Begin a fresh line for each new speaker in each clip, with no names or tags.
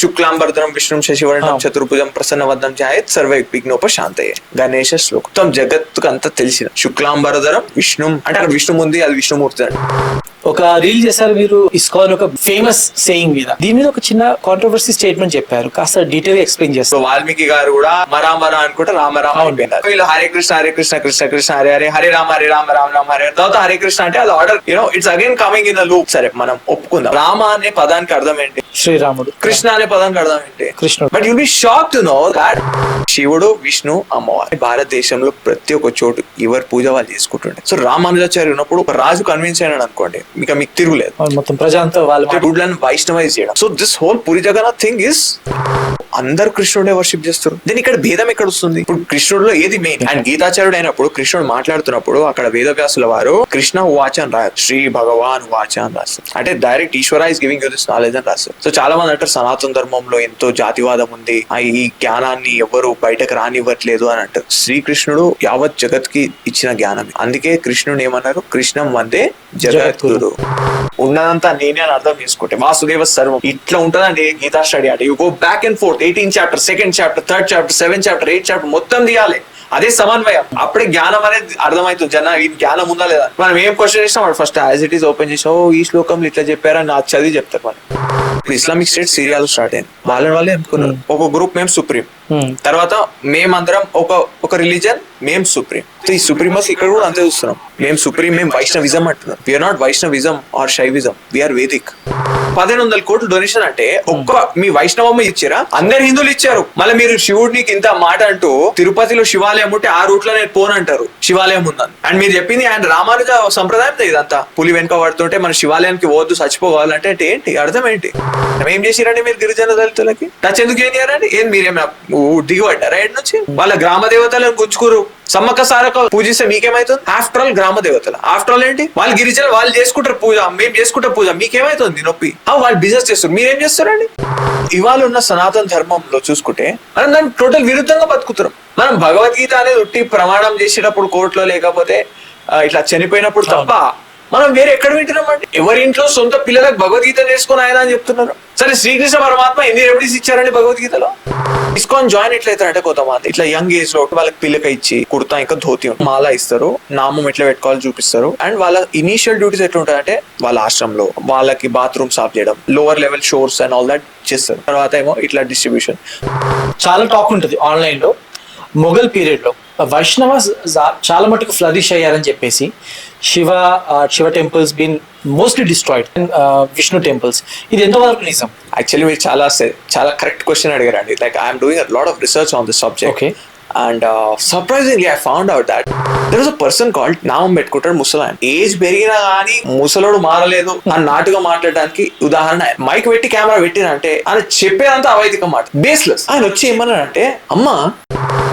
శుక్లాంబరధరం విష్ణుం శశివర్ణం చతుర్భుజం ప్రసన్నవదనం ధ్యాయేత్ సర్వై విఘ్నోపశాంతయే గణేశ శ్లోకం. మొత్తం జగత్తుకు అంతా తెలిసిన శుక్లాంబరధరం విష్ణుం అంటే అక్కడ విష్ణు ఉంది, అది విష్ణుమూర్తి అండి.
ఒక రీల్ చేశారు మీరు ఇస్కాన్ ఒక ఫేమస్ సేయింగ్ మీద. దీని మీద ఒక చిన్న కాంట్రవర్సీ స్టేట్మెంట్ చెప్పారు, కాస్త డీటెయిల్ గా ఎక్స్ప్లెయిన్ చేస్తారు.
వాల్మీకి గారు కూడా మరామరా అనుకుంటే రామరామ అయిపోయినారు. వీళ్ళు హరే కృష్ణ కృష్ణ కృష్ణ హరే హరే, హరే రామ రామ రామ హరే, తర్వాత హరే కృష్ణ అంటే అది order it's again coming in the loop. సరే మనం ఒప్పుకుందాం, రామ అనే పదానికి అర్థం ఏంటి?
శ్రీరాముడు.
కృష్ణ అనే పదానికి అర్థం ఏంటి?
కృష్ణుడు.
But you'll be shock to know that శివుడు విష్ణు అమ్మవారు భారతదేశంలో ప్రతి ఒక్క చోటు ఎవరి పూజ వాళ్ళు చేసుకుంటుండే. సో రామానుజాచార్య ఉన్నప్పుడు ఒక రాజు కన్విన్స్ అయినాడు అనుకోండి, మీకు తిరుగులేదు,
మొత్తం ప్రజాంతా
వాళ్ళని వైష్ణవైజ్ చేయడం. So this whole Puri Jagannath thing is అందరు కృష్ణుడే వర్షిప్ చేస్తారు. దీని ఇక్కడ భేదం ఎక్కడ వస్తుంది? ఇప్పుడు కృష్ణుడిలో ఏది మెయిన్? అండ్ గీతాచార్యుడు అయినప్పుడు కృష్ణుడు మాట్లాడుతున్నప్పుడు అక్కడ వేదవ్యాసుల వారు కృష్ణ వాచ అని రాయారు, శ్రీ భగవాన్ వాచ అని రాస్తారు. అంటే direct Ishwara is giving you this knowledge అని రాస్తారు. సో చాలా మంది అంటారు సనాతన ధర్మంలో ఎంతో జాతివాదం ఉంది, ఈ జ్ఞానాన్ని ఎవరు బయటకు రానివ్వట్లేదు అని అంటారు. శ్రీకృష్ణుడు యావత్ జగత్ కి ఇచ్చిన జ్ఞానం, అందుకే కృష్ణుడు ఏమన్నారు, కృష్ణం వందే జగద్గురు. ఉన్నదంతా నేనే అని అర్థం చేసుకుంటే వాసుదేవ సర్వం ఇట్లా ఉంటదండి గీతా స్టడీ. అంటే you go back and fourth 18th chapter, 2nd chapter, 3rd chapter, 7th chapter, 8th chapter మొత్తం తీయాలి. అదే సమన్వయం. అప్పుడే జ్ఞానం అనేది అర్థమవుతుంది. జన ఈ జ్ఞానం ఉందా లేదా? మనం ఏం క్వశ్చన్ చేసినా వాడు first as it is open చేసి ఈ శ్లోకంలో ఇట్లా చెప్పారని నా చదివి చెప్తారు. మనం ఇప్పుడు ఇస్లామిక్ స్టేట్ సిరియాలో స్టార్ట్ అయింది, వాళ్ళే అనుకున్నారు ఒక గ్రూప్ మేము సుప్రీం, తర్వాత మేమందరం ఒక రిలీజన్ మేము సుప్రీం. ఈ సుప్రీమస్ ఇక్కడ కూడా అంతే చూస్తున్నాం, మేము సుప్రీం, మేము వైష్ణవిజం అంటున్నాం. We are not Vaishnavism or Shaivism, we are Vedic. 1500 కోట్లు డొనేషన్ అంటే ఒక్క మీ వైష్ణవమ్మ ఇచ్చారా? అందరు హిందువులు ఇచ్చారు. మళ్ళీ మీరు శివుడికి ఇంత మాట అంటూ తిరుపతిలో శివాలయం ఉంటే ఆ రూట్ లో నేను పోనంటారు, శివాలయం ఉందని. అండ్ మీరు చెప్పింది అండ్ రామానుజ సంప్రదాయం ఇదంతా, పులి వెనుక పడుతుంటే మన శివాలయానికి పోవద్దు చచ్చిపోవాలంటే అంటే ఏంటి అర్థం ఏంటి? ఏం చేసిరండి మీరు గిరిజన దళితులకి? టచ్ ఎందుకు చేయనియారండి? ఏం మీరేమైనా దిగుబడ్డారా ఎడ్ నుంచి? వాళ్ళ గ్రామ దేవతలను గుంజుకురు, సమ్మక్క సారక్క పూజిస్తే మీకేమైతుంది? ఆఫ్టర్ ఆల్ గ్రామ దేవతలు, ఆఫ్టర్ ఆల్ ఏంటి? వాళ్ళు గిరిజన వాళ్ళు చేసుకుంటారు పూజ, మేము చేసుకుంటాం పూజ, మీకేమైతుంది నొప్పి? వాళ్ళు బిజినెస్ చేస్తారు, మీరేం చేస్తారండి? ఇవాళ ఉన్న సనాతన ధర్మంలో చూసుకుంటే మనం దాన్ని టోటల్ విరుద్ధంగా బతుకుతున్నాం. మనం భగవద్గీత అనేది ఉట్టి ప్రమాణం చేసేటప్పుడు కోర్టులో, లేకపోతే ఇట్లా చనిపోయినప్పుడు తప్ప మనం వేరే ఎక్కడ వింటున్నామండి? ఎవరి ఇంట్లో సొంత పిల్లలకు భగవద్గీత నేర్చుకుని ఆయన అని చెప్తున్నారు. సరే శ్రీకృష్ణ పరమాత్మ ఎన్ని రెమెడీస్ ఇచ్చారండి భగవద్గీతలో? ఇస్కాన్ జాయిన్ ఎట్లయితారంటే కొంతమంది ఇట్లా యంగ్ ఏజ్ లో వాళ్ళకి పిల్లక ఇచ్చి కుర్తా ఇంకా ధోతి మాల ఇస్తారు, నామం ఎట్లా పెట్టుకోవాలి చూపిస్తారు. అండ్ వాళ్ళ ఇనీషియల్ డ్యూటీస్ ఎట్లా ఉంటాయంటే వాళ్ళ ఆశ్రమంలో వాళ్ళకి బాత్రూమ్ సాఫ్ చేయడం, lower level షోర్స్ and all that చేస్తారు. తర్వాత ఏమో ఇట్లా డిస్ట్రిబ్యూషన్.
చాలా టాక్ ఉంటుంది ఆన్లైన్ లో మొఘల్ పీరియడ్ లో వైష్ణవాస్ చాలా మటుకు ఫ్లరిష్ అయ్యారని చెప్పేసి Shiva temples been mostly destroyed, Vishnu temples. ఇది ఎంతవరకు నిజం?
యాక్చువల్లీ మీరు చాలా కరెక్ట్ క్వశ్చన్ అడిగారండి. Like I'm doing a lot of research on this subject.
Okay.
And surprisingly I found out that there was a person called నామం పెట్టుకుంటాడు ముసలాయన. ఏజ్ పెరిగినా కానీ ముసలోడు మారలేదు అని నాటుగా మాట్లాడడానికి ఉదాహరణ మైక్ పెట్టి కెమెరా పెట్టినంటే ఆయన చెప్పేదంతా అవైదిక మాట, బేస్లెస్. ఆయన వచ్చి ఏమన్నాడంటే, అమ్మా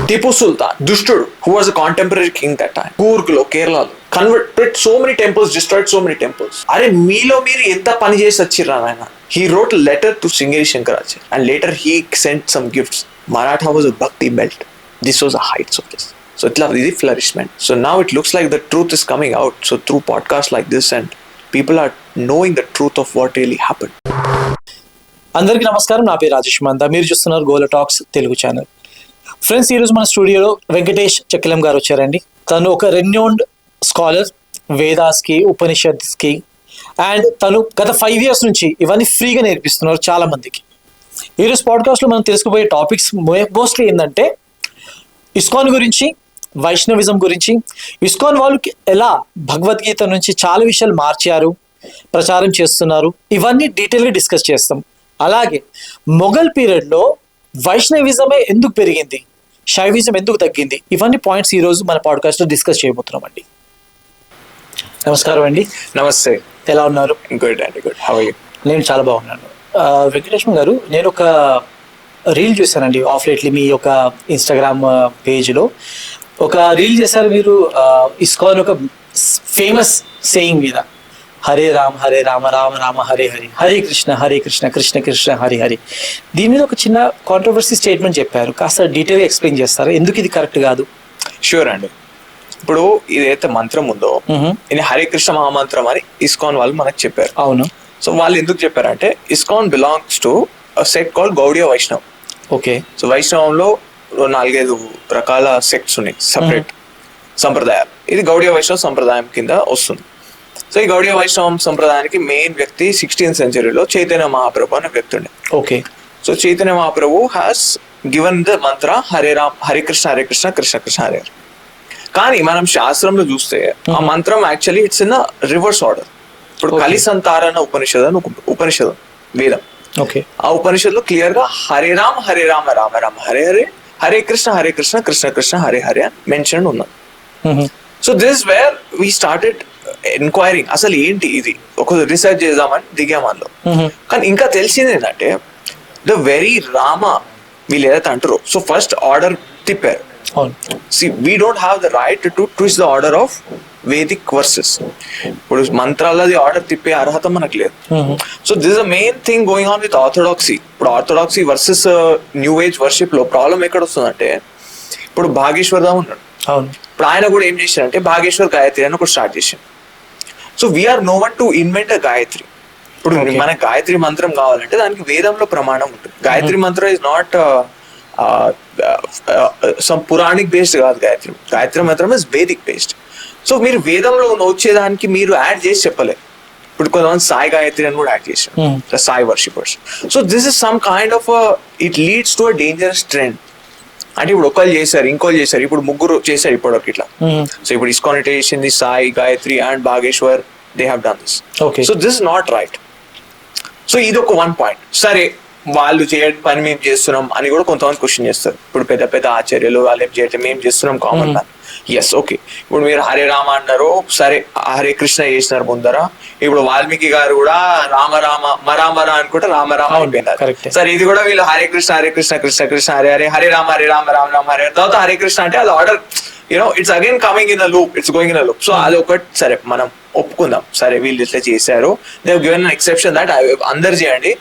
టిపు సుల్తాన్ దుష్టుడు, who was a contemporary king that time, కూర్గ్లో కేరళలో converted so many temples, destroyed so many temples. అరే మీలో మీరు ఎంత పని చేసి వచ్చిర్రా ఆయన. He wrote a letter to Sringeri Shankaracharya and later he sent some gifts. Maratha was a bhakti belt. This was the heights of this. So it's really flourishment. So now it looks like the truth is coming out. So through podcasts like this and people are knowing the truth of what really happened.
అందరికీ నమస్కారం, నా పేరు రాజేష్ మందా, మీరు చూస్తున్నారు గోల talks Telugu channel. Friends, ఈరోజు మన స్టూడియోలో వెంకటేష్ చక్కిలం గారు వచ్చారండి. తను ఒక రెన్యూన్డ్ స్కాలర్, వేదాస్కి, ఉపనిషత్స్కి, అండ్ తను గత 5 years నుంచి ఇవన్నీ ఫ్రీగా నేర్పిస్తున్నారు చాలా మందికి. ఈరోజు పాడ్కాస్ట్లో మనం తెలుసుకుపోయే టాపిక్స్ మోస్ట్లీ ఏంటంటే ఇస్కాన్ గురించి, వైష్ణవిజం గురించి, ఇస్కాన్ వాళ్ళకి ఎలా భగవద్గీత నుంచి చాలా విషయాలు మార్చారు, ప్రచారం చేస్తున్నారు, ఇవన్నీ డీటెయిల్గా డిస్కస్ చేస్తాం. అలాగే మొఘల్ పీరియడ్లో వైష్ణవిజమే ఎందుకు పెరిగింది, శైవిజం ఎందుకు తగ్గింది, ఇవన్నీ పాయింట్స్ ఈరోజు మన పాడ్కాస్ట్లో డిస్కస్ చేయబోతున్నాం అండి. నమస్కారం అండి.
నమస్తే.
ఎలా ఉన్నారు?
గుడ్ అండి, గుడ్. How are you?
నేను చాలా బాగున్నాను. వెంకటేశ్వర గారు, నేను ఒక రీల్ చూసానండి ఆఫ్ లేట్లీ మీ యొక్క ఇన్స్టాగ్రామ్ పేజ్లో. ఒక రీల్ చేశారు మీరు ఇస్కాన్ ఒక ఫేమస్ సేయింగ్ మీద, హరే రామ రామ రామ హరే హరి, హరే కృష్ణ కృష్ణ కృష్ణ హరి హరి. దీని మీద ఒక చిన్న కాంట్రవర్సీ స్టేట్మెంట్ చెప్పారు, కాస్త డీటెయిల్గా ఎక్స్ప్లెయిన్ చేస్తారా, ఎందుకు ఇది కరెక్ట్ కాదు?
షూర్ అండి. ఇప్పుడు ఇదైతే మంత్రం ఉందో ఇది హరే కృష్ణ మహామంత్రం అని ఇస్కాన్ వాళ్ళు మనకు చెప్పారు.
అవును.
సో వాళ్ళు ఎందుకు చెప్పారంటే ISKCON belongs to sect called Gaudiya Vaishnav.
Okay.
So వైష్ణవంలో 4-5 రకాల సెక్ట్స్ ఉన్నాయి, సపరేట్ సంప్రదాయాలు. ఇది గౌడియ వైష్ణవ సంప్రదాయం కింద వస్తుంది. సో ఈ గౌడియ వైష్ణవం సంప్రదాయానికి మెయిన్ వ్యక్తి 16th centuryలో చైతన్య మహాప్రభు అనే వ్యక్తి ఉండే.
Okay.
So Chaitanya Mahaprabhu has given the మంత్ర హరే రామ్ హరే కృష్ణ కృష్ణ కృష్ణ హరే హరే. కానీ మనం శాస్త్రంలో చూస్తే ఆ మంత్రం actually it's in reverse order. ఇప్పుడు కలిసంతారణ ఉపనిషద్ అని ఒక ఉపనిషదం, వేదం.
ఓకే.
ఆ ఉపనిషత్తులో క్లియర్ గా హరే రామ రామ రామ హరే హరే, హరే కృష్ణ కృష్ణ కృష్ణ హరే హరే అని మెన్షన్ ఉన్నది. So this where we started enquiring, అసలు ఏంటి ఇది, ఒక రీసెర్చ్ చేద్దామని దిగామల్లో. కానీ ఇంకా తెలిసింది ఏంటంటే ద వెరీ రామ వీళ్ళు ఏదైతే అంటారో, సో ఫస్ట్ ఆర్డర్ తిప్పారు. See, we don't have the right to twist the order of Vedic verses. ఇప్పుడు మంత్రాలది ఆర్డర్ తిప్పే అర్హత మనకు లేదు. So this the main thing going on with orthodoxy. ఇప్పుడు orthodoxy versus new age worship లో problem ఎక్కడ వస్తుందంటే, ఇప్పుడు భాగేశ్వర్ దా ఉన్నాడు. ఇప్పుడు ఆయన కూడా ఏం చేశారంటే భాగేశ్వర్ గాయత్రి అని ఒకటి స్టార్ట్ చేశారు. So we are no one to invent a Gayatri. ఇప్పుడు మన గాయత్రి మంత్రం కావాలంటే దానికి వేదంలో ప్రమాణం ఉంటుంది. గాయత్రి మంత్రం is not some Puranic based కాదు. గాయత్రి మంత్రం ఇస్ వేదిక్ బేస్డ్. సో మీరు వేదంలో వచ్చేదానికి మీరు యాడ్ చేసి చెప్పలేరు. ఇప్పుడు కొంతమంది సాయి గాయత్రి అని కూడా యాడ్ చేశారు, Sai worshippers. So this is some kind of it leads to a dangerous trend. అంటే ఇప్పుడు ఒకళ్ళు చేశారు, ఇంకోళ్ళు చేశారు, ఇప్పుడు ముగ్గురు చేశారు ఇప్పుడు ఇట్లా. సో ఇప్పుడు ఇస్కాన్ చేసింది Sai, Gayatri and Bageshwar, they have done this. So this is not right. So ఇది ఒక 1 point. సరే, వాళ్ళు చేయడం పని మేము చేస్తున్నాం అని కూడా కొంతమంది క్వశ్చన్ చేస్తారు. ఇప్పుడు పెద్ద పెద్ద ఆచార్యులు వాళ్ళు ఏం చేయటం మేము చేస్తున్నాం కామన్ మ్యాన్. Yes, okay. ఇప్పుడు మీరు హరే రామ అన్నారు, సరే హరే కృష్ణ చేసినారు ముందర. ఇప్పుడు వాల్మీకి గారు కూడా రామ రామ మరామర అనుకుంటే రామ రామ అయిపోయినారు. సరే, ఇది కూడా వీళ్ళు హరే కృష్ణ కృష్ణ కృష్ణ హరే హరే, హరే రామ రామ రామ హరే, తర్వాత హరే కృష్ణ అంటే అది order it's again coming in a loop, it's going in a loop. So అది ఒకటి సరే మనం ఒప్పుకుందాం, సరే వీళ్ళు ఇట్లా చేశారు. They have given an exception that అందరు చేయండి,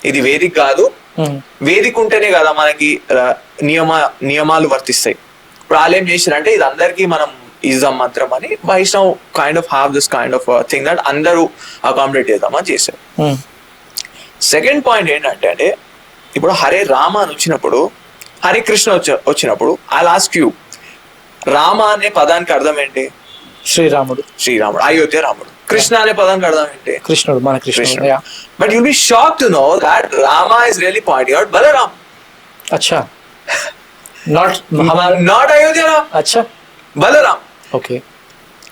ఇది వేదిక్ కాదు. వేదిక్ ఉంటేనే కదా మనకి నియమాలు వర్తిస్తాయి. ఇప్పుడు వాళ్ళు ఏం చేశారంటే ఇది అందరికీ మనం ఇద్దాం మంత్రం అని Vaishnav kind of have this kind of thing that అందరూ అకామిడేట్ చేద్దామని చేశారు. సెకండ్ పాయింట్ ఏంటంటే ఇప్పుడు హరే రామ అని వచ్చినప్పుడు, హరే కృష్ణ వచ్చినప్పుడు ఐ ఆస్క్ యూ, రామ అనే పదానికి అర్థం ఏంటి?
శ్రీరాముడు.
అయోధ్య రాముడు. కృష్ణ అనే పదానికి అర్థం ఏంటి?
కృష్ణుడు, మన కృష్ణుడు.
But you'll be shock to know that Rama is really pointing out Balaram.
అచ్చా,
నాట్ అయోధ్య రామ్.
అచ్చా,
Balaram.
Okay.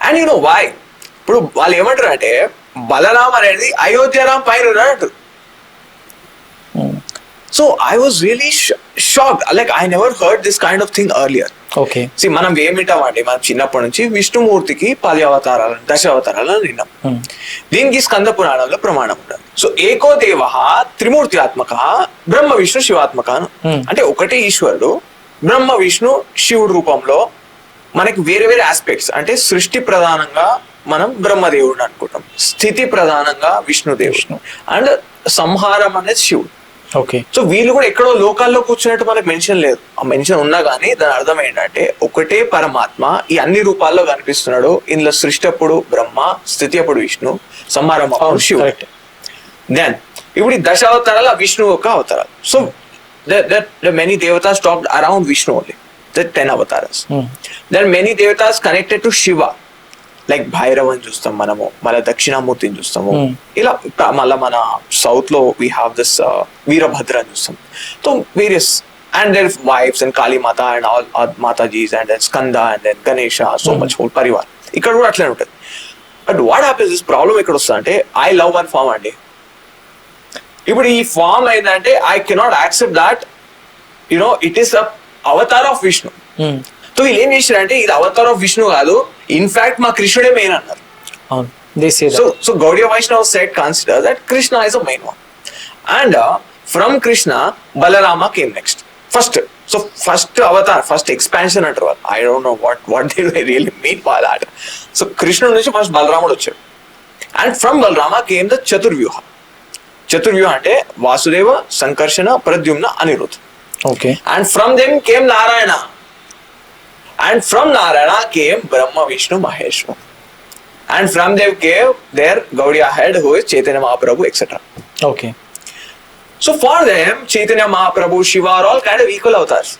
And you know why? ఇప్పుడు వాళ్ళు ఏమంటారు అంటే బలరామ్ అనేది అయోధ్య రామ్ పైన ఉన్నాడు. So I was really shocked. Like I never heard this kind of thing earlier.
Okay.
See, మనం ఏమిటామండి, మనం చిన్నప్పటి నుంచి విష్ణుమూర్తికి 10 అవతారాలు, 10 అవతారాలను విన్నాం. దీనికి స్కంద పురాణంలో ప్రమాణం ఉంటుంది. సో ఏకో దేవ త్రిమూర్త్యాత్మక బ్రహ్మ విష్ణు శివాత్మక. అంటే ఒకటే ఈశ్వరుడు బ్రహ్మ విష్ణు శివుడు రూపంలో మనకి వేరే వేరే ఆస్పెక్ట్స్. అంటే సృష్టి ప్రధానంగా మనం బ్రహ్మదేవుడు అనుకుంటాం, స్థితి ప్రధానంగా విష్ణుదేవుడు, అండ్ సంహారం అనేది శివుడు.
ఓకే.
సో వీళ్ళు కూడా ఎక్కడో లోకాల్లో కూర్చున్నట్టు మనకు మెన్షన్ లేదు. ఆ మెన్షన్ ఉన్నా కానీ దాని అర్థం ఏంటంటే ఒకటే పరమాత్మ ఈ అన్ని రూపాల్లో కనిపిస్తున్నాడు. ఇందులో సృష్టి అప్పుడు బ్రహ్మ, స్థితి అప్పుడు విష్ణు, సంహారం అప్పుడు శివుడు. దెన్ ఇప్పుడు ఈ 10 అవతారాలు విష్ణు యొక్క అవతారాలు. So many devatas talked around Vishnu only, 10 avataras. Then many devatas connected to Shiva, like భైరవని చూస్తాం మనము, మళ్ళీ దక్షిణామూర్తిని చూస్తాము. ఇలా మళ్ళీ మన సౌత్ లో వీ హ్యావ్ దిస్ వీరభద్ర అని చూస్తాం. So various and their wives and Kalimata and all matajis and then Skanda and then Ganesha, so much whole parivar. ఇక్కడ కూడా అట్లనే ఉంటుంది. But what happens, this problem ఎక్కడ వస్తుంది అంటే ఐ లవ్ వన్ ఫామ్ అండి. ఇప్పుడు ఈ ఫామ్ ఏంటంటే I cannot accept that it is Avatar of Vishnu. So వీళ్ళు ఏం చేశారంటే ఇది అవతార్ ఆఫ్ విష్ణు కాదు, ఇన్ఫాక్ట్ మా కృష్ణుడే మెయిన్ అన్నారు. So Gaudiya Vaishnav sect consider that Krishna is a main one, and from Krishna Balarama came next. First avatar, first expansion అంటారు. I don't know what they really mean by that. So కృష్ణుడి నుంచి ఫస్ట్ బలరాముడు వచ్చాడు, and from Balarama came the Chaturvyuha. Chaturvyuha అంటే Vasudeva, Sankarshana, Pradyumna, Aniruddh.
Okay.
And from them came Narayana. And from Narayana came Brahma, Vishnu, Maheshwar. And from them came their Gaudiya head, who is Chaitanya Mahaprabhu, etc.
Okay.
So for them, Chaitanya Mahaprabhu, Shiva are all kind of equal avatars.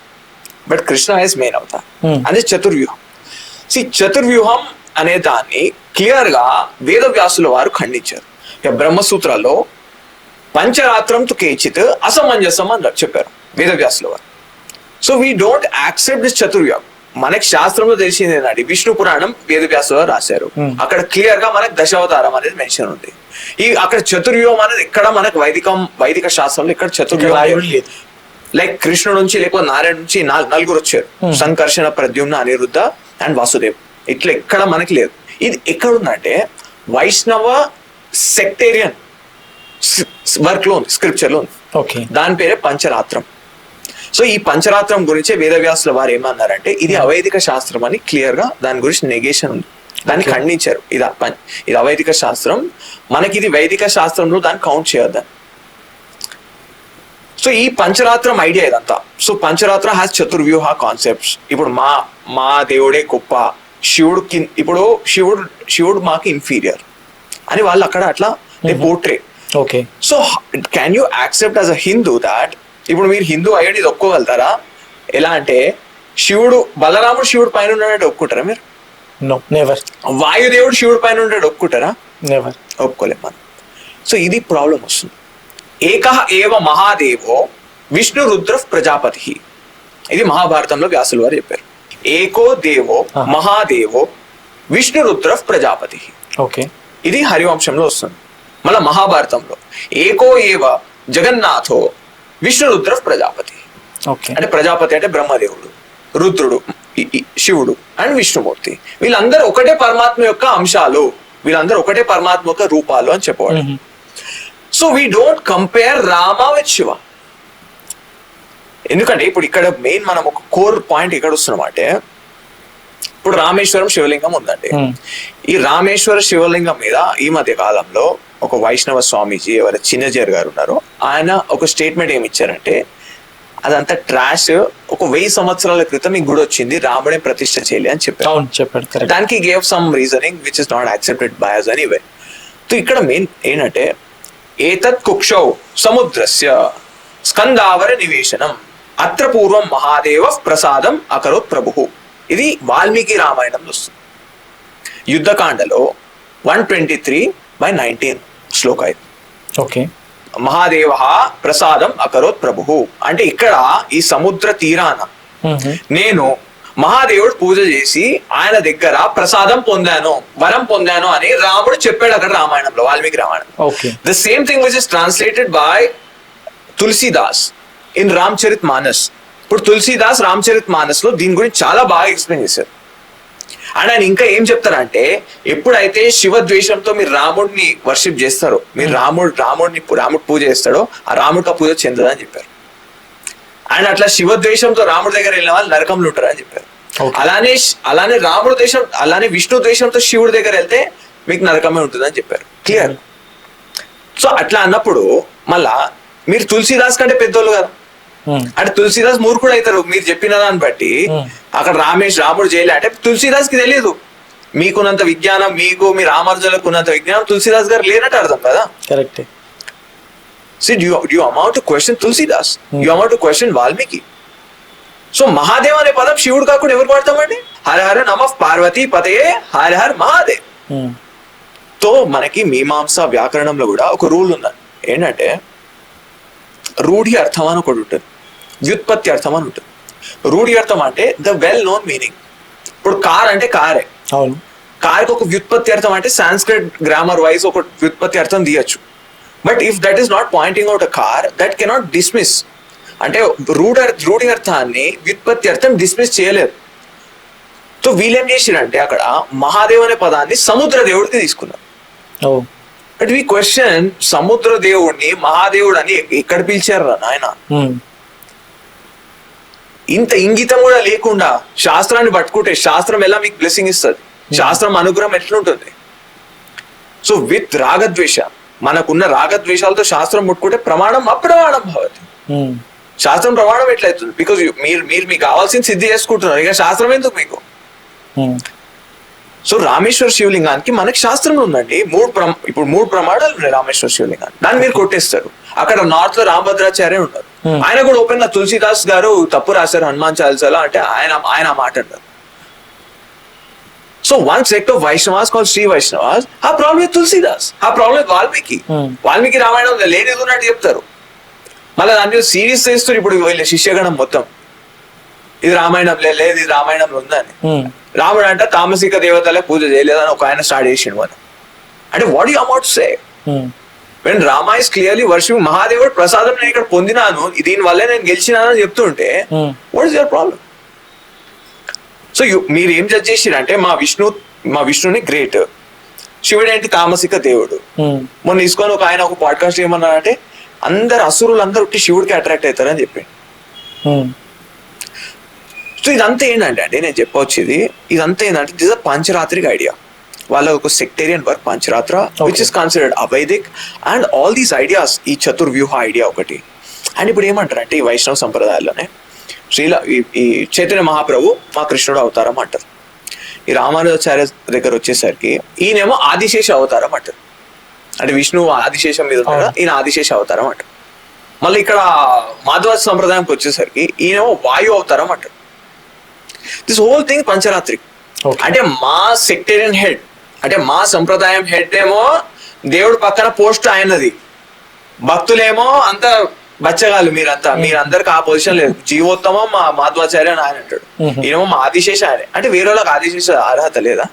But Krishna is main avatar. And it's Chaturvyuham. See, Chaturvyuham అనే దాన్ని clear గా వేదవ్యాసుల వారు ఖండించారు. ఇక బ్రహ్మసూత్రాల్లో పంచరాత్రంతో కేచిత్ అసమంజసం అని చెప్పారు వేదవ్యాసుల వారు. So we don't accept this chaturvyuham. మనకి శాస్త్రంలో తెలిసింది ఏంటంటే విష్ణు పురాణం వేదవ్యాసుల వారు రాశారు. అక్కడ క్లియర్ గా మనకి దశావతారం అనేది మెన్షన్ ఉంది. అక్కడ చతుర్వ్యూహం అనేది ఎక్కడ మనకు వైదిక శాస్త్రంలో ఇక్కడ చతుర్వ్యూహం లేదు. లైక్ కృష్ణుడు నుంచి లేకపోతే నారాయణ నుంచి నలుగురు వచ్చారు, సంకర్షణ, ప్రద్యుమ్న, అనిరుద్ధ అండ్ వాసుదేవ్. ఇట్లా ఎక్కడ మనకి లేదు. ఇది ఎక్కడ ఉందంటే వైష్ణవ సెక్టేరియన్ వర్క్ లో ఉంది, స్క్రిప్చర్ లో ఉంది. దాని పేరే పంచరాత్రం. సో ఈ పంచరాత్రం గురించి వేదవ్యాసుల వారు ఏమన్నారంటే ఇది అవైదిక శాస్త్రం అని క్లియర్ గా దాని గురించి నెగేషన్ ఉంది, దాన్ని ఖండించారు. ఇది అవైదిక శాస్త్రం, మనకి ఇది వైదిక శాస్త్రంలో దాన్ని కౌంట్ చేయొద్దని. సో ఈ పంచరాత్రం ఐడియా ఇదంతా. So Pancharatra has Chaturvyuha concepts. ఇప్పుడు మా దేవుడే గొప్ప, ఇప్పుడు శివుడు మాకు ఇన్ఫీరియర్ అని వాళ్ళు అక్కడ అట్లా portray.
Okay. So
can you accept as a Hindu that ఇప్పుడు మీరు హిందూ అయ్యండి ఇది ఒప్పుకోగలుగుతారా? ఎలా అంటే బలరాముడు శివుడు పైన ఉన్నాడంటే ఒప్పుకుంటారా మీరు?
నెవర్.
వాయుదేవుడు శివుడు పైన ఉంటాడు ఒప్పుకుంటారా?
నెవర్.
ఒప్పుకోలేం మనం. సో ఇది ప్రాబ్లం వస్తుంది. ఏకః ఏవ మహాదేవో విష్ణు రుద్ర ప్రజాపతి. ఇది మహాభారతంలో వ్యాసుల వారు చెప్పారు. ఏకో దేవో మహాదేవో విష్ణు రుద్ర ప్రజాపతి.
ఓకే.
ఇది హరివంశంలో వస్తుంది. మళ్ళా మహాభారతంలో ఏకో ఏవ జగన్నాథో విష్ణు రుద్ర ప్రజాపతి. అంటే ప్రజాపతి అంటే బ్రహ్మదేవుడు, రుద్రుడు శివుడు అండ్ విష్ణుమూర్తి. వీళ్ళందరూ ఒకటే పరమాత్మ యొక్క అంశాలు, వీళ్ళందరూ ఒకటే పరమాత్మ యొక్క రూపాలు అని చెప్పేవాడు. So we don't compare Rama with Shiva. ఎందుకంటే ఇప్పుడు ఇక్కడ మెయిన్ మనం ఒక కోర్ పాయింట్ ఇక్కడ వస్తున్నామంటే ఇప్పుడు రామేశ్వరం శివలింగం ఉందండి. ఈ రామేశ్వర శివలింగం మీద ఈ మధ్య కాలంలో ఒక వైష్ణవ స్వామీజీ ఎవరు చిన్నజీయర్ గారు ఉన్నారు, ఆయన ఒక స్టేట్మెంట్ ఏమి ఇచ్చారంటే అదంతా ట్రాష్, ఒక 1000 సంవత్సరాల క్రితం ఈ గుడి వచ్చింది, రాముడే ప్రతిష్ఠ చేయలే అని చెప్పారు. దానికి gave some reasoning which is not accepted by us anyway. So ఇక్కడ మెయిన్ ఏంటంటే ఏతత్ కుక్షౌ సముద్రస్య స్కందావర నివేశనం అత్ర పూర్వం మహాదేవ ప్రసాదం అకరోత్ ప్రభు. ఇది వాల్మీకి రామాయణంలో వస్తుంది. యుద్ధకాండలో 123/19 శ్లోక ఇది.
ఓకే.
మహాదేవ ప్రసాదం అకరోత్ ప్రభు అంటే ఇక్కడ ఈ సముద్ర తీరాన నేను మహాదేవుడు పూజ చేసి ఆయన దగ్గర ప్రసాదం పొందాను, వరం పొందాను అని రాముడు చెప్పాడు అక్కడ రామాయణంలో, Valmiki Ramayanam. The same thing which is translated by Tulsidas in Ramcharit Manas. ఇప్పుడు తులసీదాస్ రామచరిత్ మానస్ లో దీని గురించి చాలా బాగా ఎక్స్ప్లెయిన్ చేశారు. అండ్ ఆయన ఇంకా ఏం చెప్తారంటే ఎప్పుడైతే శివద్వేషంతో మీరు రాముడిని వర్షిప్ చేస్తారో, మీరు రాముడు పూజ చేస్తాడో ఆ రాముడికి పూజ చెందదని చెప్పారు. అండ్ అట్లా శివద్వేషంతో రాముడి దగ్గర వెళ్ళిన వాళ్ళు నరకంలో ఉంటారు అని చెప్పారు. అలానే రాముడు ద్వేషం, అలానే విష్ణు ద్వేషంతో శివుడి దగ్గర వెళ్తే మీకు నరకమే ఉంటుందని చెప్పారు. క్లియర్. సో అట్లా అన్నప్పుడు మళ్ళా మీరు తులసీదాస్ కంటే పెద్దోళ్ళు కదా, అంటే తులసీదాస్ మూర్ఖుడు అవుతారు మీరు చెప్పిన దాన్ని బట్టి. అక్కడ రాముడు చేయలే అంటే తులసీదాస్ కి తెలియదు. మీకున్నంత విజ్ఞానం, మీ రామానుజులకు ఉన్నంత విజ్ఞానం తులసీదాస్ గారు లేనట్టు అర్థం కదా.
Correct.
See, do you amount to question Tulsidas? You amount to question Valmiki. So Mahadev అనే పదం శివుడు కాకుండా ఎవరు వాడతామండి? హర హర నమః పార్వతీ పతయే హర హర్ మహాదేవ్. తో మనకి మీమాంస వ్యాకరణంలో కూడా ఒక రూల్ ఉందండి. ఏంటంటే రూఢి అర్థం అని ఒకటి ఉంటుంది, వ్యుత్పత్తి అర్థం అని ఉంటుంది. రూఢి అర్థం అంటే ద వెల్ నోన్ మీనింగ్. ఇప్పుడు కార్ అంటే కారే, కార్కి ఒక వ్యుత్పత్తి అర్థం అంటే సాంస్క్రిట్ గ్రామర్ వైజ్ ఒక వ్యుత్పత్తి అర్థం తీయచ్చు. But if that is not pointing out a car, that cannot dismiss. అంటే రూఢి అర్థాన్ని వ్యుత్పత్తి అర్థం డిస్మిస్ చేయలేదు. సో వీళ్ళేం చేసిరంటే అక్కడ మహాదేవ్ అనే పదాన్ని సముద్ర దేవుడికి తీసుకున్నారు. బట్ వి క్వశ్చన్ సముద్ర దేవుడిని మహాదేవుడు అని ఎక్కడ పిలిచారు నాయన? ఇంత ఇంగితం కూడా లేకుండా శాస్త్రాన్ని పట్టుకుంటే శాస్త్రం ఎలా మీకు బ్లెస్సింగ్ ఇస్తుంది? శాస్త్రం అనుగ్రహం ఎట్లుంటుంది? సో విత్ రాగద్వేష, మనకున్న రాగద్వేషాలతో శాస్త్రం ముట్టుకుంటే ప్రమాణం అప్రమాణం భవతి. శాస్త్రం ప్రమాణం ఎట్లయితుంది? బికాజ్ మీరు మీకు కావాల్సింది సిద్ధి చేసుకుంటున్నారు, ఇక శాస్త్రం ఎందుకు మీకు? సో రామేశ్వర శివలింగానికి మనకి శాస్త్రంలో ఉందండి ఇప్పుడు 3 ప్రమాణాలు ఉన్నాయి రామేశ్వర శివలింగానికి. దాన్ని మీరు కొట్టేస్తారు. అక్కడ నార్త్ లో రామభద్రాచార్య ఉన్నారు. ఆయన కూడా ఓపెన్ గా తులసిదాస్ గారు తప్పు రాశారు హనుమాన్ చాలీసాలో అంటే ఆయన ఆ మాట అన్నారు. So one sect of Vaishnavas call Shri Vaishnavas, a problem with Tulsidas, a problem with Valmiki. Valmiki Ramayanam లేనిది ఉన్నట్టు చెప్తారు, మళ్ళీ దాని సిరీస్ చేస్తారు. ఇప్పుడు వీళ్ళ శిష్యగణం మొత్తం ఇది రామాయణం లేదు, ఇది రామాయణంలో ఉందని. రాముడు అంటే తామసిక దేవతలకు పూజ చేయలేదని ఒక ఆయన స్టార్ట్ చేసిండు మనం. అంటే what you amount say when Rama is clearly worshipping మహాదేవుడు ప్రసాదం నేను ఇక్కడ పొందినాను, దీని వల్లే నేను గెలిచినాను అని చెప్తుంటే what is your problem? So మీరు ఏం జడ్జ్ చేసిరంటే మా విష్ణుని గ్రేట్, శివుడు ఏంటి తామసిక దేవుడు. మొన్న తీసుకొని ఆయన ఒక పాడ్కాస్ట్ ఏమన్నారంటే అందరు అసురులు అందరూ శివుడికి అట్రాక్ట్ అవుతారని చెప్పిండు. సో ఇదంతా ఏంటంటే నేను చెప్పొచ్చేది ఇదంతా ఏంటంటే దిస్ అ పంచరాత్రిక్ ఐడియా. వాళ్ళ ఒక sectarian work Pancharatra which is considered avaidik and all these ideas, ఈ చతుర్వ్యూహ ఐడియా ఒకటి. అండ్ ఇప్పుడు ఏమంటారంటే ఈ వైష్ణవ సంప్రదాయాల్లోనే ఈ చైతన్య మహాప్రభు మా కృష్ణుడు అవతారం అంటారు. ఈ రామానుజాచార్య దగ్గర వచ్చేసరికి ఈయనేమో ఆదిశేష అవతారం అంటారు. అంటే విష్ణువు ఆదిశేషం మీద ఉన్నాడు, ఈయన ఆదిశేష అవతారం అంటారు. మళ్ళీ ఇక్కడ మాధవ సంప్రదాయంకి వచ్చేసరికి ఈయనేమో వాయు అవతారం అంటారు. This whole thing Pancharatri. అంటే మా సెక్టేరియన్ హెడ్, అంటే మా సంప్రదాయం హెడ్ ఏమో దేవుడు పక్కన పోస్ట్ ఆయనది, భక్తులేమో అంత బచ్చగాళ్ళు మీరందరికి ఆ పొజిషన్ లేదు. జీవోత్తమం మా మాధ్వాచార్య అని ఆయన అంటాడు, ఈయనేమో మా ఆదిశేష ఆయన. అంటే వేరే వాళ్ళకి ఆదిశేష అర్హత లేదా?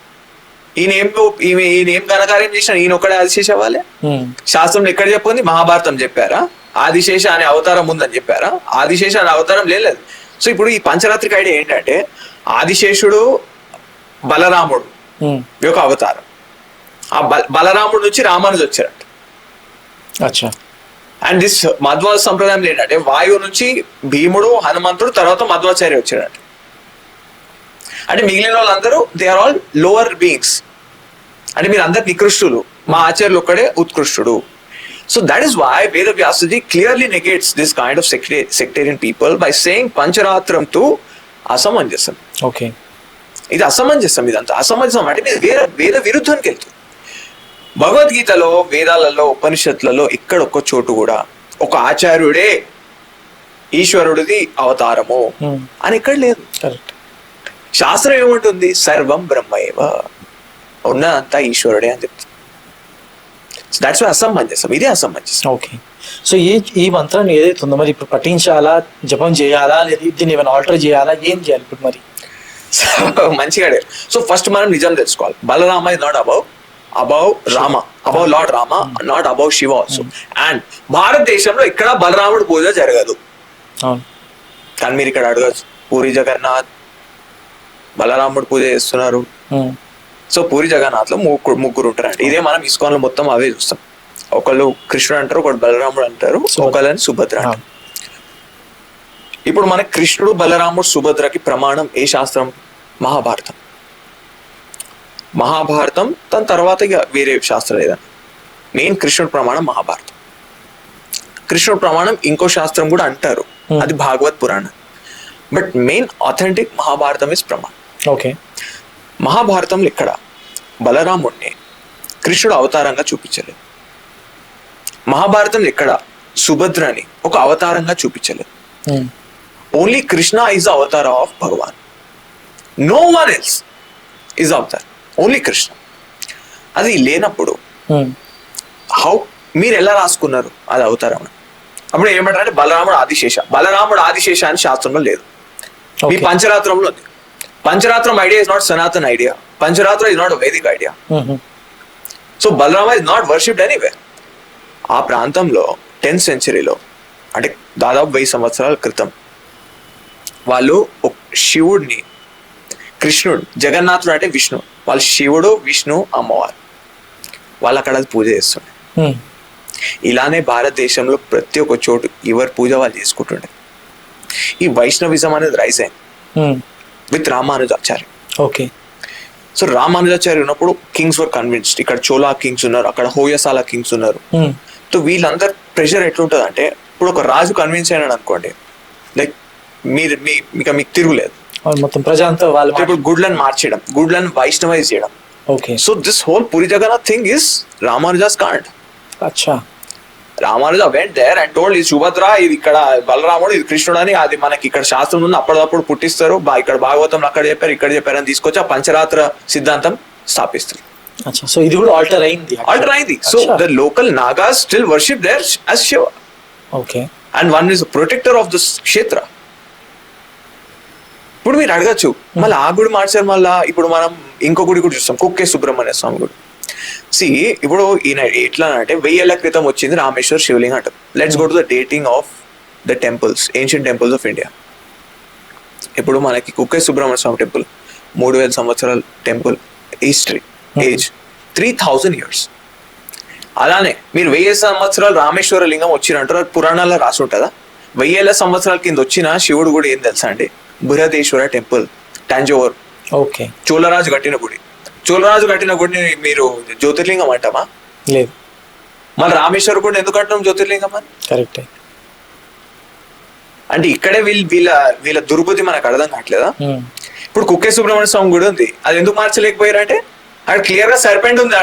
ఈయన ఏం ఘనకార్యం చేసిన ఈయన ఒక్కడే ఆదిశేష అవ్వాలి? శాస్త్రంలో ఎక్కడ చెప్పుకుంది? మహాభారతం చెప్పారా ఆదిశేష అనే అవతారం ఉందని చెప్పారా? ఆదిశేష అనే అవతారం లేదు. సో ఇప్పుడు ఈ పంచరాత్రిక ఐడియా ఏంటంటే ఆదిశేషుడు బలరాముడు యొక్క అవతారం. ఆ బలరాముడు నుంచి రామానుజు వచ్చారట. అండ్ దిస్ మధ్వ సంప్రదాయం ఏంటంటే వాయువు నుంచి భీముడు, హనుమంతుడు, తర్వాత మధ్వాచార్య వచ్చాడట. అంటే మిగిలిన వాళ్ళందరూ they are all lower beings. అంటే మీరు అందరు నికృష్టులు, మా ఆచార్యులు ఒక్కడే ఉత్కృష్టుడు. So that is why Veda Vyasaji clearly negates this kind of sectarian people by saying Pancharatram to అసమంజసం.
ఓకే,
ఇది అసమంజసం. ఇదంతా అసమంజసం అంటే వేద విరుద్ధానికి వెళ్తుంది. భగవద్గీతలో, వేదాలలో, ఉపనిషత్తులలో ఇక్కడ ఒక్క చోటు కూడా ఒక ఆచార్యుడే ఈశ్వరుడిది అవతారము అని ఇక్కడ లేదు. శాస్త్రం ఏమంటుంది? సర్వం బ్రహ్మైవ, ఉన్నదంతా ఈశ్వరుడే అని చెప్తుంది. దట్స్ వై అసమంజసం, ఇదే అసమంజసం.
ఓకే, సో ఈ మంత్రాన్ని ఏదైతే ఉందో మరి ఇప్పుడు పఠించాలా, జపం చేయాలా, లేదా దీన్ని ఏమైనా ఆల్టర్ చేయాలా, ఏం చేయాలి ఇప్పుడు మరి?
మంచిగా అడిగారు. సో ఫస్ట్ మనం నిజం తెలుసుకోవాలి. Balarama is not above Rama, above lord Rama, not above Shiva also. And భారతదేశంలో ఇక్కడ బలరాముడు పూజ జరగదు. కానీ మీరు ఇక్కడ అడగచ్చు, పూరి జగన్నాథ్ బలరాముడు పూజ చేస్తున్నారు. సో పూరి జగన్నాథ్ లో ముగ్గురు ఉంటారండి. ఇదే మనం ఇస్కాన్ లో మొత్తం అవే చూస్తాం. ఒకళ్ళు కృష్ణుడు అంటారు, ఒకళ్ళు బలరాముడు అంటారు, ఒకళ్ళని సుభద్ర అంటారు. ఇప్పుడు మనకి కృష్ణుడు, బలరాముడు, సుభద్రకి ప్రమాణం ఏ శాస్త్రం? మహాభారతం. మహాభారతం దాని తర్వాత ఇక వేరే శాస్త్రం లేదని. మెయిన్ కృష్ణుడు ప్రమాణం మహాభారతం. కృష్ణుడు ప్రమాణం ఇంకో శాస్త్రం కూడా అంటారు, అది భాగవత్ పురాణం. But main authentic Mahabharatam is ప్రమాణం.
ఓకే,
మహాభారతంలో ఇక్కడ బలరాముడిని కృష్ణుడు అవతారంగా చూపించలేదు. మహాభారతంలో ఇక్కడ సుభద్రని ఒక అవతారంగా చూపించలేదు. Only Krishna is avatar of Bhagavan, no one else is avatar, only Krishna. అది లేనప్పుడు హౌ మీరు ఎలా రాసుకున్నారు అది అవతారం? అప్పుడు ఏమంటారంటే బలరాముడు ఆదిశేష. బలరాముడు ఆదిశేష అని శాస్త్రంలో లేదు, మీ పంచరాత్రంలో ఉంది. Pancharatram idea is not Sanatan idea. Pancharatra is not Vedic idea. So Balarama is not worshipped anywhere. ఆ ప్రాంతంలో 10th centuryలో, అంటే దాదాపు 1000 సంవత్సరాల క్రితం, వాళ్ళు శివుడిని, కృష్ణుడు, జగన్నాథుడు అంటే విష్ణు, వాళ్ళు శివుడు, విష్ణు, అమ్మవారు, వాళ్ళు అక్కడ పూజ చేస్తుండే. ఇలానే భారతదేశంలో ప్రతి ఒక్క చోటు ఎవరి పూజ వాళ్ళు చేసుకుంటుండే. ఈ వైష్ణవిజం అనేది రైజ్ అయింది with Ramanujacharya.
Okay,
so Ramanujacharya ఉన్నప్పుడు కింగ్స్ వర్ కన్విన్స్డ్. ఇక్కడ చోలా కింగ్స్ ఉన్నారు, అక్కడ హోయసాల కింగ్స్ ఉన్నారు. సో వీళ్ళందరు ప్రెషర్ ఎట్లుంటుంది అంటే, ఇప్పుడు ఒక రాజు కన్విన్స్ అయినాడు అనుకోండి, లైక్ మీకు తిరుగులేదు,
మొత్తం ప్రజాంతా వాళ్ళు
ఇప్పుడు గుడ్లను మార్చేయడం, గుడ్లను వైష్ణవైజ్ చేయడం.
Okay,
so this whole Puri Jagannath thing is Ramanuja's conned.
అచ్చా,
Ramanuja went there and told ఇది సుభద్ర, ఇది ఇక్కడ బలరాముడు, ఇది కృష్ణుడు అని అది మనకి ఇక్కడ శాస్త్రం ఉంది, అప్పటికప్పుడు పుట్టిస్తారు, ఇక్కడ భాగవతంలో అక్కడ చెప్పారు ఇక్కడ చెప్పారు అని తీసుకొచ్చి ఆ పంచరాత్ర సిద్ధాంతం స్థాపిస్తారు.
సో ఇది కూడా ఆల్టర్ అయింది.
So the local Nagas still worship there as Shiva.
Okay.
And one is protector of this kshetra. ఇప్పుడు మీరు అడగచ్చు మళ్ళీ ఆ గుడి మార్చారు, మళ్ళా ఇప్పుడు మనం ఇంకో గుడి కూడా చూస్తాం, కుక్కే సుబ్రహ్మణ్య స్వామి గుడి. ఇప్పుడు ఈయన ఎట్లా అంటే 1000 ఏళ్ల క్రితం వచ్చింది రామేశ్వర్ శివలింగం అంటారు. Let's go to the dating of the temples, ancient temples of India. ఇప్పుడు మనకి కుక్కే సుబ్రహ్మణ్య స్వామి టెంపుల్ 3000 సంవత్సరాల టెంపుల్ హిస్టరీ, ఏజ్ 3000 years. అలానే మీరు 1000 సంవత్సరాలు రామేశ్వర లింగం వచ్చినంటారు, పురాణాల్లో రాసి ఉంటుందా? 1000 ఏళ్ల సంవత్సరాల కింద వచ్చిన శివుడు కూడా ఏం తెలుసా అండి? బృహదేశ్వర టెంపుల్, టాంజోవర్.
ఓకే.
చోళరాజు కట్టిన గుడి. చోళరాజు కట్టిన గుడిని మీరు జ్యోతిర్లింగం అంటామా?
లేదు.
మన రామేశ్వర గుడిని ఎందుకు అంటాం జ్యోతిర్లింగం అని?
కరెక్ట్.
అంటే ఇక్కడే వీళ్ళ దుర్బుద్ధి మనకు అర్థం కావట్లేదా? ఇప్పుడు కుక్కే సుబ్రహ్మణ్య స్వామి గుడి ఉంది, అది ఎందుకు మార్చలేకపోయారు అంటే అక్కడ క్లియర్ గా సర్పెంట్ ఉంది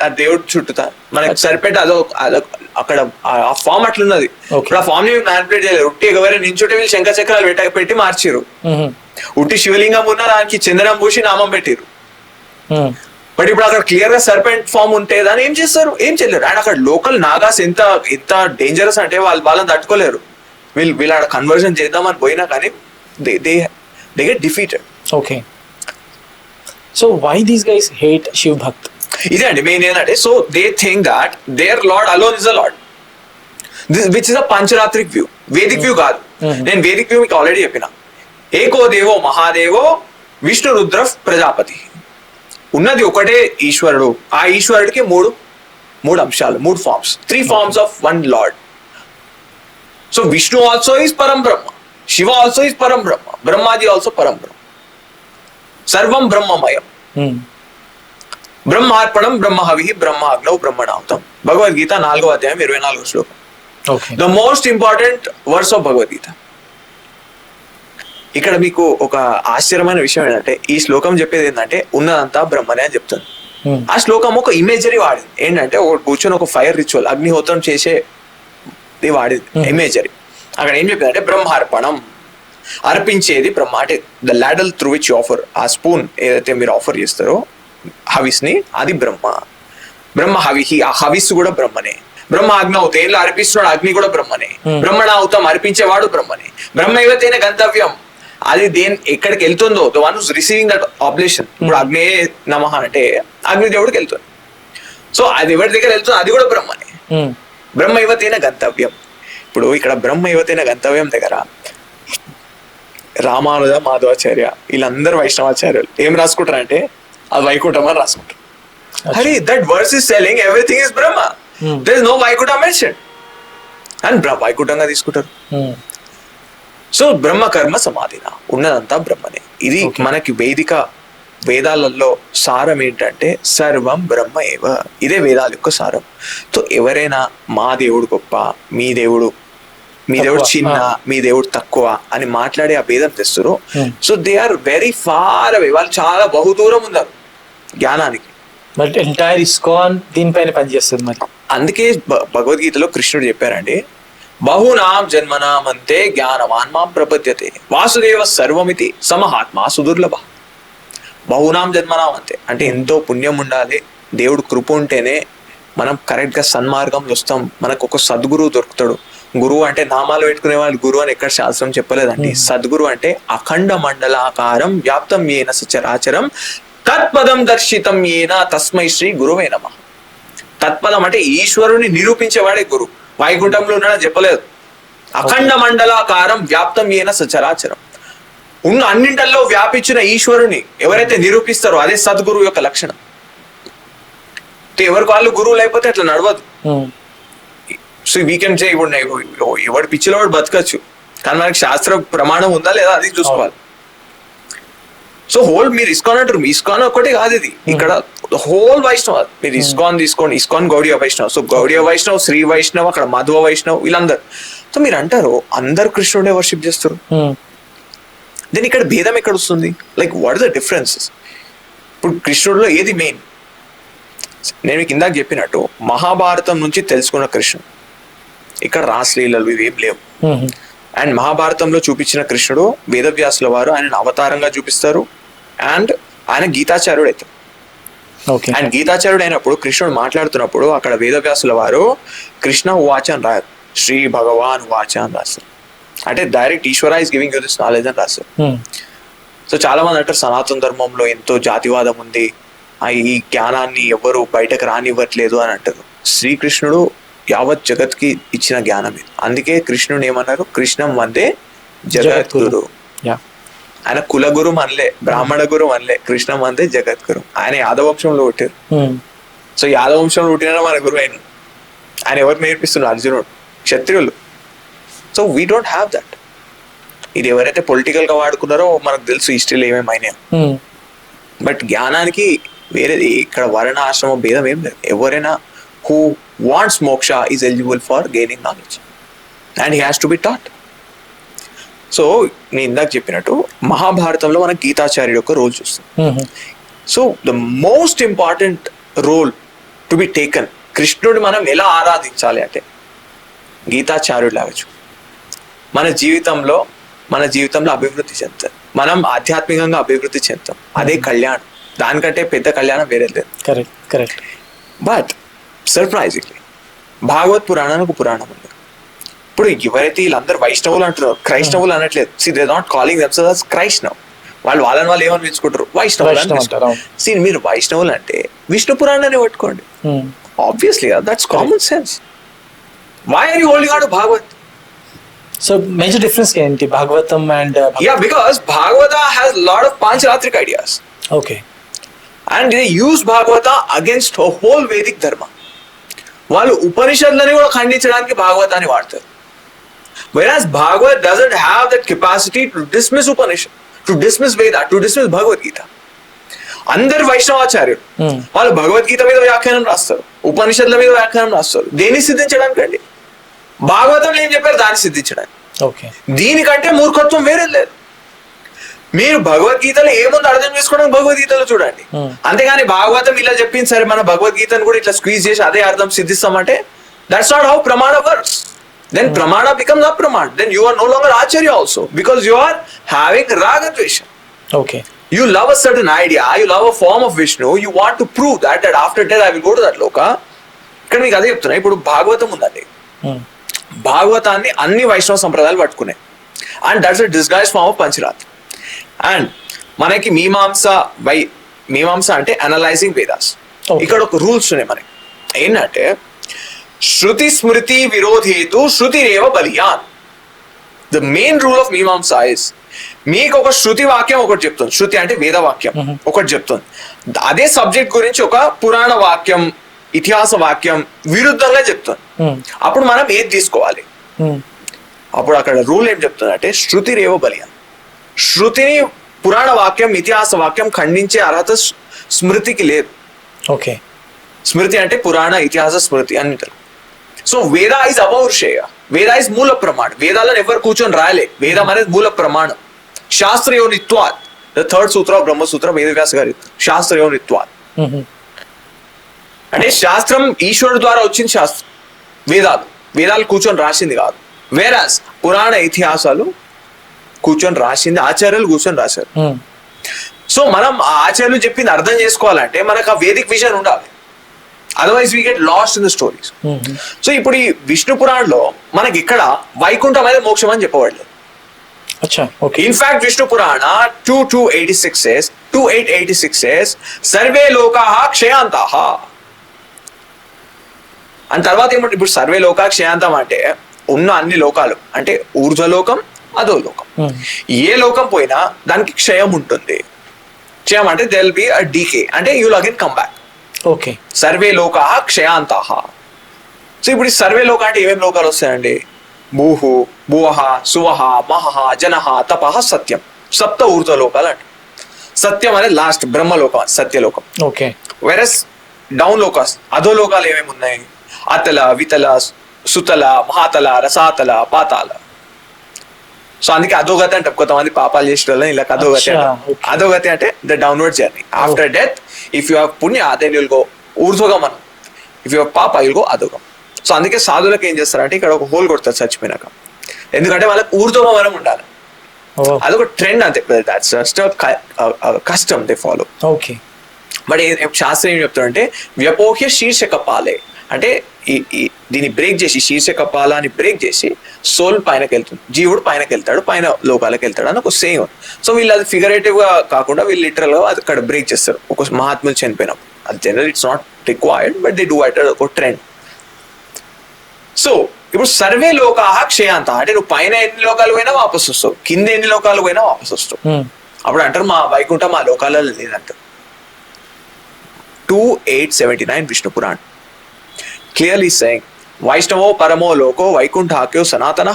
ఆ దేవుడి చుట్టూతా. మనకి సర్పెంట్ అదో అక్కడ ఆ ఫామ్ అట్లున్నది. ఇప్పుడు ఆ ఫామ్ ని మ్యానిపులేట్ చేయలేదు. ఉట్టి ఎవరైనా నించుంటే వీళ్ళు శంఖ చక్రాలు పెట్టి మార్చిరు. ఉట్టి శివలింగం ఉన్న దానికి చందనం పూసి నామం పెట్టిరు. బట్ ఇప్పుడు అక్కడ క్లియర్ గా సర్పెంట్ ఫామ్ ఉంటే దాన్ని ఏం చేస్తారు? ఏం చేయలేరు. అండ్ అక్కడ లోకల్ నాగాస్ ఎంత డేంజరస్ అంటే వాళ్ళని తట్టుకోలేరు. వీళ్ళు ఆడ కన్వర్జన్ చేద్దామని పోయినా కానీ they get defeated.
Okay. So why these guys hate Shiv bhakt?
ఇదే అండి మెయిన్ ఏంటంటే, so they think that their lord alone is a lord, which is a Pancharatric view, Vedic view కాదు. నేను వేదిక్ వ్యూ మీకు ఆల్రెడీ చెప్పిన. ఏకో దేవో మహాదేవో విష్ణు రుద్ర ప్రజాపతి. ఉన్నది ఒకటే ఈశ్వరుడు, ఆ ఈశ్వరుడికి మూడు అంశాలు, 3 forms, 3 forms of 1 lord. So Vishnu also is Param Brahma, Shiva also is Param బ్రహ్మ, బ్రహ్మాది ఆల్సో పరం బ్రహ్మ, సర్వం బ్రహ్మమయం. బ్రహ్మార్పణం బ్రహ్మహవి బ్రహ్మాగ్నౌ బ్రహ్మణాహుతం. భగవద్గీత 4వ అధ్యాయం 24వ శ్లోకం. The most important verse of Bhagavad Gita. ఇక్కడ మీకు ఒక ఆశ్చర్యమైన విషయం ఏంటంటే, ఈ శ్లోకం చెప్పేది ఏంటంటే ఉన్నదంతా బ్రహ్మనే అని చెప్తుంది. ఆ శ్లోకం ఒక ఇమేజరీ వాడింది. ఏంటంటే ఒక కూర్చొని ఒక ఫైర్ రిచువల్, అగ్నిహోత్రం చేసేది వాడింది ఇమేజరీ. అక్కడ ఏం చెప్పింది అంటే బ్రహ్మార్పణం, అర్పించేది బ్రహ్మ. అంటే the ladle through which offer, ఆ స్పూన్ ఏదైతే మీరు ఆఫర్ చేస్తారో హవిస్ ని, అది బ్రహ్మ. బ్రహ్మ హవిహి, ఆ హవిస్ కూడా బ్రహ్మనే. బ్రహ్మ అగ్నౌ, తేన్లో అర్పిస్తున్నాడు అగ్ని కూడా బ్రహ్మనే. బ్రహ్మణాహుతం, అర్పించేవాడు బ్రహ్మనే. బ్రహ్మైవతేన గంతవ్యం, అది ఎక్కడికి వెళ్తుందో the one who's receiving that oblation. ఇప్పుడు అగ్నే నమః అంటే అగ్నిదేవుడికి వెళ్తుంది. సో అది ఎవరి దగ్గర వెళ్తుందో అది కూడా బ్రహ్మనే. బ్రహ్మైవతేన గంతవ్యం. ఇప్పుడు ఇక్కడ బ్రహ్మైవతేన గంతవ్యం దగ్గర రామానుజ, మాధవాచార్య వీళ్ళందరూ వైష్ణవాచార్యులు ఏం రాసుకుంటారు అంటే అది వైకుంఠం అని రాసుకుంటారు. Hari that verse is selling everything is Brahma, there is no Vaikuntha mention and వైకుంఠంగా తీసుకుంటారు. సో బ్రహ్మ కర్మ సమాధిన, ఉన్నదంతా బ్రహ్మనే. ఇది మనకి వేదాలలో సారం ఏంటంటే సర్వం బ్రహ్మ ఏవ, ఇదే వేదాల యొక్క సారం. సో ఎవరైనా మా దేవుడు గొప్ప, మీ దేవుడు చిన్న, మీ దేవుడు తక్కువ అని మాట్లాడే ఆ భేదం తెస్తారు. So they are very far away, వాళ్ళు చాలా బహుదూరం ఉన్నారు జ్ఞానానికి.
బట్ ఎంటైర్ ఇస్కాన్ దీనిపైన పనిచేస్తుంది. మరి అందుకే
భగవద్గీతలో కృష్ణుడు చెప్పారండి, బహునాం జన్మనామంతే జ్ఞానవాన్ మాం ప్రపద్యతే వాసుదేవ సర్వమితి సమహాత్మా సుదుర్లభ. బహునాం జన్మనాం అంటే ఎంతో పుణ్యం ఉండాలి, దేవుడు కృప ఉంటేనే మనం కరెక్ట్ గా సన్మార్గంలో వస్తాం, మనకు ఒక సద్గురువు దొరుకుతాడు. గురువు అంటే నామాలు పెట్టుకునే వాళ్ళు గురువు అని ఎక్కడ శాస్త్రం చెప్పలేదండి. సద్గురు అంటే అఖండ మండలాకారం వ్యాప్తం ఏన సచరాచరం తత్పదం దర్శితం ఏన తస్మై శ్రీ గురువే నమః. తత్పదం అంటే ఈశ్వరుని నిరూపించేవాడే గురు. వైకుంఠంలో ఉన్నాడని చెప్పలేదు. అఖండ మండలాకారం వ్యాప్తం ఏన సచరాచరం, ఉన్న అన్నింటల్లో వ్యాపించిన ఈశ్వరుని ఎవరైతే నిరూపిస్తారో అదే సద్గురువు యొక్క లక్షణం. ఎవరికి వాళ్ళు గురువు లేకపోతే అట్లా నడవదు. సో వీ కెన్ సే ఇప్పుడు ఎవడు పిచ్చిలో వాడు బతకచ్చు, కానీ మనకి శాస్త్ర ప్రమాణం ఉందా లేదా అది చూసుకోవాలి. సో హోల్ మీరు ఇస్కాన్ అంటారు, ఇస్కాన్ ఒకటే కాదు ఇది, ఇక్కడ హోల్ వైష్ణవ. మీరు ఇస్కాన్ తీసుకోండి, ఇస్కాన్ గౌడియ వైష్ణవ్. సో గౌడియ వైష్ణవ్, శ్రీ వైష్ణవ్, అక్కడ మాధవ వైష్ణవ్, వీళ్ళందరూ. సో మీరు అంటారు అందరు కృష్ణుడే వర్షిప్ చేస్తారు, దెన్ ఇక్కడ భేదం ఎక్కడ వస్తుంది? Like what is the differences? ఇప్పుడు కృష్ణుడిలో ఏది మెయిన్? నేను మీకు ఇందాక చెప్పినట్టు మహాభారతం నుంచి తెలుసుకున్న కృష్ణుడు, ఇక్కడ రాసలీలలు ఇవేం లేవు. అండ్ మహాభారతంలో చూపించిన కృష్ణుడు వేదవ్యాసుల వారు ఆయన అవతారంగా చూపిస్తారు అండ్ ఆయన గీతాచార్యుడు అవుతారు. అండ్ గీతాచార్యుడు అయినప్పుడు కృష్ణుడు మాట్లాడుతున్నప్పుడు అక్కడ వేదవ్యాసుల వారు కృష్ణ ఉవాచ అని రాయరు, శ్రీ భగవాన్ ఉవాచ అని రాస్తారు. అంటే direct Ishwara is giving you this knowledge అని రాస్తారు. సో చాలా మంది అంటారు సనాతన ధర్మంలో ఎంతో జాతివాదం ఉంది, ఈ జ్ఞానాన్ని ఎవరు బయటకు రానివ్వట్లేదు అని అంటారు. శ్రీకృష్ణుడు యావత్ జగత్కి ఇచ్చిన జ్ఞానం ఇది. అందుకే కృష్ణుడు ఏమన్నారు, కృష్ణం వందే జగద్గురు. ఆయన కులగురు అనలే, బ్రాహ్మణ గురు అనలే, కృష్ణం వందే జగద్గురు. ఆయన యాదవ వంశంలో పుట్టారు. సో యాదవ వంశంలో పుట్టిన మన గురువు అయిన ఆయన ఎవరు నేర్పిస్తున్నారు, అర్జునుడు, క్షత్రియులు. So we don't have that. ఇది ఎవరైతే పొలిటికల్ గా వాడుకున్నారో మనకు తెలుసు హిస్టరీలో ఏమేమైనా. బట్ జ్ఞానానికి వేరేది ఇక్కడ వర్ణ ఆశ్రమ భేదం ఏం లేదు. ఎవరైనా who wants moksha is eligible for gaining knowledge and he has to be taught. So నేను ఇందాక చెప్పినట్టు మహాభారతంలో మన గీతాచార్యుడు యొక్క రోల్ చూస్తాం. So the most important role to be taken, కృష్ణుడు మనం ఎలా ఆరాధించాలి అంటే గీతాచార్యుడు లాగా మన జీవితంలో అభివృద్ధి చెందుతాం, మనం ఆధ్యాత్మికంగా అభివృద్ధి చెందుతాం. అదే కళ్యాణం, దానికంటే పెద్ద కళ్యాణం వేరే లేదు.
కరెక్ట్.
బట్ సర్ప్రైజింగ్లీ భాగవత్ పురాణానికి ఒక పురాణం ఉంది. ఇప్పుడు ఎవరైతే వీళ్ళందరూ వైష్ణవులు అంటున్నారు, క్రైస్తవులు అనట్లేదు. See they not calling themselves as Kraistav. వాళ్ళు ఏమనిపించుకుంటారు, వైష్ణవులు అంటారు. సి మీరు వైష్ణవులు అంటే విష్ణు పురాణాన్ని పట్టుకోండి. Obviously that's common sense. Why are you holding on to Bhagavat?
So major difference ఏంటి Bhagavatam and
because Bhagavata has a lot of Pancharatric ideas.
Okay.
And they use Bhagavata against a whole Vedic dharma. వాళ్ళు ఉపనిషత్తులని కూడా ఖండించడానికి భాగవతాన్ని వాడతారు. Whereas Bhagavad doesn't have that capacity to dismiss Upanishad, to dismiss Veda, to dismiss Bhagavad Gita. అందరు వైష్ణవాచార్యులు వాళ్ళు భగవద్గీత మీద వ్యాఖ్యానం రాస్తారు, ఉపనిషత్తుల మీద వ్యాఖ్యానం రాస్తారు. దేన్ని సిద్ధించడానికి అండి? భాగవతంలో ఏం చెప్పారు దాన్ని సిద్ధించడానికి. దీనికంటే మూర్ఖత్వం వేరే లేదు. మీరు భగవద్గీతలో ఏముంది అర్థం చేసుకోవడానికి భగవద్గీతలో చూడండి. అంతేగాని భాగవతం ఇలా చెప్పింది సరే మన భగవద్గీతను కూడా ఇట్లా స్క్వీజ్ చేసి అదే అర్థం సిద్ధిస్తామంటే that's not how pramana works. Then pramana becomes apramana. Then you are no longer acharya also because you are having ragadvesham.
Okay.
You love a certain idea, you love a form of Vishnu, you want to prove that after death I will go to that loka. ఇక్కడ మీకు అదే చెప్తున్నా. ఇప్పుడు భాగవతం ఉందండి, భాగవతాన్ని అన్ని వైష్ణవ సంప్రదాయాలు పట్టుకున్నాయి. And that's a disguise form of Pancharatri. And మనకి మీమాంస అంటే అనలైజింగ్ వేదాస్. ఇక్కడ ఒక రూల్స్ ఉన్నాయి మనకి. ఏంటంటే శృతి స్మృతి విరోధేతు శృతిరేవ Balyan. The main rule of Mimamsa is మీకు ఒక శృతి వాక్యం ఒకటి చెప్తుంది, శృతి అంటే వేద వాక్యం ఒకటి చెప్తుంది, అదే సబ్జెక్ట్ గురించి ఒక పురాణ వాక్యం ఇతిహాస వాక్యం విరుద్ధంగా చెప్తుంది. అప్పుడు మనం ఏది తీసుకోవాలి? అప్పుడు అక్కడ రూల్ ఏం చెప్తుందంటే శృతి రేవ బలియాన్. శృతిని పురాణ వాక్యం ఇతిహాస వాక్యం ఖండించే అర్హత స్మృతికి లేదు.
ఓకే.
స్మృతి అంటే పురాణ ఇతిహాస స్మృతి అంటారు. సో వేద ఇస్ అపౌరుషేయ, వేద ఇస్ మూల ప్రమాణం. వేదాలను ఎవరు కూర్చొని రాయలే, వేదం అనేది మూల ప్రమాణం. శాస్త్రయోనిత్వాత్, ద థర్డ్ సూత్ర బ్రహ్మసూత్ర వేదవ్యాస గారి శాస్త్రయోనిత్వాత్ అంటే శాస్త్రం ఈశ్వరుడు ద్వారా వచ్చింది. శాస్త్రం వేదాలు కూర్చొని రాసింది కాదు. వేరాస్ పురాణ ఇతిహాసాలు కూర్చొని రాసింది ఆచార్యులు కూర్చొని రాశారు. సో మనం ఆ ఆచార్యులు చెప్పింది అర్థం చేసుకోవాలంటే మనకు ఆ వేదిక్ విజన్ ఉండాలి. Otherwise we get lost in the stories. So ఇప్పుడు ఈ విష్ణు పురాణంలో మనకి ఇక్కడ వైకుంఠం అనేది మోక్షం అని చెప్పబడలేదు. ఇన్ఫాక్ట్ విష్ణు పురాణ 2886 says సర్వే లోకాః క్షయాంతాః. అని తర్వాత ఏమంటే ఇప్పుడు సర్వే లోకా క్షయాంతం అంటే ఉన్న అన్ని లోకాలు అంటే ఊర్ధ్వలోకం అధోలోకం. ఏ లోకం పోయినా దానికి క్షయం ఉంటుంది. క్షయం అంటే there will be a decay, అంటే you will again come back.
Okay.
సర్వే లోకాః క్షయాంతాః. సో ఇప్పుడు ఈ సర్వే లోక అంటే ఏమేమి లోకాలు వస్తాయండి? భూహు, భువః, సువః, మహః, జనః, తపః, సత్యం. సప్త ఊర్ధ్వలోకాలు అంటే సత్యం అనేది లాస్ట్ బ్రహ్మలోకం, సత్యలోకం.
ఓకే. వెరస్
డౌన్ లోకాస్ అధోలోకాలు ఏమేమి ఉన్నాయి? అతల, వితల, సుతల, మహాతల, రసాతల, పాతాల. సో అందుకే అధోగతి అంటే కొంతమంది పాపాలు చేసిన వాళ్ళని ఇలా అధోగతి. అధోగతి అంటే the downward journey after death. If you have punya then you will go ఊర్ధ్వగమనం, if you have papa you will go అధోగం. సో అందుకే సాధువులకు ఏం చేస్తారంటే ఇక్కడ ఒక హోల్ కొడతారు చచ్చిపోయినాక, ఎందుకంటే వాళ్ళకి ఊర్ధ్వమనం ఉండాలి. అదొక ట్రెండ్ అంతే, that's just custom they follow.
Okay.
But శాస్త్రం ఏం చెప్తాడంటే వ్యపోహ్య శీర్షక పాలే, అంటే దీన్ని బ్రేక్ చేసి శీర్షక పాలాన్ని బ్రేక్ చేసి సోల్ పైనకి వెళ్తుంది, జీవుడు పైనకి వెళ్తాడు, పైన లోకాలకు వెళ్తాడు అని ఒక సేమ్. సో వీళ్ళు అది ఫిగరేటివ్ గా కాకుండా వీళ్ళు లిటరల్ గా అది అక్కడ బ్రేక్ చేస్తారు ఒక మహాత్ములు చనిపోయినప్పుడు. అది general it's not required but they do at ఒక ట్రెండ్. సో ఇప్పుడు సర్వే లోకాహ క్షయాంత, అంటే నువ్వు పైన ఎన్ని లోకాలు పోయినా వాపసు వస్తావు, కింద ఎన్ని లోకాలు పోయినా వాపసు వస్తావు. అప్పుడు అంటారు మా వైకుంఠం మా లోకాలలో లేదంటారు. 2879 విష్ణు పురాణ్ క్లియర్లీ సెయింగ్ వైష్ణవో పరమో లోకో వైకుంఠాఖ్యో సనాతన,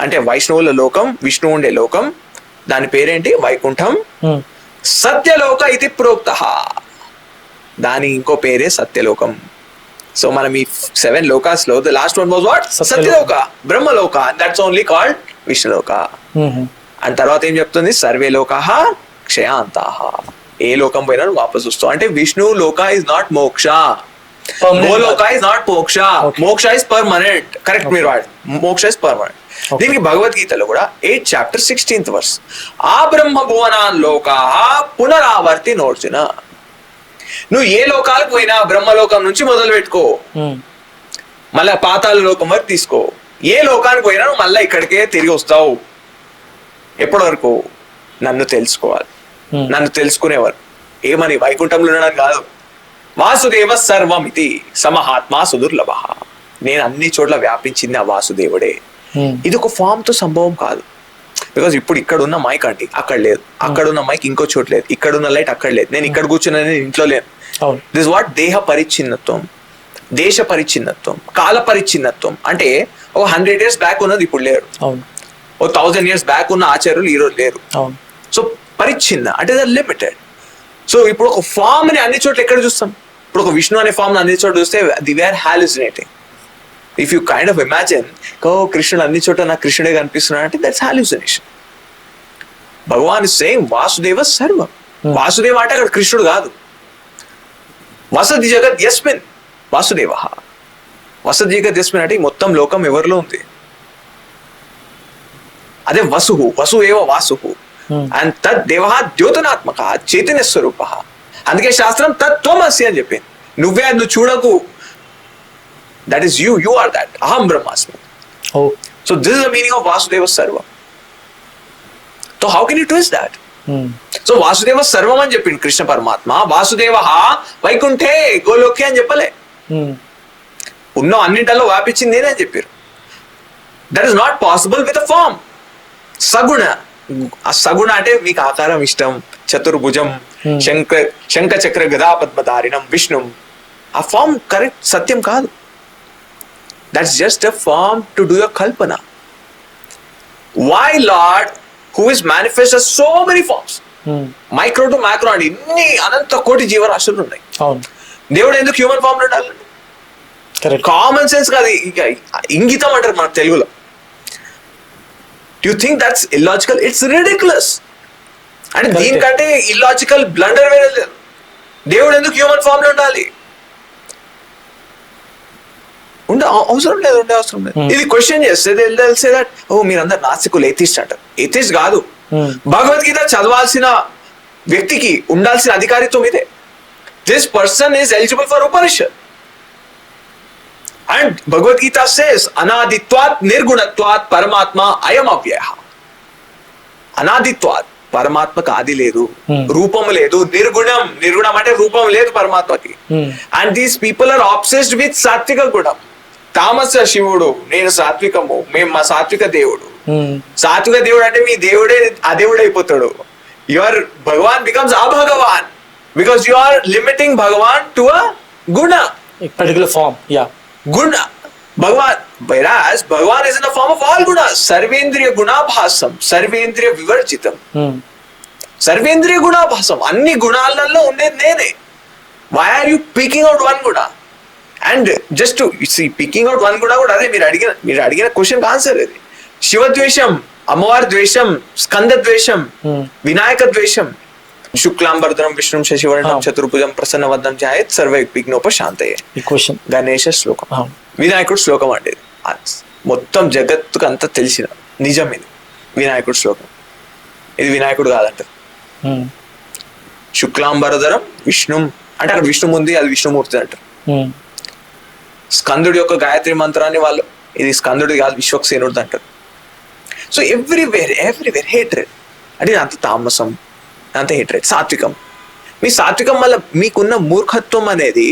అంటే వైష్ణవుల లోకం, విష్ణువు ఉండే లోకం, దాని పేరేంటి వైకుంఠం. సత్యలోక ఇది ప్రోక్త, దాని ఇంకో పేరే సత్యలోకం. సో మనం ఈ 7 లోకాస్ లో the last one was what? Satyaloka, Brahmaloka, that's only called Vishnuloka. And తర్వాత ఏం చెప్తుంది? సర్వే లోకాః క్షయాంతాః, ఏ లోకం పోయినా వాపస్ వస్తావు. అంటే విష్ణు లోక ఇస్ నాట్ మోక్ష, గోలోక ఇస్ నాట్ మోక్ష, మోక్ష ఇస్ పర్మనెంట్. కరెక్ట్, మీరు వాడు మోక్ష ఇస్ పర్మనెంట్. దీనికి భగవద్గీతలో కూడా 8th chapter 16th verse, ఆ బ్రహ్మ భువనాన్ లోకాః పునరావర్తి నోర్చున. నువ్వు ఏ లోకాలకు పోయినా బ్రహ్మలోకం నుంచి మొదలు పెట్టుకో, మళ్ళా పాతాళ లోకం వరకు తీసుకో, ఏ లోకానికి పోయినా నువ్వు మళ్ళీ ఇక్కడికే తిరిగి వస్తావు. ఎప్పటి వరకు? నన్ను తెలుసుకోవాలి, నన్ను తెలుసుకునేవారు. ఏమని? వైకుంఠంలో ఉండడానికి కాదు. వాసుదేవ సర్వమితి సమహాత్మా సుదుర్లభ, నేను అన్ని చోట్ల వ్యాపించింది ఆ వాసుదేవుడే. ఇది ఒక ఫామ్ తో సంభవం కాదు. బికాస్ ఇప్పుడు ఇక్కడ ఉన్న మైక్ అంటే అక్కడ లేదు, అక్కడ ఉన్న మైక్ ఇంకో చోటు లేదు, ఇక్కడ ఉన్న లైట్ అక్కడ లేదు, నేను ఇక్కడ కూర్చున్నా, నేను ఇంట్లో లేను. దిస్ వాట్ దేహ పరిచ్ఛిన్నత్వం, దేశ పరిచ్ఛిన్నత్వం, కాల పరిచ్ఛిన్నత్వం. అంటే ఒక 100 years బ్యాక్ ఉన్నది ఇప్పుడు లేరు, ఓ 1000 years బ్యాక్ ఉన్న ఆచార్యులు ఈరోజు లేరు. సో పరిచ్ఛిన్న అంటే లిమిటెడ్. సో ఇప్పుడు ఒక ఫామ్ ని అన్ని చోట్ల ఎక్కడ చూస్తాం? ఇప్పుడు ఒక విష్ణు అనే ఫామ్ అన్ని చోట్ల చూస్తే they were hallucinating. If you kind of imagine కృష్ణుడు అన్ని చోట్ల నాకు కృష్ణుడే కనిపిస్తున్నాడు అంటే that's hallucination. Bhagavan is saying Vasudeva sarvam. Vasudeva అంటే అక్కడ కృష్ణుడు కాదు. వసతి జగత్ యస్మిన్ వాసుదేవ, వసతి జగత్ యస్మిన్ అంటే మొత్తం లోకం ఎవరిలో ఉంది? అదే వసుహు, వసు ఏవ వాసుహు. అండ్ తద్ దేవ ద్యోతనాత్మక చైతన్య స్వరూప. అందుకే శాస్త్రం తత్వమసి అని చెప్పింది. నువ్వే అది, నువ్వు చూడకు. That is you, you are that, అహం బ్రహ్మాస్మి. So this is the meaning of Vasudeva sarvam. So how can you twist that? So Vasudeva sarvam అని చెప్పింది కృష్ణ పరమాత్మ. వాసుదేవ వైకుంఠే గోలోకే అని చెప్పలే. ఉన్న అన్నింటిలో వ్యాపించింది నేనే అని చెప్పారు. That is not possible with a form. Saguna, saguna అంటే మీకు ఆకారం ఇష్టం, చతుర్భుజం, శంఖ చక్ర గదా పద్మధారిణం విష్ణు, ఆ ఫార్మ్ కరెక్ట్ సత్యం కాదు. That's just a form to do your kalpana. Why lord who is manifest so many forms, micro to micro అండి, ఇన్ని అనంత కోటి జీవరాశులు ఉన్నాయి. దేవుడు ఎందుకు హ్యూమన్ ఫామ్ లో ఉండాలి? కామన్ సెన్స్ కాదు, ఇక ఇంగితం అంటారు మన తెలుగులో. Do you think that's illogical? It's ridiculous. అంటే దీనికంటే ఇల్లాజికల్ బ్లండర్ వేరే లేదు. దేవుడు ఎందుకు హ్యూమన్ ఫామ్ లో ఉండాలి? అవసరం లేదు, ఉండే అవసరం లేదు. ఇది క్వశ్చన్ చేస్తే తెలిసే దట్ ఓ మీరందరు నాస్తికులు, ఎథిస్ట్ అంటారు. ఎథిస్ట్ కాదు. భగవద్గీత చదవాల్సిన వ్యక్తికి ఉండాల్సిన అధికారిత్వం ఇదే. This person is eligible for Upanishad. And Bhagavad Gita says, Anaditvat Nirgunatvat Paramatma Ayam Avyaya. Anaditvat, పరమాత్మకి ఆది లేదు, రూపం లేదు, నిర్గుణం. నిర్గుణం అంటే రూపం లేదు పరమాత్మకి. And these people are obsessed with satvika gunam. తామస శివుడు, నేను సాత్వికము, మేము మా సాత్విక దేవుడు. సాత్విక దేవుడు అంటే మీ దేవుడే అదేవుడు అయిపోతాడు. Your Bhagavan becomes abhagavan because you are limiting Bhagavan to a guna,
particular form. Yeah,
Guna, Bhagavan, whereas Bhagavan is in the form of all gunas. Sarvendriya gunabhasam, Sarvendriya vivarjitam. Sarvendriya gunabhasam, అన్ని గుణాలలో ఉండేది నేనే. Why are you picking out one guna? And just to see, picking out one guna కూడా అదే మీరు అడిగిన question answer ఇది. శివ ద్వేషం, అమ్మవారి ద్వేషం, స్కంద ద్వేషం, వినాయక ద్వేషం. శుక్లాంబరధరం విష్ణుం శశివర్ణం చతుర్భుజం ప్రసన్నవదనం ధ్యాయేత్ సర్వ విఘ్నోపశాంతయే.
ఈ క్వశ్చన్
గణేశ శ్లోకం, వినాయకుడు శ్లోకం అండి. మొత్తం జగత్తుకు అంతా తెలిసిన నిజం ఇది. వినాయకుడు శ్లోకం, ఇది వినాయకుడు కాదంటారు. శుక్లాంబరధరం విష్ణుం అంటే అక్కడ విష్ణుము ఉంది, అది విష్ణుమూర్తి అంటారు. స్కందుడి యొక్క గాయత్రి మంత్రాన్ని వాళ్ళు ఇది స్కందుడి కాదు విశ్వక్సేనుడిది అంటారు. సో ఎవ్రీవేర్ హేట్రెడ్ అంటే అంత తామసం, అంత హేట్రెడ్. సాత్వికం, మీ సాత్వికం వల్ల మీకున్న మూర్ఖత్వం అనేది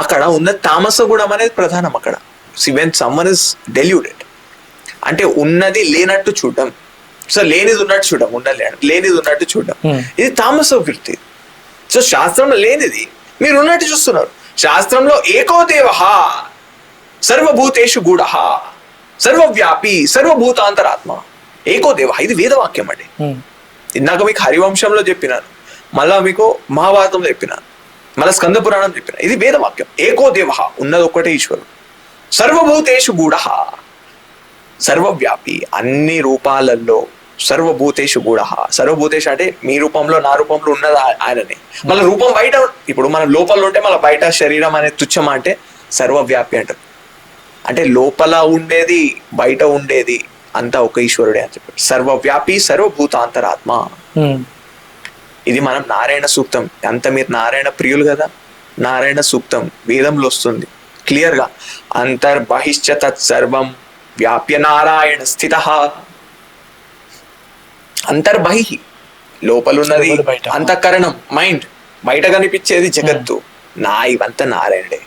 అక్కడ ఉన్న తామస గుణం అనేది ప్రధానం అక్కడ. వెన్ సమ్మన్ ఇస్ డెల్యూటెడ్ అంటే ఉన్నది లేనట్టు చూడడం, సో లేనిది ఉన్నట్టు చూడడం, లేనిది ఉన్నట్టు చూడడం, ఇది తామస వృత్తి. సో శాస్త్రంలో లేనిది మీరు ఉన్నట్టు చూస్తున్నారు. శాస్త్రంలో ఏకో దేవ సర్వభూతేషు గూఢ సర్వవ్యాపి సర్వభూతాంతరాత్మ ఏకో దేవ, ఇది వేదవాక్యం అండి. ఇందాక మీకు హరివంశంలో చెప్పినాను, మళ్ళా మీకు మహాభారతంలో చెప్పినాను, మళ్ళా స్కంద పురాణం చెప్పిన, ఇది వేదవాక్యం. ఏకో దేవ, ఉన్నది ఒక్కటే ఈశ్వరుడు. సర్వభూతేషు గూఢ, సర్వవ్యాపి, అన్ని రూపాలలో. సర్వభూతేషు గూఢ, సర్వభూతేషు అంటే మీ రూపంలో నా రూపంలో ఉన్నది ఆయననే. మళ్ళీ రూపం బయట, ఇప్పుడు మన లోపల ఉంటే మళ్ళీ బయట శరీరం అనేది తుచ్చమా అంటే సర్వవ్యాపి అంటారు. అంటే లోపల ఉండేది బయట ఉండేది అంతా ఒక ఈశ్వరుడే అని చెప్పారు. సర్వవ్యాపి సర్వభూతాంతరాత్మ. ఇది మనం నారాయణ సూక్తం, అంత మీరు నారాయణ ప్రియులు కదా, నారాయణ సూక్తం వేదంలో వస్తుంది క్లియర్ గా. అంతర్బహిశ్చ తత్సర్వం వ్యాప్య నారాయణ స్థిత. అంతర్బహి లోపలున్నది, అంతఃకరణం మైండ్, బయట కనిపించేది జగత్తు, నా ఇవంతా నారాయణుడే.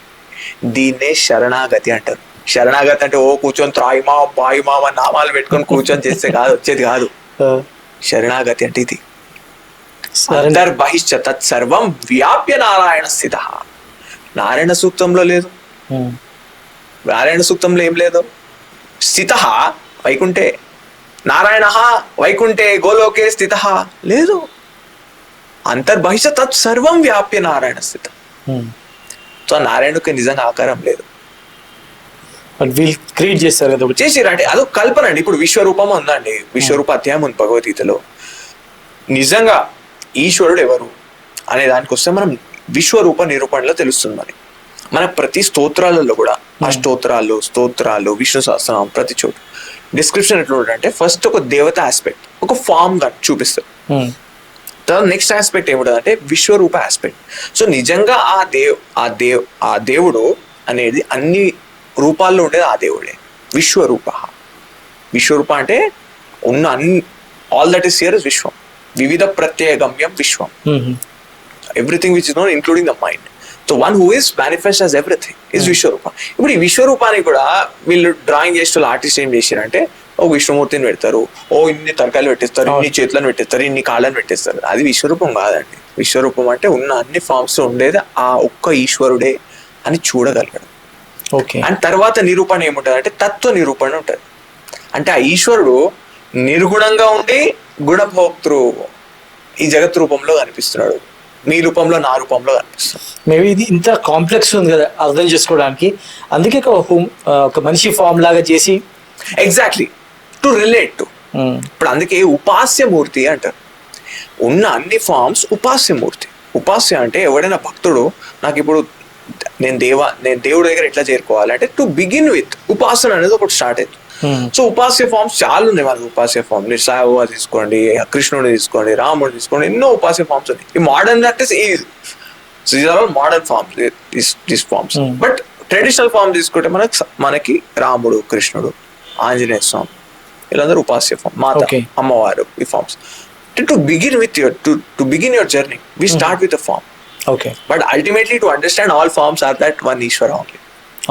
దీన్నే శరణాగతి అంటారు. శరణాగతి అంటే ఓ కూర్చొని త్రాయిమా పాయిమా నామాలు పెట్టుకొని కూర్చొని చేస్తే కాదు, వచ్చేది కాదు. శరణాగతి అంటే ఇది. అంతర్బహిశ్చ తత్సర్వం వ్యాప్య నారాయణ స్థిత. నారాయణ సూక్తంలో లేదు, నారాయణ సూక్తంలో ఏం లేదు. స్థిత వైకుంఠే, నారాయణ వైకుంఠే గోలోకే స్థిత లేదు. అంతర్బహిశ్చ తత్సర్వం వ్యాప్య నారాయణ స్థిత. సో నారాయణుకి నిజంగా ఆకారం లేదు,
క్రియేట్ చేస్తారు కదా,
చేసిరు అంటే అదొక కల్పన అండి. ఇప్పుడు విశ్వరూపం ఉందండి, విశ్వరూప అధ్యాయం ఉంది భగవద్గీతలో. నిజంగా ఈశ్వరుడు ఎవరు అనే దానికి వస్తే మనం విశ్వరూప నిరూపణలో తెలుస్తుంది. మన ప్రతి స్తోత్రాలలో కూడా, స్తోత్రాలు విష్ణు సహస్రనామం ప్రతి చోటు డిస్క్రిప్షన్ ఎట్లా అంటే ఫస్ట్ ఒక దేవత ఆస్పెక్ట్, ఒక ఫామ్ గా చూపిస్తారు. తర్వాత నెక్స్ట్ ఆస్పెక్ట్ ఏమిటంటే అంటే విశ్వరూప ఆస్పెక్ట్. సో నిజంగా ఆ దేవుడు అనేది అన్ని రూపాల్లో ఉండేది ఆ దేవుడే. విశ్వరూప అంటే ఉన్న అన్ని, all that is here is విశ్వం. వివిధ ప్రత్యయ గమ్యం విశ్వం. Everything which is known including the mind. So one who is manifest as everything is విశ్వరూప. ఇప్పుడు ఈ విశ్వరూపాన్ని కూడా వీళ్ళు డ్రాయింగ్ చేసే ఆర్టిస్ట్ ఏం చేశారంటే ఓ విష్ణుమూర్తిని పెడతారు, ఓ ఇన్ని తలకాయలు పెట్టేస్తారు, ఇన్ని చేతులను పెట్టేస్తారు, ఇన్ని కాళ్ళని పెట్టేస్తారు. అది విశ్వరూపం కాదండి. విశ్వరూపం అంటే ఉన్న అన్ని ఫామ్స్ ఉండేది ఆ ఒక్క ఈశ్వరుడే అని చూడగలగడం. అండ్ తర్వాత నిరూపణ ఏముంటది అంటే తత్వ నిరూపణ ఉంటది. అంటే ఆ ఈశ్వరుడు నిర్గుణంగా ఉండి గుణభోక్తృ ఈ జగత్ రూపంలో కనిపిస్తున్నాడు, మీ రూపంలో నా రూపంలో కనిపిస్తున్నాడు.
మేబీ ఇది ఇంత కాంప్లెక్స్ ఉంది కదా అర్థం చేసుకోవడానికి, అందుకే ఒక మనిషి ఫామ్ లాగా చేసి
ఎగ్జాక్ట్లీ టు రిలేట్ టు. ఇప్పుడు అందుకే ఉపాస్యమూర్తి అంటారు. ఉన్న అన్ని ఫామ్స్ ఉపాస్యమూర్తి. ఉపాస్య అంటే ఎవడైనా భక్తుడు నాకు ఇప్పుడు నేను దేవుడి దగ్గర ఎట్లా చేరుకోవాలి టు బిగిన్ విత్ ఉపాసన అనేది ఒకటి స్టార్ట్ అవుతుంది. సో ఉపాస్య ఫామ్స్ చాలా ఉన్నాయి మనకు. ఉపాస్య ఫామ్ మీరు సాయిబాబా తీసుకోండి, కృష్ణుని తీసుకోండి, రాముడు తీసుకోండి, ఎన్నో ఉపాస్య ఫామ్స్ ఉన్నాయి. ఈ మోడర్న్ అంటే modern forms this forms. But traditional form తీసుకుంటే మనకి రాముడు, కృష్ణుడు, ఆంజనేయ స్వామి వీళ్ళందరూ ఉపాస్య ఫామ్, మాత, అమ్మవారు, ఈ forms. To begin with your journey we start with a form.
Okay.
But ultimately to understand all forms are that one Ishvara only.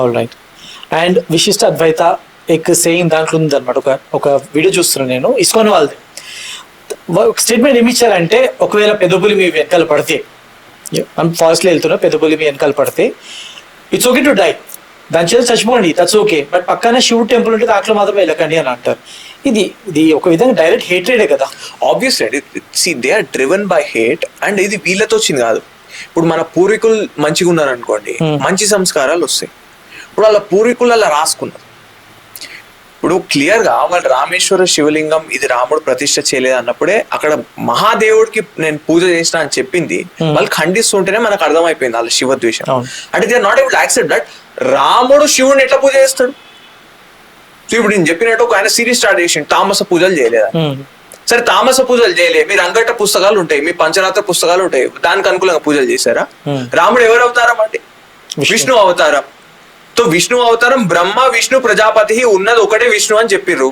All right. And విశిష్ట అద్వైత saying దాంట్లో ఉంది అనమాట. ఒక వీడియో చూస్తున్నాను నేను, ఇస్కాన్ వాళ్ళది. స్టేట్మెంట్ ఏమి ఇచ్చారంటే ఒకవేళ పెద్దపులి మీ వెనకాల పడితే, ఫారెస్ట్లో వెళ్తున్నా, పెద్దపులి మీ వెనకాల పడితే ఇట్స్ ఓకే టు డై, దాని చేత చచ్చిపోండి, దట్స్ ఓకే, బట్ పక్కన శివుడు టెంపుల్ ఉంటే దాంట్లో మాత్రం వెళ్ళకండి అని అంటారు. ఇది ఒక విధంగా డైరెక్ట్ హేట్రేడే కదా.
Obviously they are driven by hate. And ఇది వీళ్ళతో వచ్చింది కాదు. ఇప్పుడు మన పూర్వీకులు మంచిగా ఉన్నారు అనుకోండి, మంచి సంస్కారాలు వస్తాయి. ఇప్పుడు వాళ్ళ పూర్వీకులు అలా రాసుకున్నారు. ఇప్పుడు క్లియర్ గా వాళ్ళు రామేశ్వర శివలింగం ఇది రాముడు ప్రతిష్ఠ చేయలేదు అన్నప్పుడే అక్కడ మహాదేవుడికి నేను పూజ చేసిన అని చెప్పింది వాళ్ళు ఖండిస్తుంటేనే మనకు అర్థమైపోయింది వాళ్ళ శివద్వేషం. అంటే they are not able to accept that రాముడు శివుడిని ఎట్లా పూజ చేస్తాడు. సో ఇప్పుడు నేను చెప్పినట్టు ఒక ఆయన సిరీస్ స్టార్ట్ చేసిండు తామస పూజలు చేయలేదా. సరే తామస పూజలు చేయలే, మీరు అంగట పుస్తకాలు ఉంటాయి, మీ పంచరాత్ర పుస్తకాలు ఉంటాయి, దానికి అనుకూలంగా పూజలు చేశారా. రాముడు ఎవరు అవతారం అంటే విష్ణు అవతారం. తో విష్ణు అవతారం బ్రహ్మ విష్ణు ప్రజాపతి ఉన్నది ఒకటే విష్ణు అని చెప్పిర్రు.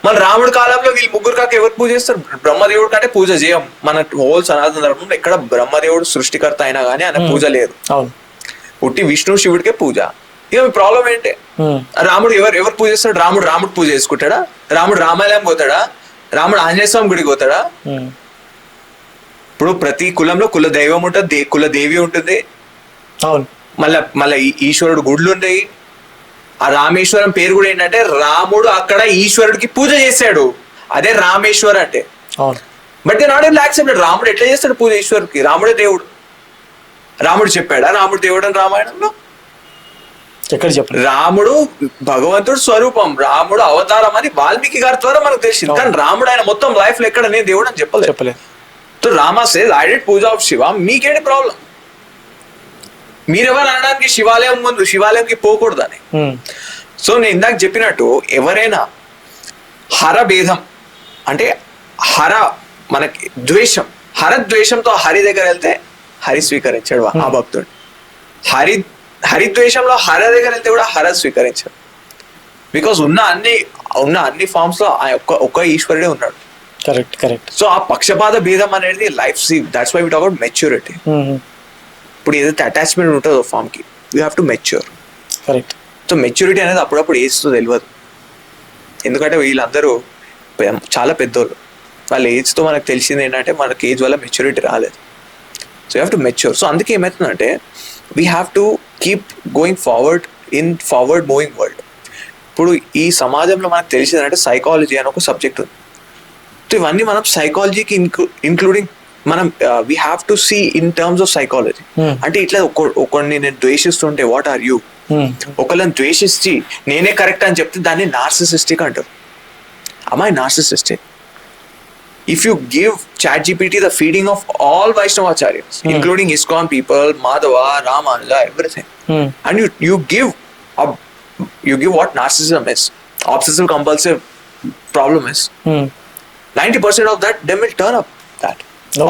మన రాముడి కాలంలో వీళ్ళు ముగ్గురు కాక ఎవరు పూజ చేస్తారు. బ్రహ్మదేవుడు కంటే పూజ చేయం. మన హోల్ సనాతన ధర్మంలో ఇక్కడ బ్రహ్మదేవుడు సృష్టికర్త అయినా గానీ ఆయన పూజ లేదు. పుట్టి విష్ణు శివుడికే పూజ. ఇక మీ ప్రాబ్లం ఏంటి. రాముడు ఎవరు పూజ చేస్తాడు. రాముడు పూజ చేసుకుంటాడా. రాముడు రామాలయం పోతాడా. రాముడు ఆంజనేయ స్వామి గుడికి పోతాడా. ఇప్పుడు ప్రతి కులంలో కుల దైవం ఉంటుంది, కుల దేవి ఉంటుంది. మళ్ళా ఈశ్వరుడు గుడ్లు ఉంటాయి. ఆ రామేశ్వరం పేరు కూడా ఏంటంటే రాముడు అక్కడ ఈశ్వరుడికి పూజ చేశాడు, అదే రామేశ్వర్ అంటే. But they not able to accept. రాముడు ఎట్లా చేస్తాడు పూజ ఈశ్వరుడికి. రాముడే దేవుడు. రాముడు చెప్పాడా రాముడు దేవుడు అని రామాయణంలో. రాముడు భగవంతుడు స్వరూపం, రాముడు అవతారం అని వాల్మీకి గారి ద్వారా మనకు తెలిసింది. కానీ రాముడు ఆయన మొత్తం లైఫ్ లో ఎక్కడ నేను దేవుడు అని చెప్పలేదు. So Rama says I did puja of Shiva. మీకేంటి ప్రాబ్లం. మీరెవరు అనడానికి శివాలయం ముందు శివాలయంకి పోకూడదని. సో నేను ఇందాక చెప్పినట్టు ఎవరైనా హర భేదం అంటే మనకి ద్వేషం, హరద్వేషంతో హరి దగ్గర వెళ్తే హరి స్వీకరించాడు ఆ భక్తుడు. హరిద్వేషంలో హర దగ్గర వెళ్తే కూడా హర స్వీకరించాడు. బికాస్ ఉన్న అన్ని ఫార్మ్స్ లో ఒక్క ఈశ్వరుడే ఉన్నాడు. కరెక్ట్. సో ఆ పక్షపాత భేదం అనేది life that's why we talk about maturity. ఇప్పుడు ఏదైతే అటాచ్మెంట్ ఉంటుందో ఫామ్ కి you have to mature. Correct. So maturity అనేది అప్పుడప్పుడు ఏజ్ తో తెలియదు. ఎందుకంటే వీళ్ళందరూ చాలా పెద్దోళ్ళు. వాళ్ళ ఏజ్ తో మనకు తెలిసింది ఏంటంటే మనకి ఏజ్ వల్ల మెచ్యూరిటీ రాలేదు. So you have to mature. So అందుకే ఏమవుతుందంటే we have to keep going forward in forward moving world. ఇప్పుడు ఈ సమాజంలో మనకు తెలిసిందంటే సైకాలజీ అని ఒక సబ్జెక్ట్ ఉంది. సో ఇవన్నీ మనం సైకాలజీకి ఇంక్లూడింగ్ మనం we have to see in terms of psychology. అంటే ఇట్లా ఒకరిని నేను ద్వేషిస్తుంటే వాట్ ఆర్ యూ. ఒకళ్ళని ద్వేషించి నేనే కరెక్ట్ అని చెప్తే దాన్ని నార్సిసిస్టిక్ అంటారు. అమ్మాయి narcissistic. If you give ChatGPT the feeding of all Vaishnavacharyas, including ISKCON people, Madhava, Ramanuja, everything, and you give what narcissism is, obsessive compulsive problem is, 90% of that them will turn up that.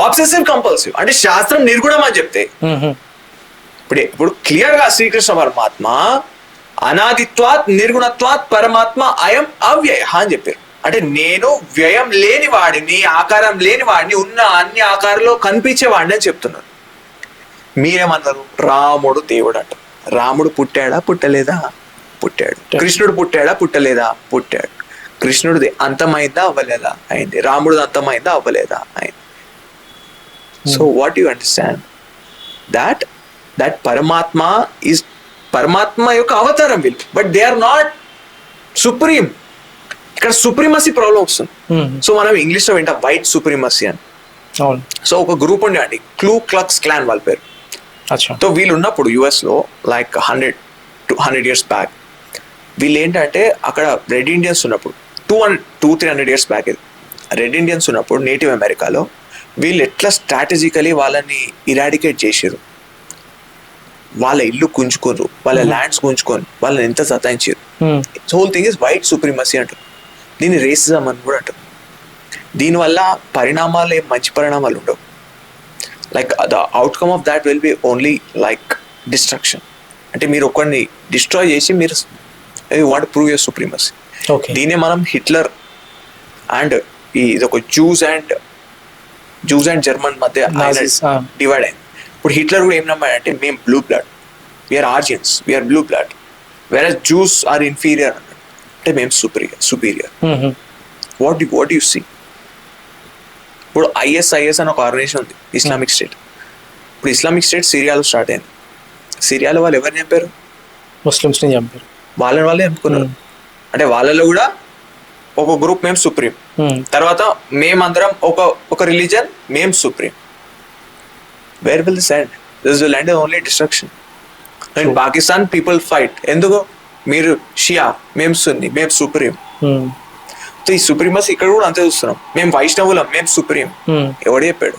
Obsessive compulsive అంటే శాస్త్రం నిర్గుణం అని చెప్తే ఇప్పుడు clear గా శ్రీకృష్ణ పరమాత్మ అనాదిత్వాత్ నిర్గుణత్వాత్ పరమాత్మ అయం అవ్యయ అని చెప్పారు. అంటే నేను వ్యయం లేని వాడిని, ఆకారం లేని వాడిని, ఉన్న అన్ని ఆకారంలో కనిపించే వాడిని అని చెప్తున్నాను. మీరేమన్నారు. రాముడు దేవుడు అంట. రాముడు పుట్టాడా పుట్టలేదా. పుట్టాడు. కృష్ణుడు పుట్టాడా పుట్టలేదా. పుట్టాడు. కృష్ణుడిది అంతమైందా అవ్వలేదా. అయింది. రాముడిది అంతమైందా అవ్వలేదా. అయింది. So what you understand that పరమాత్మ యొక్క అవతారం వీళ్ళు. But they are not supreme. ఇక్కడ సుప్రీమసీ ప్రాబ్లం వస్తుంది. సో మనం ఇంగ్లీష్ లో వింటాం వైట్ సుప్రీమసీ అని. సో ఒక గ్రూప్ ఉండే అండి క్లూ క్లక్స్ క్లాన్ వాళ్ళ పేరు. సో వీళ్ళు ఉన్నప్పుడు యుఎస్ లో లైక్ 100 years బ్యాక్ వీళ్ళు ఏంటంటే అక్కడ రెడ్ ఇండియన్స్ ఉన్నప్పుడు 200-300 years బ్యాక్ ఇది రెడ్ ఇండియన్స్ ఉన్నప్పుడు నేటివ్ అమెరికాలో వీళ్ళు ఎట్లా స్ట్రాటజికలీ వాళ్ళని ఇరాడికేట్ చేసారు. వాళ్ళ ఇల్లు గుంజుకోరు, వాళ్ళ ల్యాండ్స్ గుంజుకొని వాళ్ళని ఎంత సతాయించారు. Whole thing is white supremacy అంటారు. దీన్ని రేసిజం అని కూడా అంటారు. దీనివల్ల పరిణామాలు మంచి పరిణామాలు ఉండవు. Like the outcome of that will be only like destruction. అంటే మీరు ఒకరిని డిస్ట్రాయ్ చేసి మీరు వాంట్ ప్రూవ్ యువర్ సుప్రీమసీ. దీన్ని మనం హిట్లర్ అండ్ ఇది ఒక జూస్ అండ్ జర్మన్ మధ్య డివైడ్ అయింది. ఇప్పుడు హిట్లర్ కూడా ఏం నమ్మాడంటే మేము blue blood, we are Aryans, we are blue blood, where Jews are inferior అన్నాడు. అంటే మేము సుపీరియర్. What you see. ఇప్పుడు ISIS అని ఒక ఆర్గనైజేషన్ ఉంది, ఇస్లామిక్ స్టేట్. ఇప్పుడు ఇస్లామిక్ స్టేట్ సిరియాలో స్టార్ట్ అయింది. సిరియాలో వాళ్ళు ఎవరిని చంపారు. ముస్లిమ్స్ ని చంపారు. వాళ్ళే చంపుకున్నారు. అంటే వాళ్ళలో కూడా ఒక గ్రూప్ మేము సుప్రీం, తర్వాత మేమందరం ఒక రిలీజన్ మేము supreme. Where will this end. This will end only destruction. And Pakistan people fight. ఎందుకు మీరు షియా, మేము సున్ని, మేము సుప్రీం. సో ఈ సుప్రీమస్ ఇక్కడ కూడా అంతే చూస్తున్నాం. మేము వైష్ణవులం, మేము సుప్రీం. ఎవడు చెప్పాడు?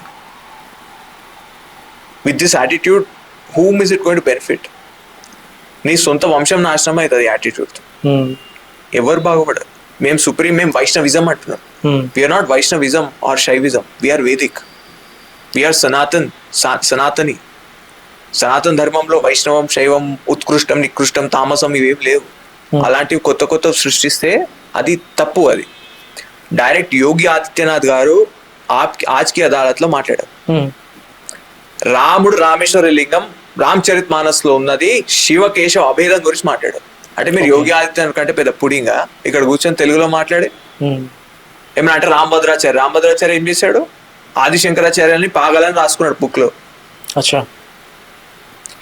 With this attitude whom is it going to benefit? నీ సొంత వంశం నాశనం అవుతుంది యాటిట్యూడ్. ఎవరు బాగుపడరు? మేము సుప్రీం, మేము వైష్ణవిజం అంటున్నాం. We are not Vaishnavism or Shaivism, we are Vedic, we are Sanatani. Sanatana ధర్మంలో వైష్ణవం, శైవం, ఉత్కృష్టం, నికృష్టం, తామసం ఇవేం లేవు. అలాంటివి కొత్త కొత్త సృష్టిస్తే అది తప్పు. అది డైరెక్ట్ యోగి ఆదిత్యనాథ్ గారు ఆజ్కి అదాలత్లో మాట్లాడారు. రాముడు రామేశ్వర లింగం రామచరిత్ మానస్ లో ఉన్నది శివకేశవ అభేదం గురించి మాట్లాడారు. అంటే మీరు యోగి ఆదిత్యనాథ్ కంటే పెద్ద పుడింగా ఇక్కడ కూర్చొని తెలుగులో మాట్లాడే ఏమన్నా అంటే రామభద్రాచార్య ఏం చేశాడు? ఆదిశంకరాచార్యాన్ని పాగాలని రాసుకున్నాడు బుక్ లో.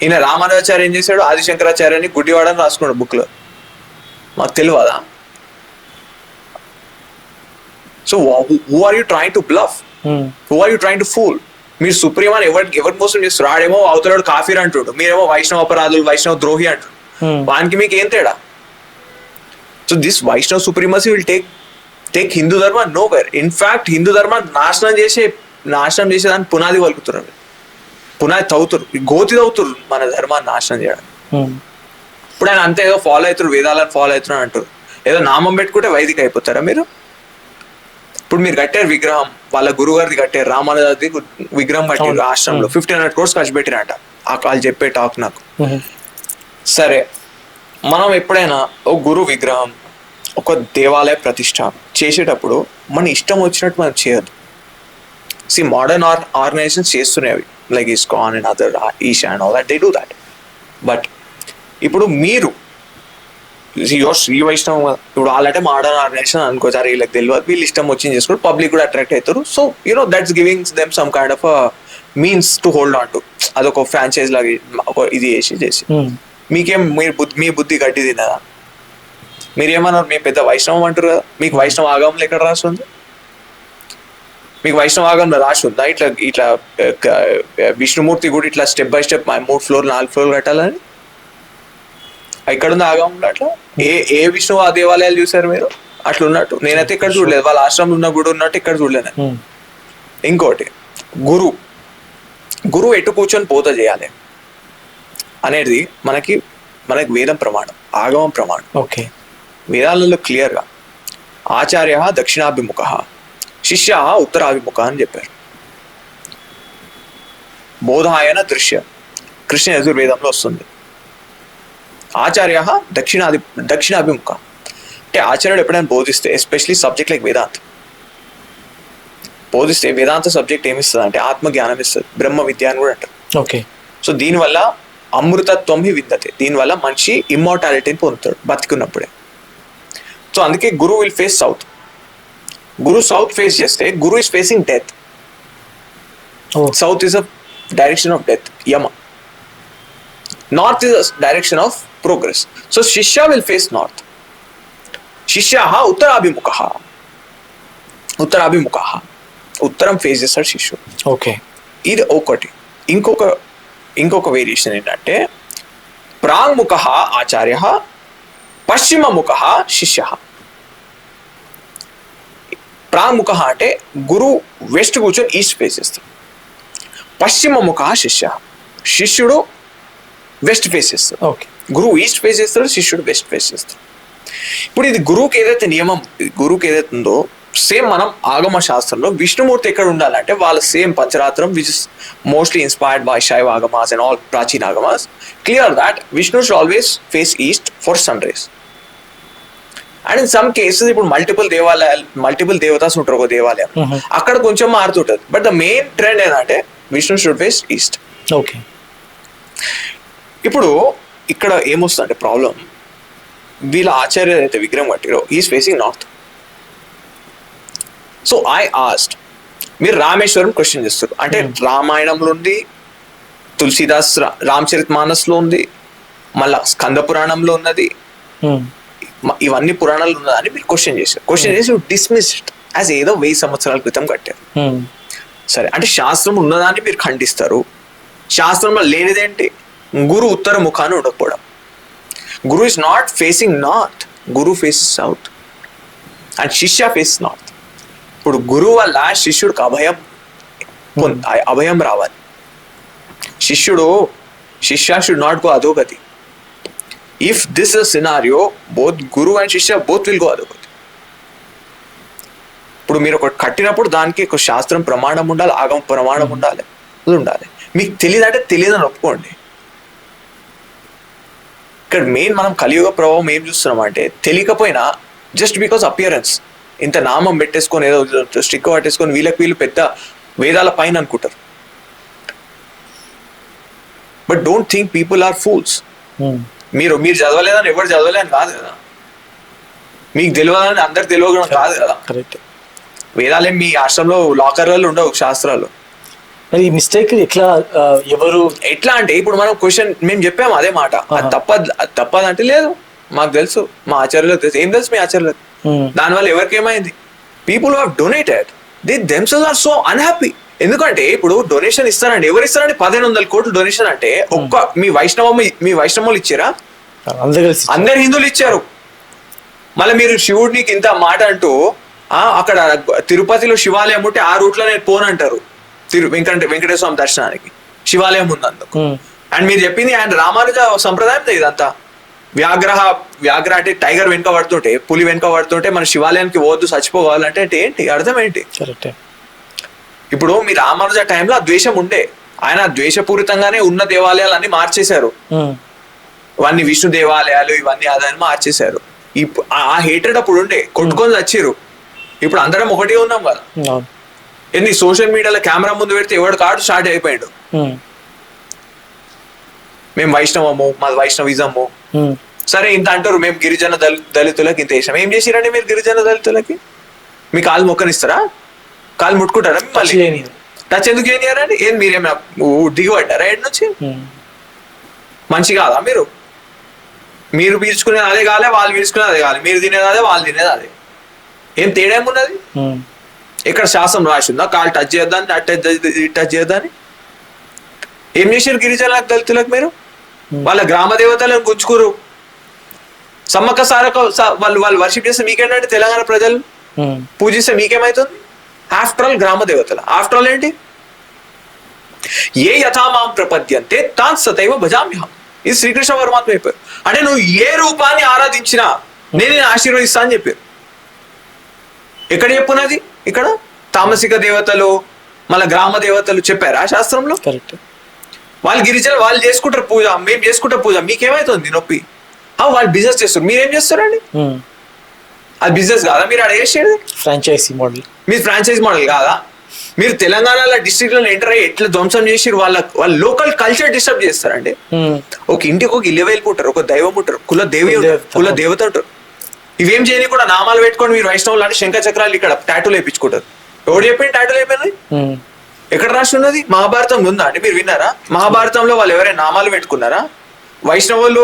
ఈయన రామానుజాచార్య ఏం చేశాడు? ఆదిశంకరాచార్యాన్ని గుడ్డివాడని రాసుకున్నాడు బుక్ లో. మాకు తెలియదా? So who are you trying to bluff? Who are you trying to fool? మీరు సుప్రీం అని ఎవరి మోసం చేస్తారు? ఆడేమో అవతలాడు కాఫీర్ అంటుడు, మీరేమో వైష్ణవ అపరాధులు, వైష్ణవ ద్రోహి అంటుడు. వానికి మీకు ఏం తేడా? So this Vaishnav supremacy will take Hindu dharma know where. In fact Hindu ధర్మ నాశనం చేసేదాన్ని పునాది వలుకుతున్నారు, పునాది తవ్వుతారు, గోతి తవ్వుతారు మన ధర్మాన్ని నాశనం చేయడం. ఇప్పుడు ఆయన అంతే ఏదో ఫాలో అవుతారు, వేదాలను ఫాలో అవుతున్నారు అంటారు. ఏదో నామం పెట్టుకుంటే వైదిక అయిపోతారా మీరు? ఇప్పుడు మీరు కట్టారు విగ్రహం, వాళ్ళ గురువు గారిది కట్టారు, రామానుజాది విగ్రహం కట్టారు ఆశ్రమంలో, 1500 crores ఖర్చు పెట్టినట. వాళ్ళు చెప్పే టాక్ నాకు. సరే, మనం ఎప్పుడైనా ఒక గురు విగ్రహం, ఒక దేవాలయ ప్రతిష్ట చేసేటప్పుడు మన ఇష్టం వచ్చినట్టు మనం చేయదు. మోడర్న్ ఆర్గనైజేషన్స్ చేస్తున్నాయి, like ISKCON and other Isha and all that, they do that. But ఇప్పుడు మీరు శ్రీ వైష్ణవ్, ఇప్పుడు వాళ్ళంటే మోడర్న్ ఆర్గనైజేషన్ అనుకోసారి, వీళ్ళకి తెలియదు, వీళ్ళు ఇష్టం వచ్చింది చేసుకుంటారు, పబ్లిక్ కూడా అట్రాక్ట్ అవుతారు. So that's giving them some kind of means to hold on to. అదొక ఫ్రాంచైజ్ లాగా ఇది చేసి మీకేం మీ బుద్ధి గడ్డి తిన్నదా? మీరేమన్నారు? మేము పెద్ద వైష్ణవం అంటారు కదా, మీకు వైష్ణవ ఆగమంలో ఎక్కడ రాసి ఉంది? మీకు వైష్ణవ ఆగంలో రాసి ఉందా ఇట్లా విష్ణుమూర్తి కూడా ఇట్లా step by step 3 floors 4 floors కట్టాలని? ఎక్కడుంది ఆగమంలో అట్లా? ఏ విష్ణువు ఆ దేవాలయాలు చూసారు మీరు అట్లా ఉన్నట్టు? నేనైతే ఇక్కడ చూడలేదు. వాళ్ళ ఆశ్రమంలో ఉన్న గుడి ఉన్నట్టు ఇక్కడ చూడలేదు. ఇంకోటి, గురువు ఎటు కూర్చొని పోత చేయాలి అనేది మనకి వేదం ప్రమాణం, ఆగమం ప్రమాణం.
ఓకే,
వేదాలలో క్లియర్ గా ఆచార్య దక్షిణాభిముఖ, శిష్య ఉత్తరాభిముఖ అని చెప్పారు. బోధాయన దృశ్య, కృష్ణ యజుర్వేదంలో వస్తుంది. ఆచార్య దక్షిణాభిముఖ అంటే ఆచార్యుడు ఎప్పుడైనా బోధిస్తే, ఎస్పెషలీ సబ్జెక్ట్ లైక్ వేదాంత బోధిస్తే, వేదాంత సబ్జెక్ట్ ఏమిస్తుంది అంటే ఆత్మజ్ఞానం ఇస్తుంది, బ్రహ్మ విద్య అని కూడా అంటారు.
ఓకే,
సో దీనివల్ల అమృతత్వం విందతే, దీనివల్ల మనిషి ఇమ్మోర్టాలిటీని పొందుతాడు బతికున్నప్పుడే. సో అందుకే guru will face south. Guru south face చేస్తే guru is facing death. South is a direction of death, Yama. North is a direction of progress. So shishya will face north. Shishya ఉత్తరాభిముఖ, ఉత్తరం ఫేస్ చేస్తాడు శిష్యుడు.
ఓకే,
ఇది ఒకటి. ఇంకొక వేరియేషన్ ఏంటంటే ప్రాంగ్ముఖ ఆచార్య, పశ్చిమముఖ శిష్య. ప్రాంగ్ముఖ అంటే గురు వెస్ట్ కూర్చొని ఈస్ట్ ఫేస్ చేస్తాడు. పశ్చిమముఖ శిష్య, శిష్యుడు వెస్ట్ ఫేస్ చేస్తాడు.
ఓకే,
గురువు ఈస్ట్ ఫేస్ చేస్తాడు, శిష్యుడు వెస్ట్ ఫేస్ చేస్తాడు. ఇప్పుడు ఇది గురువుకి ఏదైతే నియమం, గురువుకి ఏదైతే ఉందో, సేమ్ మనం ఆగమ శాస్త్రంలో విష్ణుమూర్తి ఎక్కడ ఉండాలంటే వాళ్ళ same Pancharatram, which is mostly inspired by Shaiva Agamas and all Prachin Agamas, clear that Vishnu should always face east for sun rise. And in some cases ఇప్పుడు మల్టిపుల్ దేవతాస్ ఉంటారు ఒక దేవాలయం, అక్కడ కొంచెం మారుతుంటది. బట్ ద మెయిన్ ట్రెండ్ ఏంటంటే Vishnu should face east.
Okay,
ఇప్పుడు ఇక్కడ ఏమొస్తుందంటే ప్రాబ్లం, వీళ్ళ ఆచార్య అయితే విగ్రహం కట్టిరో is facing north. So I asked, మీరు రామేశ్వరం క్వశ్చన్ చేస్తారు అంటే రామాయణంలో ఉంది, తులసీదాస్ రామచరిత్ మానస్లో ఉంది, మళ్ళా స్కంద పురాణంలో ఉన్నది, ఇవన్నీ పురాణాలు ఉన్నదని మీరు క్వశ్చన్ చేసి డిస్మిస్డ్ యాజ్ ఏదో 1000 సంవత్సరాల క్రితం కట్టారు. సరే, అంటే శాస్త్రం ఉన్నదాన్ని మీరు ఖండిస్తారు, శాస్త్రంలో లేనిదేంటి? గురు ఉత్తర ముఖాన్ని ఉండకపోవడం. Guru is not facing north. Guru faces south. And Shishya faces north. ఇప్పుడు గురువు వల్ల శిష్యుడికి అభయం రావాలి. శిష్య షుడ్ నాట్ గో అధోగతి. If this is scenario both Guru and శిష్య బోత్ విల్ గో అధోగతి. ఇప్పుడు మీరు ఒకటి కట్టినప్పుడు దానికి ఒక శాస్త్రం ప్రమాణం ఉండాలి, ఆగమ ప్రమాణం ఉండాలి, అది ఉండాలి. మీకు తెలియదంటే తెలియదని ఒప్పుకోండి. ఇక్కడ మెయిన్ మనం కలియుగ ప్రభావం ఏం చూస్తున్నాం అంటే తెలియకపోయినా జస్ట్ బికాస్ అపియరెన్స్ ఇంత నామం పెట్టేసుకొని ఏదో స్టిక్ పట్టేసుకొని వీళ్ళు పెద్ద వేదాల పైన అనుకుంటారు. But don't think people are fools. మీరు చదవలేదని ఎవరు చదవలేదని కాదు కదా, మీకు తెలియదని అందరికి తెలియడం కాదు కదా. వేదాలే మీ ఆశ్రమంలో లాకర్లలో ఉండవు శాస్త్రాలు.
మరి మిస్టేక్ ఎట్లా
అంటే ఇప్పుడు మనం క్వశ్చన్ మేము చెప్పాము అదే మాట, అది తప్పదంటే లేదు మాకు తెలుసు, మా ఆచార్యులకు తెలుసు. ఏం తెలుసు మీ ఆచార్యులకు? దానివల్ల ఎవరికి ఏమైంది? People have donated, they themselves are so unhappy. ఎందుకంటే ఇప్పుడు డొనేషన్ ఇస్తారండి, ఎవరు ఇస్తారండి? 1500 కోట్లు డొనేషన్ అంటే ఒక్క మీ వైష్ణవులు ఇచ్చారా? అందరు హిందువులు ఇచ్చారు. మళ్ళీ మీరు శివుడికి ఇంత మాట అంటూ అక్కడ తిరుపతిలో శివాలయం ఉంటే ఆ రూట్ లో నేను పోనంటారు వెంకటేశ్వర స్వామి దర్శనానికి, శివాలయం ఉన్నందుకు. అండ్ మీరు చెప్పింది ఆయన రామానుజ సంప్రదాయం ఇదంతా. వ్యాఘ్ర అంటే టైగర్ వెనుక పడుతుంటే, పులి వెనుక పడుతుంటే మన శివాలయానికి పోవద్దు చచ్చిపోవాలంటే ఏంటి అర్థం ఏంటి? ఇప్పుడు మీ రామానుజ టైంలో ఆ ద్వేషం ఉండే, ఆయన ద్వేషపూరితంగానే ఉన్న దేవాలయాలన్నీ మార్చేశారు. ఇవన్నీ విష్ణు దేవాలయాలు ఇవన్నీ అదని మార్చేశారు. ఆ హేటెడ్ అప్పుడు ఉండే, కొట్టుకొని చచ్చిరు. ఇప్పుడు అందరం ఒకటే ఉన్నాం కదా. ఎన్ని సోషల్ మీడియాలో కెమెరా ముందు పెడితే ఎవడు కాడు స్టార్ట్ అయిపోయాడు. మేము వైష్ణవము, మాది వైష్ణవిజము. సరే ఇంత అంటారు, మేము గిరిజన దళితులకి ఇంత వేసాం. ఏం చేసిరండి మీరు గిరిజన దళితులకి? మీ కాలు మొక్కనిస్తారా? కాలు ముట్టుకుంటారా? మళ్ళీ టచ్ ఎందుకు చేయనియారండి? ఏం మీరేమైనా దిగుబడ్డారా ఏడు నుంచి? మంచి కాదా మీరు? మీరు పీల్చుకునేది అదే కాలే, వాళ్ళు పీల్చుకునేది అదే కాలే, మీరు తినేది అదే, వాళ్ళు తినేది అదే. ఏం తేడా ఏమున్నది? ఇక్కడ శాస్త్రం రాసిందా కాలు టచ్ చేయొద్దని, టచ్ చేయొద్దని? ఏం చేశారు గిరిజన దళితులకు మీరు? వాళ్ళ గ్రామ దేవతలను గుంజుకురు. సమ్మక్క సారక వాళ్ళు వర్షిప్ చేస్తే మీకేంటంటే తెలంగాణ ప్రజలు పూజిస్తే మీకేమైతుంది? ఆఫ్టర్ ఆల్ గ్రామ దేవతల. ఆఫ్టర్ ఆల్ ఏంటి? ఏ యథామాం ప్రపద్యంతే తాన్ సతైవ భజామ్యహం. ఇది శ్రీకృష్ణ పరమాత్మ చెప్పారు. అంటే నువ్వు ఏ రూపాన్ని ఆరాధించినా నేను ఆశీర్వదిస్తా అని చెప్పారు. ఎక్కడ చెప్పున్నది? ఇక్కడ తామసిక దేవతలు మళ్ళీ గ్రామ దేవతలు చెప్పారా శాస్త్రంలో?
కరెక్ట్.
వాళ్ళు గిరిజన వాళ్ళు చేసుకుంటారు పూజ, మేము చేసుకుంటాం పూజ, మీకేమైతుంది నొప్పి? వాళ్ళు బిజినెస్ చేస్తారు, మీరేం చేస్తారండి? అది బిజినెస్ కాదా? మీరు అక్కడ చేసేది
ఫ్రాంచైజీ మోడల్.
మీరు ఫ్రాంచైజ్ మోడల్ కాదా? మీరు తెలంగాణలో డిస్ట్రిక్ట్ లో ఎంటర్ అయ్యి ఎట్లా ధ్వంసం చేసి వాళ్ళ లోకల్ కల్చర్ డిస్టర్బ్ చేస్తారండి. ఒక ఇంటికి ఒక ఇల్లు వెళ్ళిపోతారు, ఒక దైవం ఉంటారు, కుల దేవత ఉంటారు. ఇవేం చేయని కూడా నామాలు పెట్టుకొని మీరు వైష్ణవులు అంటే శంఖ చక్రాలు ఇక్కడ టాటూలు వేయించుకుంటారు. ఎవడు చెప్పింది టాటూలు అయిపోయినాయి? ఎక్కడ రాసి ఉన్నది? మహాభారతం ఉందా అండి? మీరు విన్నారా? మహాభారతంలో వాళ్ళు ఎవరైనా నామాలు పెట్టుకున్నారా? వైష్ణవులు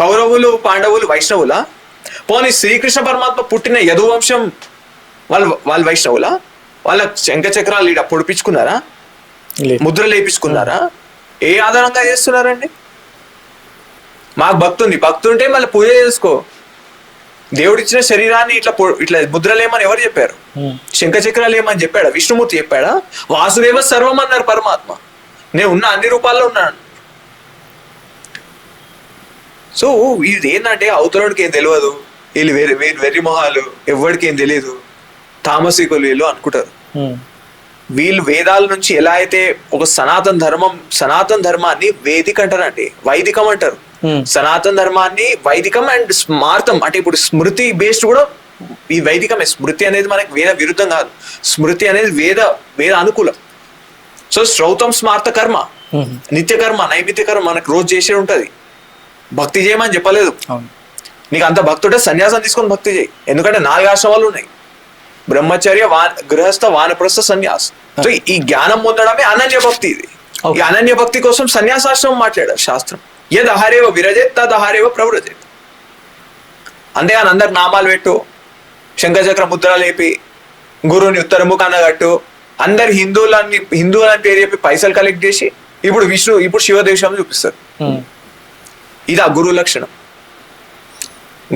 కౌరవులు పాండవులు వైష్ణవులా? పోనీ శ్రీకృష్ణ పరమాత్మ పుట్టిన యదువంశం వాళ్ళు వైష్ణవులా? వాళ్ళ శంఖ చక్రాలు ఇక్కడ పొడిపించుకున్నారా? ముద్రలు వేయించుకున్నారా? ఏ ఆధారంగా చేస్తున్నారండి? మాకు భక్తి ఉంటే మళ్ళీ పూజ చేసుకో. దేవుడిచ్చిన శరీరాన్ని ఇట్లా ముద్రలేమని ఎవరు చెప్పారు? శంఖ చక్రాలు ఏమని చెప్పాడా? విష్ణుమూర్తి చెప్పాడా? వాసుదేవ సర్వం అన్నారు పరమాత్మ. నేను ఉన్న అన్ని రూపాల్లో ఉన్నాను. సో ఇది ఏంటంటే అవతలకి ఏం తెలియదు, వీళ్ళు వెర్రి మొహాలు, ఎవరికి ఏం తెలియదు, తామసికులు వీళ్ళు అనుకుంటారు. వీళ్ళు వేదాల నుంచి ఎలా అయితే ఒక సనాతన ధర్మాన్ని వేదిక అంటారండి, వైదికం అంటారు. సనాతన ధర్మాన్ని వైదికం అండ్ స్మార్థం అంటే ఇప్పుడు స్మృతి బేస్డ్ కూడా ఈ వైదికమే. స్మృతి అనేది మనకి వేద విరుద్ధం కాదు, స్మృతి అనేది వేద అనుకూలం. సో శ్రౌతం స్మార్త కర్మ, నిత్య కర్మ, నైమిత్య కర్మ మనకు రోజు చేసే ఉంటది. భక్తి చేయమని చెప్పలేదు. నీకు అంత భక్తి ఉంటే సన్యాసం తీసుకొని భక్తి చేయి. ఎందుకంటే 4 ఆశ్రమాలు ఉన్నాయి: బ్రహ్మచర్య, గృహస్థ, వానప్రస్థ, సన్యాస్. సో ఈ జ్ఞానం పొందడమే అనన్య భక్తి. ఇది ఈ అనన్య భక్తి కోసం సన్యాసాశ్రమం మాట్లాడారు శాస్త్రం. యద్ అహరేవ విరజేత్ తద్ అహరేవ ప్రవ్రజేత్. అంతేగాని అందరికి నామాలు పెట్టు, శంఖచక్ర ముద్ర లేపి, గురువుని ఉత్తరముఖాన కట్టు, అందరు హిందువులని పేరు చెప్పి పైసలు కలెక్ట్ చేసి ఇప్పుడు శివదేశం చూపిస్తారు. ఇది ఆ గురు లక్షణం.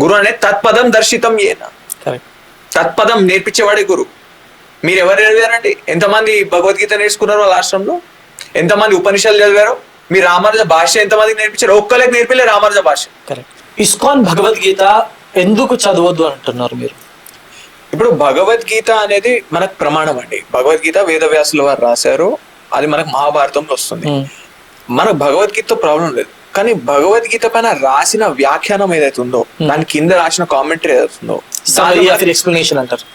గురు అనేది తత్పదం దర్శితం ఏన,
కరెక్ట్.
తత్పదం నేర్పించేవాడే గురు. మీరు ఎవరు చదివారండి? ఎంతమంది భగవద్గీత నేర్చుకున్నారు వాళ్ళ ఆశ్రమంలో? ఎంతమంది ఉపనిషత్తులు చదివారు? మీ రామానుజ భాష ఎంతమందికి నేర్పించారు? ఒక్కరికి నేర్పిలే రామానుజ భాష.
కరెక్ట్. ఇస్కాన్ భగవద్గీత ఎందుకు చదవద్దు అంటున్నారు మీరు?
ఇప్పుడు భగవద్గీత అనేది మనకు ప్రమాణం అండి. భగవద్గీత వేదవ్యాసుల వారు రాశారు, అది మనకు మహాభారతంలో వస్తుంది. మనకు భగవద్గీతతో ప్రాబ్లం లేదు, కానీ భగవద్గీత పైన రాసిన వ్యాఖ్యానం ఏదైతే ఉందో, దాని కింద రాసిన కామెంటరీ ఏదైతే ఉందో,
ఎక్స్ప్లెనేషన్ అంటారు.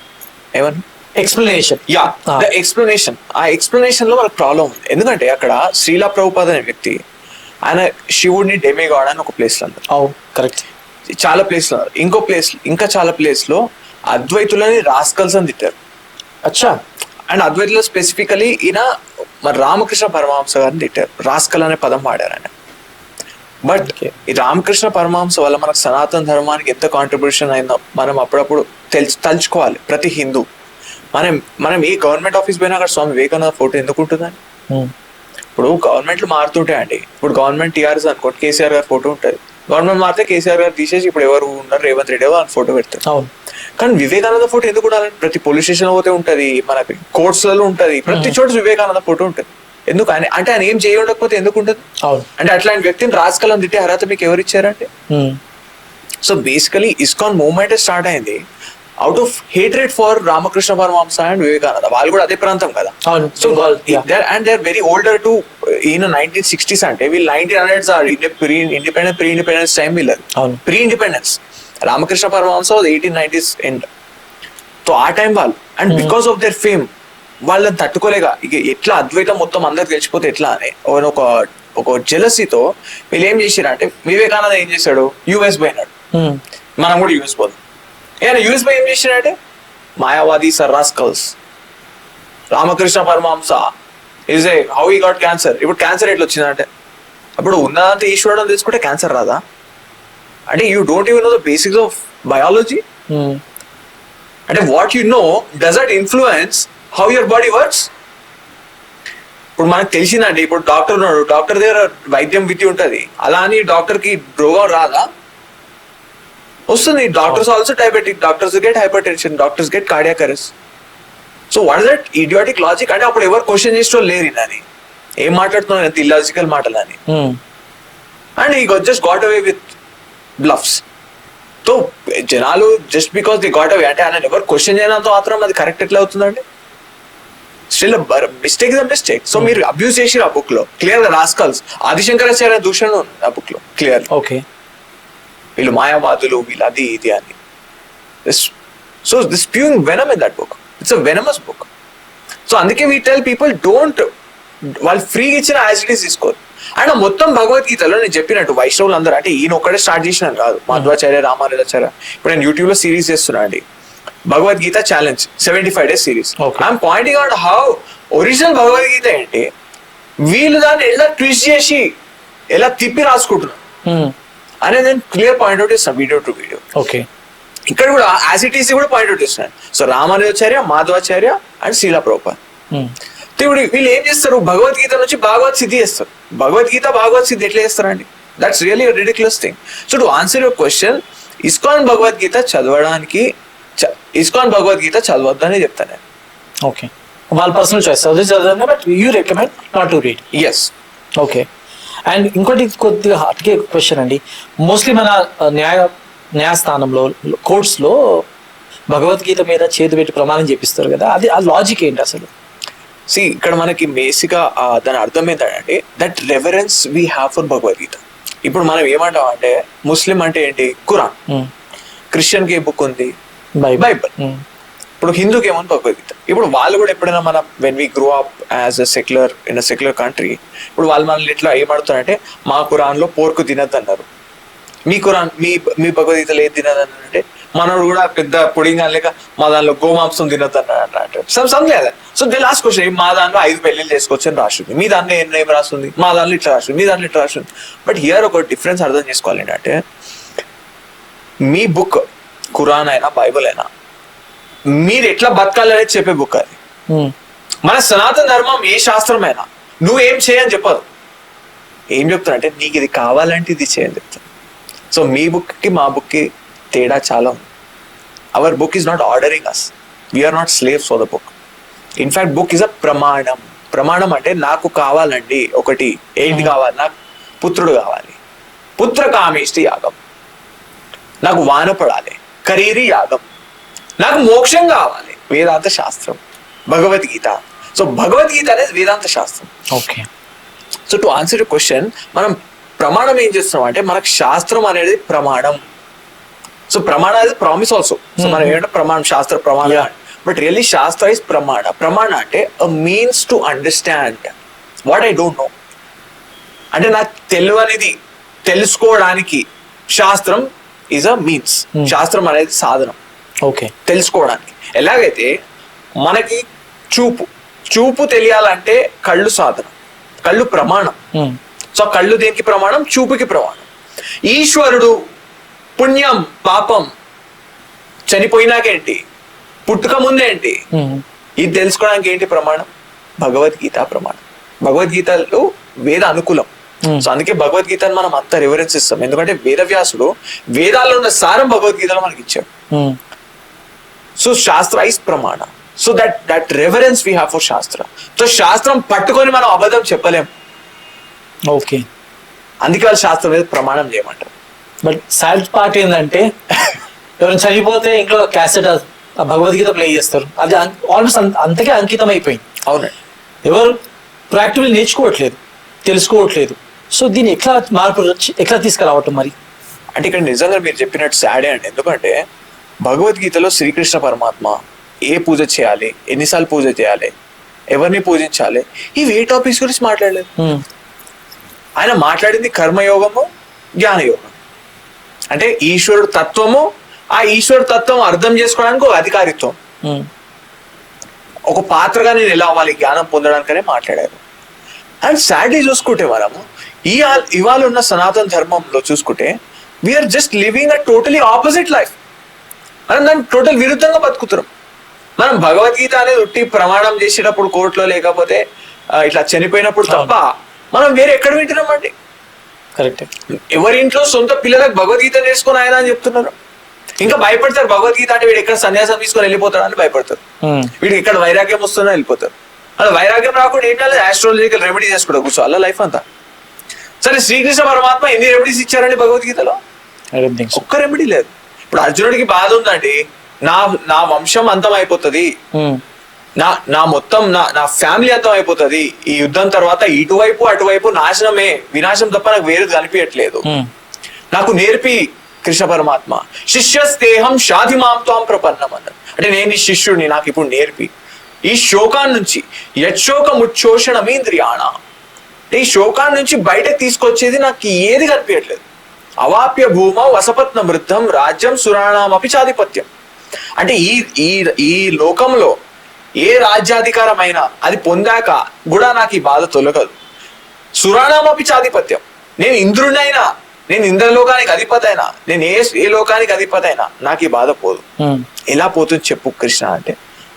ఏమని?
ఎక్స్ప్లెనేషన్.
Yeah, the explanation. ఆ ఎక్స్ప్లెనేషన్ లో మనకు ప్రాబ్లం ఉంది. ఎందుకంటే అక్కడ శ్రీలా ప్రభుపాద అనే వ్యక్తి, ఆయన శివుడిని డెమిగాడ్ అని ఒక ప్లేస్ లో అన్నారు.
కరెక్ట్.
చాలా ప్లేస్ లో ఇంకో ప్లేస్, ఇంకా చాలా ప్లేస్ లో అద్వైతులని రాస్కల్స్ అని తిట్టారు.
అచ్చా.
అండ్ అద్వైతులు స్పెసిఫికలీ ఈయన మరి రామకృష్ణ పరమహంస గారిని తిట్టారు. రాస్కల్ అనే పదం వాడారు ఆయన. బట్ ఈ రామకృష్ణ పరమహంస వల్ల మనకు సనాతన ధర్మానికి ఎంత కాంట్రిబ్యూషన్ అయిందో మనం అప్పుడప్పుడు తలుచుకోవాలి. ప్రతి హిందూ మనం ఏ గవర్నమెంట్ ఆఫీస్ పోయినా అక్కడ స్వామి వివేకానంద ఫోటో ఎందుకు ఉంటుందని? ఇప్పుడు గవర్నమెంట్లు మారుతుంటాయండి. ఇప్పుడు గవర్నమెంట్ టీఆర్ఎస్ అనుకోండి, కేసీఆర్ గారి ఫోటో ఉంటుంది. గవర్నమెంట్ మారితే కేసీఆర్ గారు తీసేసి ఇప్పుడు ఎవరు ఉన్నారు, రేవంత్ రెడ్డి అని ఫోటో పెడతారు. కానీ వివేకానంద ఫోటో ఎందుకు ఉండాలని? ప్రతి పోలీస్ స్టేషన్ పోతే ఉంటది, మనకి కోర్ట్స్లలో ఉంటది, ప్రతి చోట వివేకానంద ఫోటో ఉంటుంది. ఎందుకు? అంటే ఆయన ఏం చేయకపోతే ఎందుకు ఉంటుంది? అంటే అట్లాంటి వ్యక్తిని రాజకీయాలను తిట్టే అర్హత మీకు ఎవరు ఇచ్చారంటే? So basically ISKCON movement start అయింది out of hatred for Ramakrishna Paramahamsa and Vivekananda. వాళ్ళు కూడా అదే ప్రాంతం కదా. So and they are very older to ఈయన 1960s అంటే వీళ్ళు 1900s ప్రీ ఇండిపెండెన్స్ టైం. వీళ్ళది pre independence. Ramakrishna Paramahamsa 1890s end. So ఆ టైం వాళ్ళు, and because of their fame వాళ్ళని తట్టుకోలేక ఇక ఎట్లా అద్వైతం మొత్తం అందరికి తెలిసిపోతే ఎట్లా అని ఒక జెలసీతో వీళ్ళు ఏం చేశారు అంటే, వివేకానంద ఏం చేశాడు, యుఎస్ పోయినాడు, మనం కూడా యుఎస్ పోదాం. ఏమైనా యూఎస్ పై ఏం చేసినాడంటే, మాయావాది సర్రాస్కల్స్, Ramakrishna Paramahamsa is a how he got cancer. ఇప్పుడు క్యాన్సర్ ఎట్లా వచ్చిందంటే, అప్పుడు ఉన్నదంతా ఈశ్వరుడు తెలుసుకుంటే క్యాన్సర్ రాదా? అంటే you don't even know the basics of biology. అంటే what you know does it influence how your body works. ఇప్పుడు మనకు తెలిసిందండి, ఇప్పుడు డాక్టర్ ఉన్నాడు, డాక్టర్ దగ్గర వైద్యం విద్య ఉంటుంది, అలా అని డాక్టర్ కి రోగం రాదా? వస్తుంది. Doctors also diabetic, doctors get hyper tension, doctors get cardiac arrest. So what is that idiotic logic? అంటే అప్పుడు ఎవరు క్వశ్చన్ చేసేటో లేరు అని, ఏం మాట్లాడుతున్నారు ఎంత ఇల్లాజికల్ మాటలని. And he just got away with bluffs. So జనాలు just because they got away అంటే ఆయన ఎవరు క్వశ్చన్ చేయనంత మాత్రం అది కరెక్ట్ ఎట్లా అవుతుందండి? Still mistake is a mistake. So మీరు అబ్యూస్ చేసిరు ఆ బుక్ లో క్లియర్ గా. రాస్కల్స్ ఆదిశంకరాచార్య దూషణ ఆ బుక్ లో క్లియర్. ఓకే, వీళ్ళు మాయావాదులు, వీళ్ళు అది ఇది అని. So this spewing venom in that book. It's a venomous book. So అందుకే వీ టెల్ పీపుల్ డోంట్, వాళ్ళు ఫ్రీగా ఇచ్చిన యాజ్ ఇట్ ఈస్ తీసుకోరు. అండ్ మొత్తం భగవద్గీతలో నేను చెప్పినట్టు వైష్ణవులు అందరూ, అంటే ఈయన ఒక్కడే స్టార్ట్ చేసినాను కాదు, మాధవాచార్య, రామానుజాచార్య. ఇప్పుడు నేను యూట్యూబ్ లో సిరీస్ చేస్తున్నా అండి, Bhagavad Gita challenge 75 days series. I'm pointing out how original Bhagavad Gita ఏంటి, వీళ్ళు దాన్ని ఎలా ట్విస్ట్ చేసి ఎలా తిప్పి రాసుకుంటున్నారు అనేది నేను క్లియర్ పాయింట్ అవుట్ చేస్తాను వీడియో టు వీడియో. ఓకే, ఇక్కడ కూడా యాసిటీసీ కూడా పాయింట్ అవుట్ చేస్తున్నాను. So Ramanujacharya, Madhvacharya and Srila Prabhupada. ఇప్పుడు వీళ్ళు ఏం చేస్తారు, భగవద్గీత నుంచి భాగవత్ సిద్ధి చేస్తారు. భగవత్ సిద్ధి ఎట్లా చేస్తారండి? That's really ridiculous thing. So to answer your question, ISKCON Bhagavad Gita చదవడానికి, ఇస్కాన్ భగవద్గీత చదవద్దని చెప్తాను నేను.
ఓకే, వాళ్ళ personal choice, but you recommend not to read.
Yes.
Okay. And ఇంకోటి కొద్దిగా అటుకే క్వశ్చన్ అండి, మోస్ట్లీ మన న్యాయస్థానంలో కోర్ట్స్లో భగవద్గీత మీద చేతి పెట్టి ప్రమాణం చేపిస్తారు కదా, అది ఆ లాజిక్ ఏంటి అసలు?
సి ఇక్కడ మనకి బేసిక్గా దాని అర్థం ఏంటంటే, that reverence we have for Bhagavad Gita. ఇప్పుడు మనం ఏమంటాం అంటే, ముస్లిం అంటే ఏంటి, ఖురాన్. క్రిస్టియన్ కి ఏ బుక్ ఉంది, బైబిల్. ఇప్పుడు హిందూకి ఏమో భగవద్గీత. ఇప్పుడు వాళ్ళు కూడా ఎప్పుడైనా మన when we grow up as a secular in a secular country, ఇప్పుడు వాళ్ళు మనల్ని ఎట్లా ఏమడుతారంటే, మా ఖురాన్లో పోర్కు తినద్దు అన్నారు, మీ ఖురాన్ మీ భగవద్గీతలో ఏది తినద్దు అంటే, మనోడు కూడా పెద్ద పుడింగ్ లేక మా దానిలో గోమాంసం తినద్దు అన్నాడు. లేదా సో దే లాస్ట్ క్వశ్చన్, మా దాంట్లో 5 పెళ్లిళ్ళు చేసుకోవచ్చు అని రాస్తుంది, మీ దాంట్లో ఏం రాస్తుంది, మా దాంట్లో ఇట్లా రాస్తుంది, మీ దాంట్లో ఇట్లా రాస్తుంది. బట్ హియర్ ఒక డిఫరెన్స్ అర్థం చేసుకోవాలి ఏంటంటే, మీ బుక్ ఖురాన్ అయినా బైబుల్ అయినా మీరు ఎట్లా బతకాలనేది చెప్పే బుక్ అది. మన సనాతన ధర్మం ఏ శాస్త్రమైనా నువ్వేం చేయని చెప్పదు, ఏం చెప్తాను అంటే నీకు ఇది కావాలంటే ఇది చేయని చెప్తాను. సో మీ బుక్కి మా బుక్కి తేడా చాలా ఉంది. Our book is not ordering us, we are not slaves for the book. In fact book is a pramanam. ప్రమాణం అంటే నాకు కావాలండి ఒకటి, ఏంటి కావాలి, నాకు పుత్రుడు కావాలి, పుత్ర కామేష్టి యాగం, నాకు వాన పడాలి, కరీరి యాగం, నాకు మోక్షం కావాలి, వేదాంత శాస్త్రం, భగవద్గీత. సో భగవద్గీత అనేది వేదాంత శాస్త్రం.
Okay.
So to answer your question, మనం ప్రమాణం ఏం చేస్తున్నాం అంటే మనకు శాస్త్రం అనేది ప్రమాణం. సో ప్రమాణ అనేది ప్రామిస్ ఆల్సో. సో మనం ఏంటంటే ప్రమాణం, శాస్త్ర ప్రమాణ. బట్ రియల్లీ శాస్త్ర ఇస్ ప్రమాణ. ప్రమాణ అంటే a means to understand what I don't no. అంటే నాకు తెలియనిది తెలుసుకోవడానికి శాస్త్రం ఈజ్ అ మీన్స్. శాస్త్రం అనేది సాధనం
ఓకే
తెలుసుకోవడానికి. ఎలాగైతే మనకి చూపు తెలియాలంటే కళ్ళు సాధనం, కళ్ళు ప్రమాణం. సో కళ్ళు దేనికి ప్రమాణం? చూపుకి ప్రమాణం. ఈశ్వరుడు, పుణ్యం, పాపం, చనిపోయినాకేంటి, పుట్టుక ముందేంటి, ఇది తెలుసుకోవడానికి ఏంటి ప్రమాణం? భగవద్గీత ప్రమాణం. భగవద్గీతలో వేద అనుకూలం. సో అందుకే భగవద్గీతను మనం అంత రివరెన్స్ ఇస్తాం, ఎందుకంటే వేదవ్యాసుడు వేదాల్లో ఉన్న సారం భగవద్గీతలో మనకి ఇచ్చాడు. సో శాస్త్ర ఇస్ ప్రమాణ. So that reverence we have for శాస్త్ర. సో శాస్త్రం పట్టుకొని మనం అబద్ధం చెప్పలేం.
ఓకే.
అందుకే వాళ్ళు శాస్త్రం మీద ప్రమాణం చేయమంటారు.
బట్ సాడ్ పార్ట్ ఏంటంటే ఎవరైనా చనిపోతే ఇంట్లో క్యాసెట్ భగవద్గీత ప్లే చేస్తారు. అది ఆల్మోస్ట్ అంతకే అంకితం అయిపోయింది.
అవునండి.
ఎవరు ప్రాక్టికల్ నేర్చుకోవట్లేదు, తెలుసుకోవట్లేదు. సో దీన్ని ఎట్లా తీసుకురావటం మరి?
అంటే ఇక్కడ నిజంగా మీరు చెప్పినట్టు సాడే అండి. ఎందుకంటే భగవద్గీతలో శ్రీకృష్ణ పరమాత్మ ఏ పూజ చేయాలి, ఎన్నిసార్లు పూజ చేయాలి, ఎవరిని పూజించాలి, ఇవి ఏ టాపిక్స్ గురించి మాట్లాడలేదు. ఆయన మాట్లాడింది కర్మయోగము, జ్ఞానయోగం. అంటే ఈశ్వరుడు తత్వము, ఆ ఈశ్వరుడు తత్వం అర్థం చేసుకోవడానికి ఒక అధికారిత్వం, ఒక పాత్రగా నేను ఎలా అవ్వాలి జ్ఞానం పొందడానికనే మాట్లాడారు. అండ్ సాడ్లీ చూసుకుంటే మనము ఇవాళ ఉన్న సనాతన ధర్మంలో చూసుకుంటే we are just living a totally opposite life. మనం దాన్ని టోటల్ విరుద్ధంగా బతుకుతున్నాం. మనం భగవద్గీత అనేది ఉట్టి ప్రమాణం చేసేటప్పుడు కోర్టులో, లేకపోతే ఇట్లా చనిపోయినప్పుడు తప్ప మనం వేరే ఎక్కడ వింటున్నామండి?
కరెక్ట్.
ఎవరి ఇంట్లో సొంత పిల్లలకు భగవద్గీత నేర్చుకుని ఆయన అని చెప్తున్నారు. ఇంకా భయపడతారు. భగవద్గీత అంటే వీడు ఎక్కడ సన్యాసం తీసుకొని వెళ్ళిపోతాడు అని భయపడతారు. వీడికి ఎక్కడ వైరాగ్యం వస్తుందో వెళ్ళిపోతారు. అలా వైరాగ్యం రాకుండా ఏం చేయాలి? ఆస్ట్రాలజికల్ రెమెడీ చేసుకుంటా కూర్చో అలా లైఫ్ అంతా. సరే, శ్రీకృష్ణ పరమాత్మ ఎన్ని రెమెడీస్ ఇచ్చారండి భగవద్గీతలో? ఒక్క రెమెడీ లేదు. ఇప్పుడు అర్జునుడికి బాధ ఉందండి, నా వంశం అంతం అయిపోతుంది, నా మొత్తం నా ఫ్యామిలీ అంతం అయిపోతుంది ఈ యుద్ధం తర్వాత, ఇటువైపు అటువైపు నాశనమే, వినాశం తప్ప నాకు వేరేది కనిపించట్లేదు, నాకు నేర్పి కృష్ణ పరమాత్మ. శిష్యస్తేహం షాధిమాం త్వాం ప్రపన్నం అన్నారు. అంటే నేను నీ శిష్యుడిని, నాకు ఇప్పుడు నేర్పి ఈ శోకాన్ని నుంచి, యచ్చోకముచ్చోషణమేంద్రియాణ, ఈ శోకాన్ని నుంచి బయటకు తీసుకొచ్చేది నాకు ఏది కనిపించట్లేదు. అవాప్య భూమ వసపత్న వృద్ధం రాజ్యం సురాణామపి చాధిపత్యం. అంటే ఈ లోకంలో ఏ రాజ్యాధికారమైనా అది పొందాక కూడా నాకు ఈ బాధ తొలగదు. సురాణామపి చాధిపత్యం. నేను ఇంద్రుడైనా, నేను ఇంద్రలోకానికి అధిపతి అయినా, నేను ఏ లోకానికి అధిపతి అయినా నాకు ఈ బాధ పోదు. ఎలా పోతుంది చెప్పు కృష్ణ అంటే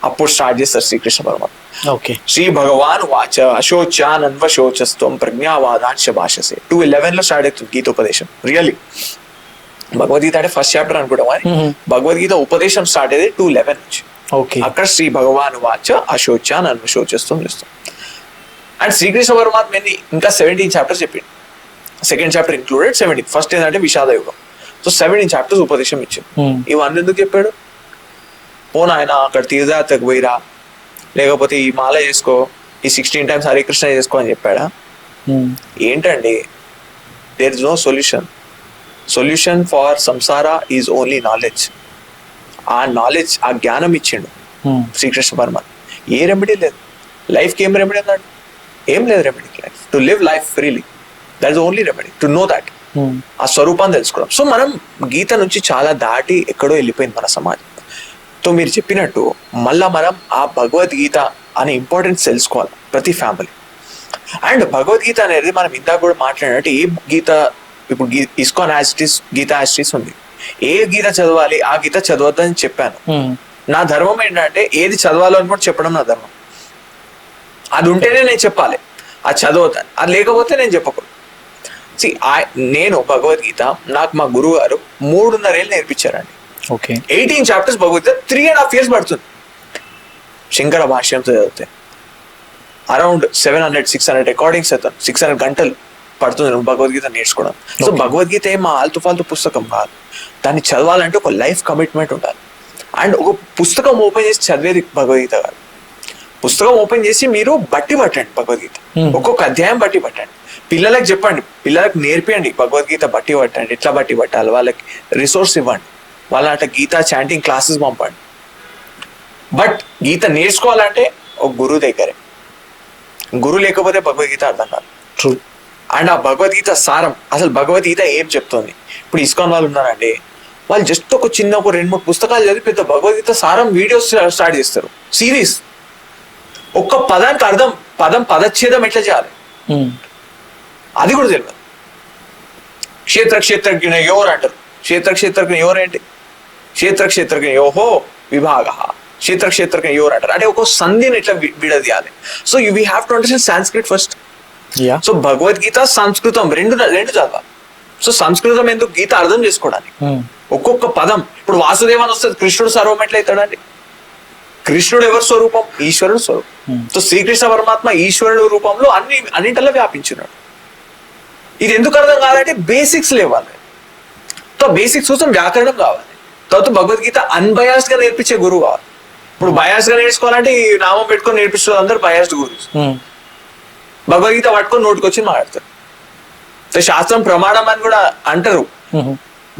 అప్పుడు స్టార్ట్ చేస్తారు శ్రీకృష్ణ పరమాత్మ.
ఓకే.
శ్రీ భగవాన్ వాచ అశోచానన్వశోచస్త్వం ప్రజ్ఞావాదాంశ భాషసే 2:11 లో స్టార్ట్ అవుతుంది గీతోపదేశం. రియల్లీ భగవద్గీత అంటే ఫస్ట్ చాప్టర్ అనుకుంటాం, కానీ భగవద్గీత ఉపదేశం స్టార్ట్ అయ్యేది 2:11 నుంచి. అక్కడ శ్రీ భగవాన్ వాచ అశోచానన్వశోచస్త్వం చేస్తాం. అండ్ శ్రీకృష్ణ పరమాత్మ ఇంకా 17 చాప్టర్స్ చెప్పింది. Second chapter included 17. ఫస్ట్ ఏంటంటే విషాద యుగం. సో 17 చాప్టర్స్ ఉపదేశం ఇచ్చాడు. ఇవన్నీ ఎందుకు చెప్పాడు? పోనా ఆయన అక్కడ తీర్థయాత్రకు పోయిరా, లేకపోతే ఈ మాల చేసుకో, ఈ 16 times హరే కృష్ణ చేసుకో అని చెప్పాడా? ఏంటండి, there is no solution for samsara is only knowledge. ఆ నాలెడ్జ్, ఆ జ్ఞానం ఇచ్చిండు శ్రీకృష్ణ పరమాత్మ. ఏ రెమెడీ లేదు. లైఫ్కి ఏం రెమెడీ ఉందండి? ఏం లేదు remedy. Life to live life freely, that is only remedy to know that. ఆ స్వరూపాన్ని తెలుసుకోవడం. సో మనం గీత నుంచి చాలా దాటి ఎక్కడో వెళ్ళిపోయింది మన సమాజం. సో మీరు చెప్పినట్టు మళ్ళా మనం ఆ భగవద్గీత అనే ఇంపార్టెన్స్ తెలుసుకోవాలి ప్రతి ఫ్యామిలీ. అండ్ భగవద్గీత అనేది మనం ఇందాక కూడా మాట్లాడినట్టు ఏ గీత, ఇప్పుడు ఇస్కాన్ యాజిటీస్ గీత యాజిటీస్ ఉంది. ఏ గీత చదవాలి, ఆ గీత చదవద్దని చెప్పాను. నా ధర్మం ఏంటంటే ఏది చదవాలో అని కూడా చెప్పడం నా ధర్మం. అది ఉంటేనే నేను చెప్పాలి, అది చదవద్దని. అది లేకపోతే నేను చెప్పకూడదు. నేను భగవద్గీత నాకు మా గురువు గారు 3.5 ఏళ్ళు నేర్పించారండి.
ఓకే.
18 చాప్టర్స్ భగవద్గీత 3.5 years పడుతుంది. శంకర భాష్యంతో చదివితే అరౌండ్ 700-600 రికార్డింగ్స్ అవుతాను. 600 గంటలు పడుతుంది భగవద్గీత నేర్చుకోవడం. సో భగవద్గీత ఏం ఆల్తు ఫాల్తు పుస్తకం కాదు. దాన్ని చదవాలంటే ఒక లైఫ్ కమిట్మెంట్ ఉండాలి. అండ్ ఒక పుస్తకం ఓపెన్ చేసి చదివేది భగవద్గీత కాదు. పుస్తకం ఓపెన్ చేసి మీరు బట్టి పట్టండి భగవద్గీత, ఒక్కొక్క అధ్యాయం బట్టి పట్టండి. పిల్లలకు చెప్పండి, పిల్లలకు నేర్పియండి భగవద్గీత బట్టి పట్టండి, ఎట్లా బట్టి పట్టాలి, వాళ్ళకి రిసోర్స్ ఇవ్వండి, వాళ్ళ అట్లా గీతా చాంటింగ్ క్లాసెస్ పంపండి. బట్ గీత నేర్చుకోవాలంటే ఒక గురువు దగ్గరే. గురువు లేకపోతే భగవద్గీత అర్థం కాదు.
ట్రూ.
అండ్ ఆ భగవద్గీత సారం, అసలు భగవద్గీత ఏం చెప్తుంది. ఇప్పుడు ఇస్కాన్ వాళ్ళు ఉన్నారండి, వాళ్ళు జస్ట్ ఒక 2-3 పుస్తకాలు చదివి పెద్ద భగవద్గీత సారం వీడియోస్ స్టార్ట్ చేస్తారు, సిరీస్. ఒక్క పదానికి అర్థం, పదచ్ఛేదం ఎట్లా చేయాలి అది కూడా తెలియదు. క్షేత్రజ్ఞ యోర్ అంటారు. క్షేత్రజ్ఞ యోర్ ఏంటి? క్షేత్రజ్ఞ యోహో విభాగ, క్షేత్రజ్ఞ యోర్ అంటారు. అంటే ఒక సంధిని ఎట్లా విడదీయాలి. So you we have to understand Sanskrit first. So Bhagavadgita సంస్కృతం రెండు చదవాలి. సో సంస్కృతం ఎందుకు? గీత అర్థం చేసుకోవడానికి. ఒక్కొక్క పదం, ఇప్పుడు వాసుదేవన్ వస్తుంది, కృష్ణుడు సర్వం ఎట్లయితాడండి? కృష్ణుడు ఎవరి స్వరూపం? ఈశ్వరుడు స్వరూపం. సో శ్రీకృష్ణ పరమాత్మ ఈశ్వరుడు రూపంలో అన్నింటిలో వ్యాపించినాడు. ఇది ఎందుకు అర్థం కావాలంటే బేసిక్స్ లేవాలి. సో బేసిక్స్ కోసం వ్యాకరణం కావాలి. తర్వాత భగవద్గీత అన్బయాస్డ్ గా నేర్పించే గురువు కావాలి. ఇప్పుడు బయాస్ గా నేర్చుకోవాలంటే ఈ నామం పెట్టుకొని నేర్పిస్తుంది అందరు బయాస్డ్ గురువు. భగవద్గీత పట్టుకొని నోటికొచ్చి మాట్లాడతారు. సో శాస్త్రం ప్రమాణం అని కూడా అంటారు.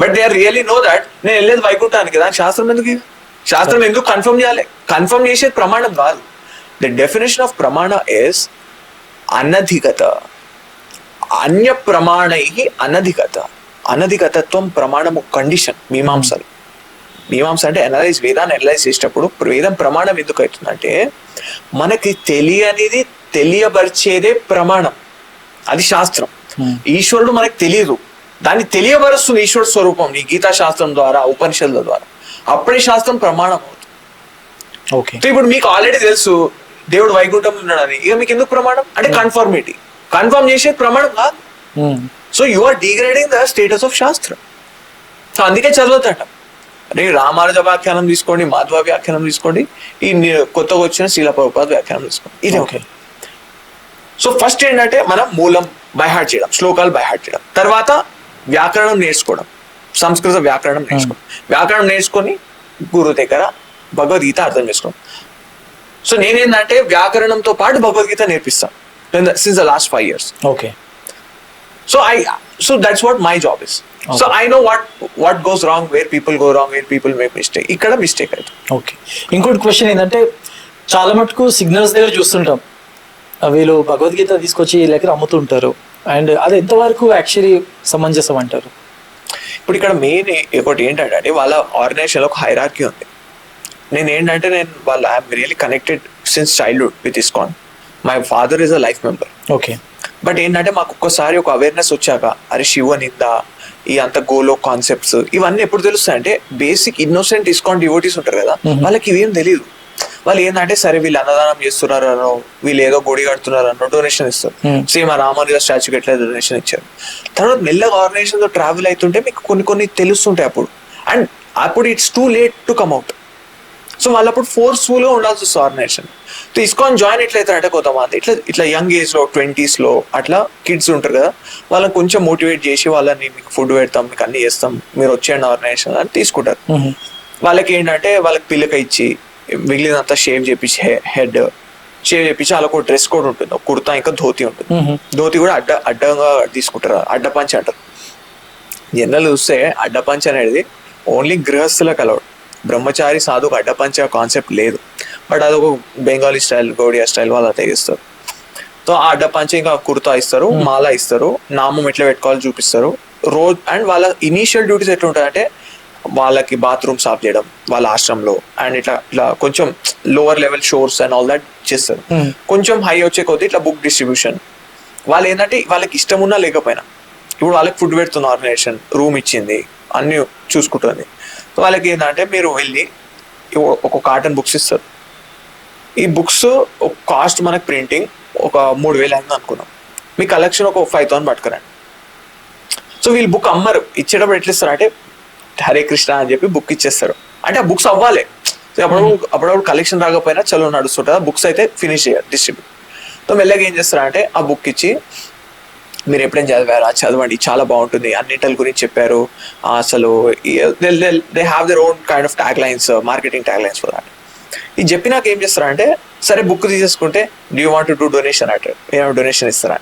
But they are really know that నేను వెళ్ళేది వైకుంఠానికి కదా, శాస్త్రం ఎందుకు? శాస్త్రం ఎందుకు కన్ఫర్మ్ చేయాలి? కన్ఫర్మ్ చేసేది ప్రమాణం కాదు. ద డెఫినేషన్ ఆఫ్ ప్రమాణ ఇస్ అనధిగత. అన్య ప్రమాణై అనధిగత. అనధిగతత్వం ప్రమాణము కండిషన్. మీమాంసలు, మీమాంస అంటే అనలైజ్, వేదాన్ని అనలైజ్ చేసేటప్పుడు వేదం ప్రమాణం ఎందుకు అవుతుందంటే మనకి తెలియనిది తెలియబరిచేదే ప్రమాణం. అది శాస్త్రం. ఈశ్వరుడు మనకు తెలియదు, దాన్ని తెలియబరుస్తుంది ఈశ్వర స్వరూపం నీ గీతా శాస్త్రం ద్వారా, ఉపనిషత్తుల ద్వారా. అప్పుడే శాస్త్రం ప్రమాణం అవుతుంది.
ఓకే.
ఇప్పుడు మీకు ఆల్రెడీ తెలుసు దేవుడు వైకుంఠంలో ఉన్నాడని, ఇక మీకు ఎందుకు ప్రమాణం? అంటే కన్ఫర్మిటీ. కన్ఫర్మ్ చేసే ప్రమాణం కాదు. So you are degrading the status of shastram. So అందుకే చదవద్దట. అరే రామానుజ వ్యాఖ్యానం తీసుకోండి, మాధవ వ్యాఖ్యానం తీసుకోండి, ఈ కొత్తగా వచ్చిన శీల ప్రభుపాద వ్యాఖ్యానం తీసుకోండి, ఇది ఓకే. సో ఫస్ట్ ఏంటంటే మనం మూలం బైహార్ట్ చేయడం, శ్లోకాలు బైహార్ట్ చేయడం, తర్వాత వ్యాకరణం నేర్చుకోవడం, సంస్కృత వ్యాకరణం నేర్చుకోవడం. వ్యాకరణం నేర్చుకొని గురువు దగ్గర భగవద్గీత అర్థం చేసుకోవడం. సో నేనేంటంటే వ్యాకరణంతో పాటు భగవద్గీత నేర్పిస్తాను since the last 5 years.
Okay.
So that's what my job is. Okay. So I know what goes wrong, where people go wrong, where people make mistake. ikkada mistake aitu.
Okay. ఇంకోటి question ఏంటంటే చాలా మటుకు signals దగ్గర చూస్తుంటాం, వీళ్ళు భగవద్గీత తీసుకొచ్చి దగ్గర అమ్ముతుంటారు. అండ్ అది ఎంతవరకు యాక్చువల్లీ సమంజసం అంటారు?
ఇప్పుడు ఇక్కడ మెయిన్ ఒకటి ఏంటంటే వాళ్ళ ఆర్గనైజేషన్ లో ఒక హైరార్కీ ఉంది. నేను I'm really connected since childhood with ISKCON. My father is a life member.
Okay.
But ఏంటంటే మాకు ఒక్కసారి ఒక అవేర్నెస్ వచ్చాక, అరే శివ నింద, ఈ అంత గోలో కాన్సెప్ట్స్ ఇవన్నీ ఎప్పుడు తెలుస్తాయంటే బేసిక్ ఇన్నోసెంట్ ఇస్కాన్ డివోటీస్ ఉంటారు కదా, వాళ్ళకి ఇవేం తెలియదు. వాళ్ళు ఏంటంటే సరే వీళ్ళు అన్నదానం చేస్తున్నారు అనో, వీళ్ళు ఏదో గుడి కడుతున్నారు అనో డొనేషన్ ఇస్తారు. సేమ్ ఆ రామానుజ స్టాచ్యూకి ఎట్లా డొనేషన్ ఇచ్చారు. తర్వాత మెల్లగా ఆర్గనైజేషన్ తో ట్రావెల్ అవుతుంటే మీకు కొన్ని తెలుస్తుంటాయి అప్పుడు. అండ్ అప్పుడు it's too late to come out. So వాళ్ళప్పుడు ఫోర్స్ఫుల్ గా ఉండాల్సి వస్తుంది ఆర్గనైజేషన్. సో ఇస్కాన్ జాయిన్ ఎట్లయితారంటే కొంతమంది ఇట్లా యంగ్ ఏజ్ లో 20s లో అట్లా కిడ్స్ ఉంటారు కదా, వాళ్ళని కొంచెం మోటివేట్ చేసి వాళ్ళని మీకు ఫుడ్ పెడతాం, మీకు అన్ని చేస్తాం, మీరు వచ్చేయండి ఆర్గనైజేషన్ అని తీసుకుంటారు. వాళ్ళకి ఏంటంటే వాళ్ళకి పిల్లక ఇచ్చి మిగిలినంతా షేవ్ చేపించి హెడ్ షేవ్ చేపించి వాళ్ళకు ఒక డ్రెస్ కోడ్ ఉంటుంది, ఒక కుర్తా ఇంకా ధోతి ఉంటుంది. ధోతి కూడా అడ్డంగా తీసుకుంటారు, అడ్డ పంచ అంటారు. జనరల్ చూస్తే అడ్డ పంచ అనేది ఓన్లీ గృహస్థులకు అలవాడు. బ్రహ్మచారి సాధుకు అడ్డపంచ కాన్సెప్ట్ లేదు. బట్ అదొక బెంగాలీ స్టైల్, గౌడియా స్టైల్ వాళ్ళు తెగిస్తారు. సో ఆ అడ్డపంచ ఇంకా కుర్తా ఇస్తారు, మాల ఇస్తారు, నామం ఎట్లా పెట్టుకోవాలో చూపిస్తారు రోజు. అండ్ వాళ్ళ ఇనీషియల్ డ్యూటీస్ ఎట్లా ఉంటాయంటే వాళ్ళకి బాత్రూమ్ సాఫ్ చేయడం వాళ్ళ ఆశ్రమంలో, అండ్ ఇట్లా కొంచెం lower level షోర్స్ and all that చేస్తారు. కొంచెం హై వచ్చే కొద్దీ ఇట్లా బుక్ డిస్ట్రిబ్యూషన్. వాళ్ళు ఏంటంటే వాళ్ళకి ఇష్టం ఉన్నా లేకపోయినా, ఇప్పుడు వాళ్ళకి ఫుడ్ పెడుతున్న ఆర్గనైజేషన్, రూమ్ ఇచ్చింది, అన్ని చూసుకుంటుంది. వాళ్ళకి ఏంటంటే మీరు వెళ్ళి ఒక కార్టన్ బుక్స్ ఇస్తారు. ఈ బుక్స్ ఒక కాస్ట్ మనకు ప్రింటింగ్ ఒక 3,000 అయింది అనుకున్నాం, మీ కలెక్షన్ ఒక 5,000 పట్టుకురండి. సో వీళ్ళు బుక్ అమ్మరు, ఇచ్చేటప్పుడు ఎట్లా ఇస్తారు అంటే హరే కృష్ణ అని చెప్పి బుక్ ఇచ్చేస్తారు. అంటే ఆ బుక్స్ అవ్వాలి, సో అప్పుడప్పుడు కలెక్షన్ రాకపోయినా చలో నడుస్తుంటుంది, ఆ బుక్స్ అయితే ఫినిష్ చేయాలి డిస్ట్రిబ్యూట్. సో మెల్లగా ఏం చేస్తారు అంటే ఆ బుక్ ఇచ్చి మీరు ఎప్పుడైనా చదివారా, చదవండి చాలా బాగుంటుంది, అన్నింటి గురించి చెప్పారు అసలు. They have their own kind of tag lines, marketing tag lines for that. ఇది చెప్పినాక ఏం చేస్తారంటే సరే బుక్ తీసేసుకుంటే do you want to do donation అంటే ఏమైనా డొనేషన్ ఇస్తారా.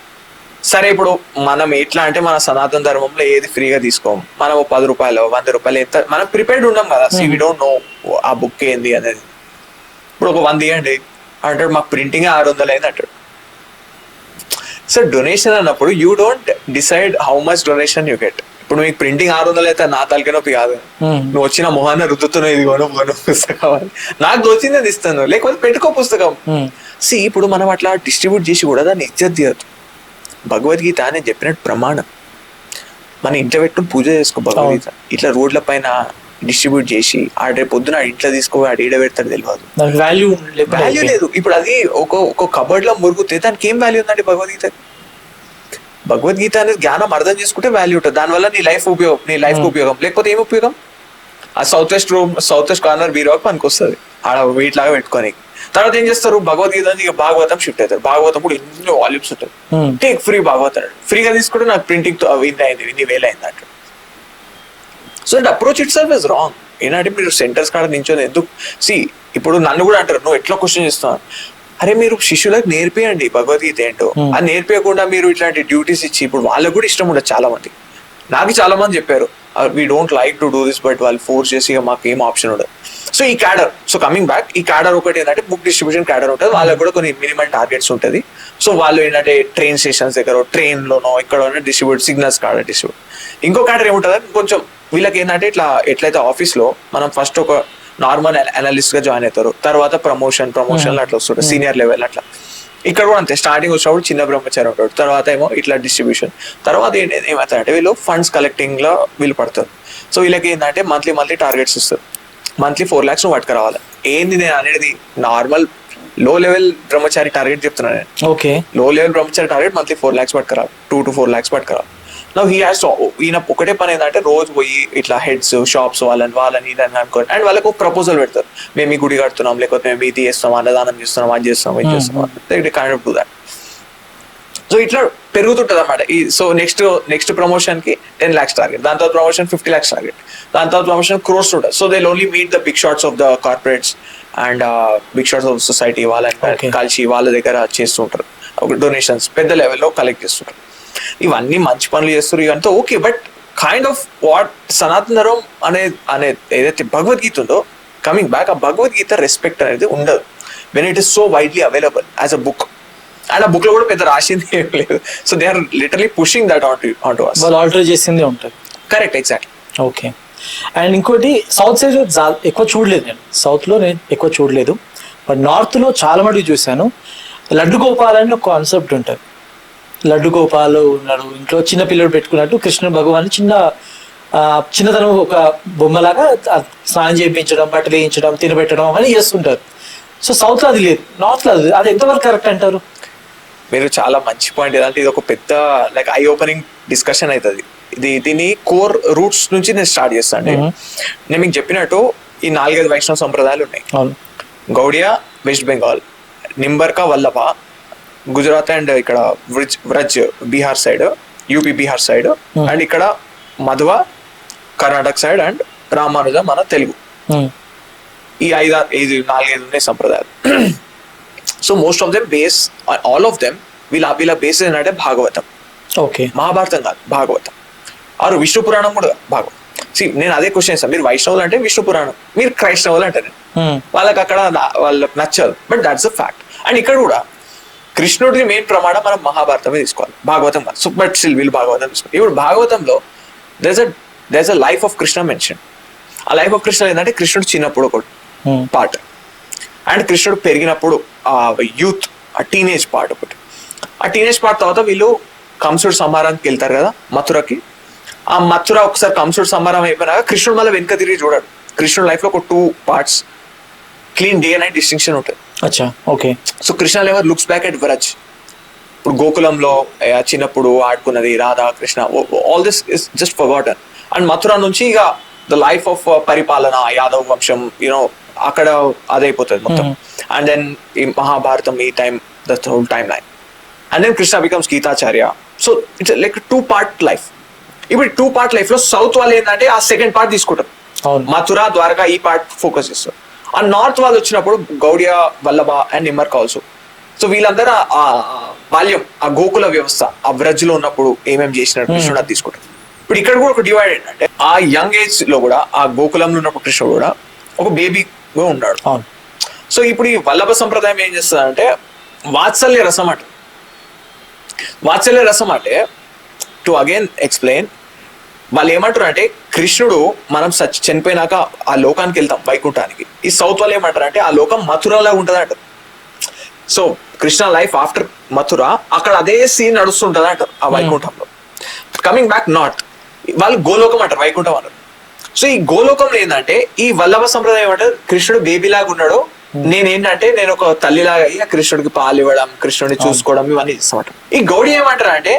సరే ఇప్పుడు మనం ఎట్లా అంటే మన సనాతన ధర్మంలో ఏది ఫ్రీగా తీసుకోము, మనం 10 రూపాయలు 100 రూపాయలు ఎంత మనం ప్రిపేర్డ్ ఉన్నాం కదా. సి వి డోంట్ నో ఆ బుక్ ఏంది అనేది. ఇప్పుడు ఒక 100 ఇవ్వండి అంటాడు, మాకు ప్రింటింగ్ 600 అయింది అంటాడు. సో డొనేషన్ అన్నప్పుడు you don't decide how much donation you get. ఇప్పుడు మీకు ప్రింటింగ్ 600 అయితే నా తలకి నొప్పి కాదు, నువ్వు వచ్చిన మొహాన్ని రుద్దుతున్నావు, ఇది కొను పుస్తకం అని నాకు దోచింది అది ఇస్తాను, లేకపోతే పెట్టుకో పుస్తకం. సి ఇప్పుడు మనం అట్లా డిస్ట్రిబ్యూట్ చేసి కూడా దాన్ని ఇజ్జత్ తీయద్దు. భగవద్గీత అని చెప్పినట్టు ప్రమాణం, మన ఇంట్లో పెట్టుకుని పూజ చేసుకో భగవద్గీత. ఇట్లా రోడ్ల పైన డిస్ట్రిబ్యూట్ చేసి ఆడే పొద్దున ఇంట్లో తీసుకో ఆడ ఈడ పెడతాడు తెలియదు, వాల్యూ లేదు. ఇప్పుడు అది ఒక కబర్డ్ లో మురుగుతే దానికి ఏం వాల్యూ ఉందండి భగవద్గీత. భగవద్గీత అనేది జ్ఞానం అర్థం చేసుకుంటే వాల్యూ ఉంటుంది, దానివల్ల నీ లైఫ్ ఉపయోగం, లేకపోతే ఏం ఉపయోగం. ఆ సౌత్ వెస్ట్ కార్నర్ బీరోకి పనికి వస్తుంది ఆడ వీటిలాగా పెట్టుకొని. తర్వాత ఏం చేస్తారు, భగవద్గీత భాగవతం షిఫ్ట్ అవుతారు. భాగవతం కూడా ఎన్నో వాల్యూమ్స్ ఉంటాయి, టేక్ ఫ్రీ భాగవతం ఫ్రీగా తీసుకుంటే నాకు ప్రింటింగ్ తో ఇన్ని అయింది, ఇన్ని వేలు అయింది అంటారు. So that approach it self is wrong. ఏంటంటే మీరు సెంటర్స్ కాడ నించొని ఎందుకు, సి ఇప్పుడు నన్ను కూడా అంటారు నువ్వు ఎట్లా క్వశ్చన్ చేస్తావు. అరే మీరు శిష్యులకు నేర్పియండి భగవద్గీత ఏంటో, అది నేర్పించకుండా మీరు ఇట్లాంటి డ్యూటీస్ ఇచ్చి, ఇప్పుడు వాళ్ళకు కూడా ఇష్టం ఉండదు చాలా మంది. నాకు చాలా మంది చెప్పారు we don't like to do this, but వాళ్ళు ఫోర్స్ చేసి మాకు ఏం ఆప్షన్ ఉండదు. సో ఈ క్యాడర్, సో కమింగ్ బ్యాక్, ఈ క్యాడర్ ఒకటి ఏంటంటే బుక్ డిస్ట్రిబ్యూషన్ క్యాడర్ ఉంటుంది, వాళ్ళకి కూడా కొన్ని మినిమం టార్గెట్స్ ఉంటుంది. సో వాళ్ళు ఏంటంటే ట్రైన్ స్టేషన్స్ దగ్గర, ట్రైన్ లోనో ఇక్కడ డిస్ట్రిబ్యూట్, సిగ్నల్స్ కాడ డిస్ట్రిబ్యూట్. ఇంకో క్యాడర్ ఏముంటుంది కొంచెం వీళ్ళకి ఏంటంటే ఇట్లా ఎట్లయితే ఆఫీస్ లో మనం ఫస్ట్ ఒక నార్మల్ అనలిస్ట్ గా జాయిన్ అవుతారు, తర్వాత ప్రమోషన్ అట్లా వస్తుంటారు సీనియర్ లెవెల్ అట్లా. ఇక్కడ కూడా అంతే, స్టార్టింగ్ వచ్చినప్పుడు చిన్న బ్రహ్మచారి ఉంటాడు, తర్వాత ఏమో ఇట్లా డిస్ట్రిబ్యూషన్, తర్వాత ఏమవుతారంటే వీళ్ళు ఫండ్స్ కలెక్టింగ్ లో వీళ్ళు పడతారు. సో వీళ్ళకి ఏంటంటే మంత్లీ టార్గెట్స్ ఇస్తారు, మంత్లీ 4 lakhs నువ్వు పట్టుకురావాలి. ఏంది నేను అనేది నార్మల్ లో లెవెల్ బ్రహ్మచారి టార్గెట్ చెప్తున్నాను నేను. Okay, low level brahmachari target monthly 4 lakhs పట్టుకురావాలి, 2 to 4 lakhs పట్టుకురావాలి. నౌ హీ హాస్ టు, ఈయన ఒకటే పని ఏంటంటే రోజు పోయి ఇట్లా హెడ్స్ షాప్స్ వాళ్ళని ఇది అనుకోండి, అండ్ వాళ్ళకు ఒక ప్రపోజల్ పెడతారు, మేము ఈ గుడి కడుతున్నాం, లేకపోతే మేము ఇది చేస్తాం, అన్నదానం చేస్తున్నాం, అది చేస్తాం, ఇది చేస్తాం, kind of do that. So ఇట్లా పెరుగుతుంటది అన్నమాట. ఈ సో నెక్స్ట్ ప్రమోషన్ కి 10 lakhs టార్గెట్, దాని తర్వాత ప్రమోషన్ 50 lakhs టార్గెట్, దాని తర్వాత ప్రమోషన్ క్రోర్స్ ఉంటుంది. So they only meet the big shots of the corporates and big shots of society, వాళ్ళని కలిసి వాళ్ళ దగ్గర చేస్తుంటారు, డొనేషన్స్ పెద్ద లెవెల్లో కలెక్ట్ చేస్తుంటారు. ఇవన్నీ మంచి పనులు చేస్తారు ఇవంతా okay, but kind of what సనాతన ధర్మం అనే ఏదైతే భగవద్గీత ఉందో, కమింగ్ బ్యాక్, ఆ భగవద్గీత రెస్పెక్ట్ అనేది ఉండదు when it is so widely available as a book. And ఆ బుక్ లో కూడా పెద్ద రాసింది ఏం లేదు. So they are literally pushing that on to us.
వాళ్ళు ఆల్టర్ చేసింది ఉంటుంది.
Correct, exactly.
ఓకే. అండ్ ఇంకోటి సౌత్ సైడ్ ఎక్కువ చూడలేదు నేను, సౌత్ లో నేను ఎక్కువ చూడలేదు, బట్ నార్త్ లో చాలా మటుకు చూశాను. లడ్డు గోపాల్ అని ఒక కాన్సెప్ట్ ఉంటుంది. లడ్డు గోపాల్ ఉన్నాడు, ఇంట్లో చిన్న పిల్లడు పెట్టుకున్నట్టు కృష్ణ భగవాన్ చిన్నతనం ఒక బొమ్మలాగా స్నానం చేయించడం, బట్టలు వేయించడం, తినబెట్టడం అని చేస్తుంటారు. సో సౌత్ లో అది లేదు, నార్త్ లో అది ఎంతవరకు కరెక్ట్ అంటారు?
మీరు చాలా మంచి పాయింట్. ఏదంటే ఇది ఒక పెద్ద లైక్ ఐ ఓపెనింగ్ డిస్కషన్ అవుతుంది. దీని కోర్ రూట్స్ నుంచి నేను స్టార్ట్ చేస్తాను. నేను మీకు చెప్పినట్టు ఈ 4-5 వైష్ణవ సంప్రదాయాలు ఉన్నాయి. గౌడియా వెస్ట్ బెంగాల్, నింబర్కా వల్లభ గుజరాత్, అండ్ ఇక్కడ Vraj Bihar side, UP Bihar side, and ఇక్కడ మధువ కర్ణాటక సైడ్, అండ్ రామానుజ మన తెలుగు. ఈ 4-5 ఉన్నాయి సంప్రదాయాలు. So most of them base, all of them వీళ్ళ బేస్ ఏంటంటే భాగవతం. ఓకే, మహాభారతం కాదు, భాగవతం. ఆరు విష్ణు పురాణం కూడా భాగవతం. నేను అదే క్వశ్చన్ ఇస్తాను, మీరు వైష్ణవులు అంటే విష్ణు పురాణం, మీరు క్రైస్తవులు అంటే వాళ్ళకి అక్కడ వాళ్ళకి నచ్చదు, but that's a fact. And ఇక్కడ కూడా కృష్ణుడికి మెయిన్ ప్రమాణం మనం మహాభారతమే తీసుకోవాలి, భాగవతం కాదు. సో బట్ స్టిల్ వీళ్ళు భాగవతం తీసుకోవాలి. ఇప్పుడు భాగవతంలో there's a life of Krishna mention. ఆ లైఫ్ ఆఫ్ కృష్ణ ఏంటంటే కృష్ణుడు చిన్నప్పుడు ఒక పార్ట్, అండ్ కృష్ణుడు పెరిగినప్పుడు ఆ యూత్, ఆ టీనేజ్ పార్ట్ ఒకటి. ఆ టీనేజ్ పార్ట్ తర్వాత వీళ్ళు కంసుడు సంహారానికి వెళ్తారు కదా మథురకి. ఆ మథుర ఒకసారి కంసుడు సంహారం అయిపోయినాక కృష్ణుడు మళ్ళీ వెనక తిరిగి చూడాడు. కృష్ణుడు లైఫ్ లో ఒక 2 parts, clean day and night distinction ఉంటుంది.
అచ్చా, okay.
So Krishna never looks back at Vraj. ఇప్పుడు గోకులంలో చిన్నప్పుడు ఆడుకున్నది Radha Krishna, all this is just forgotten. And Mathura నుంచి ఇక ద లైఫ్ ఆఫ్ పరిపాలన, యాదవ్ వంశం, యూనో అక్కడ అదైపోతుంది మొత్తం. అండ్ దెన్ ఈ మహాభారతం, ఈ time, the whole timeline. And then Krishna becomes Gitacharya. So it's like 2-part life. ఇప్పుడు 2-part లైఫ్ లో సౌత్ వాళ్ళు ఏంటంటే ఆ సెకండ్ పార్ట్ తీసుకుంటారు, మథుర ద్వారకా ఈ పార్ట్ ఫోకస్ చేస్తారు. ఆ నార్త్ వాళ్ళు వచ్చినప్పుడు Gaudiya, Vallabha and నిమ్మర్క్ also. So వీళ్ళందరూ ఆ బాల్యం, ఆ గోకుల వ్యవస్థ, ఆ వ్రజ్ లో ఉన్నప్పుడు ఏమేమి చేసినాడు కృష్ణుడు అది తీసుకుంటారు. ఇప్పుడు ఇక్కడ కూడా ఒక డివైడ్ ఏంటంటే ఆ యంగ్ ఏజ్ లో కూడా, ఆ గోకులంలో ఉన్నప్పుడు కృష్ణుడు కూడా ఒక బేబీగా ఉన్నాడు. సో ఇప్పుడు ఈ వల్లభ సంప్రదాయం ఏం చేస్తుందంటే వాత్సల్య రసం అంటే, వాత్సల్య రసం అంటే టు అగైన్ ఎక్స్ప్లెయిన్, వాళ్ళు ఏమంటారు అంటే కృష్ణుడు మనం చనిపోయినాక ఆ లోకానికి వెళ్తాం, వైకుంఠానికి. ఈ సౌత్ వాళ్ళు ఏమంటారు అంటే ఆ లోకం మథురలాగా ఉంటుంది అంటారు. So Krishna life after Mathura, అక్కడ అదే సీన్ నడుస్తుంటది అంటారు ఆ వైకుంఠంలో. కమింగ్ బ్యాక్ నార్త్, వాళ్ళు గోలోకం అంటారు, వైకుంఠం అంటారు. సో ఈ గోలోకంలో ఏంటంటే ఈ వల్లభ సంప్రదాయం ఏమంటారు, కృష్ణుడు బేబీ లాగా ఉన్నాడు, నేనేంటంటే నేను ఒక తల్లిలాగా అయ్యి కృష్ణుడికి పాలు ఇవ్వడం, కృష్ణుడిని చూసుకోవడం, ఇవన్నీ చేస్తామంటారు. ఈ గౌడి ఏమంటారు అంటే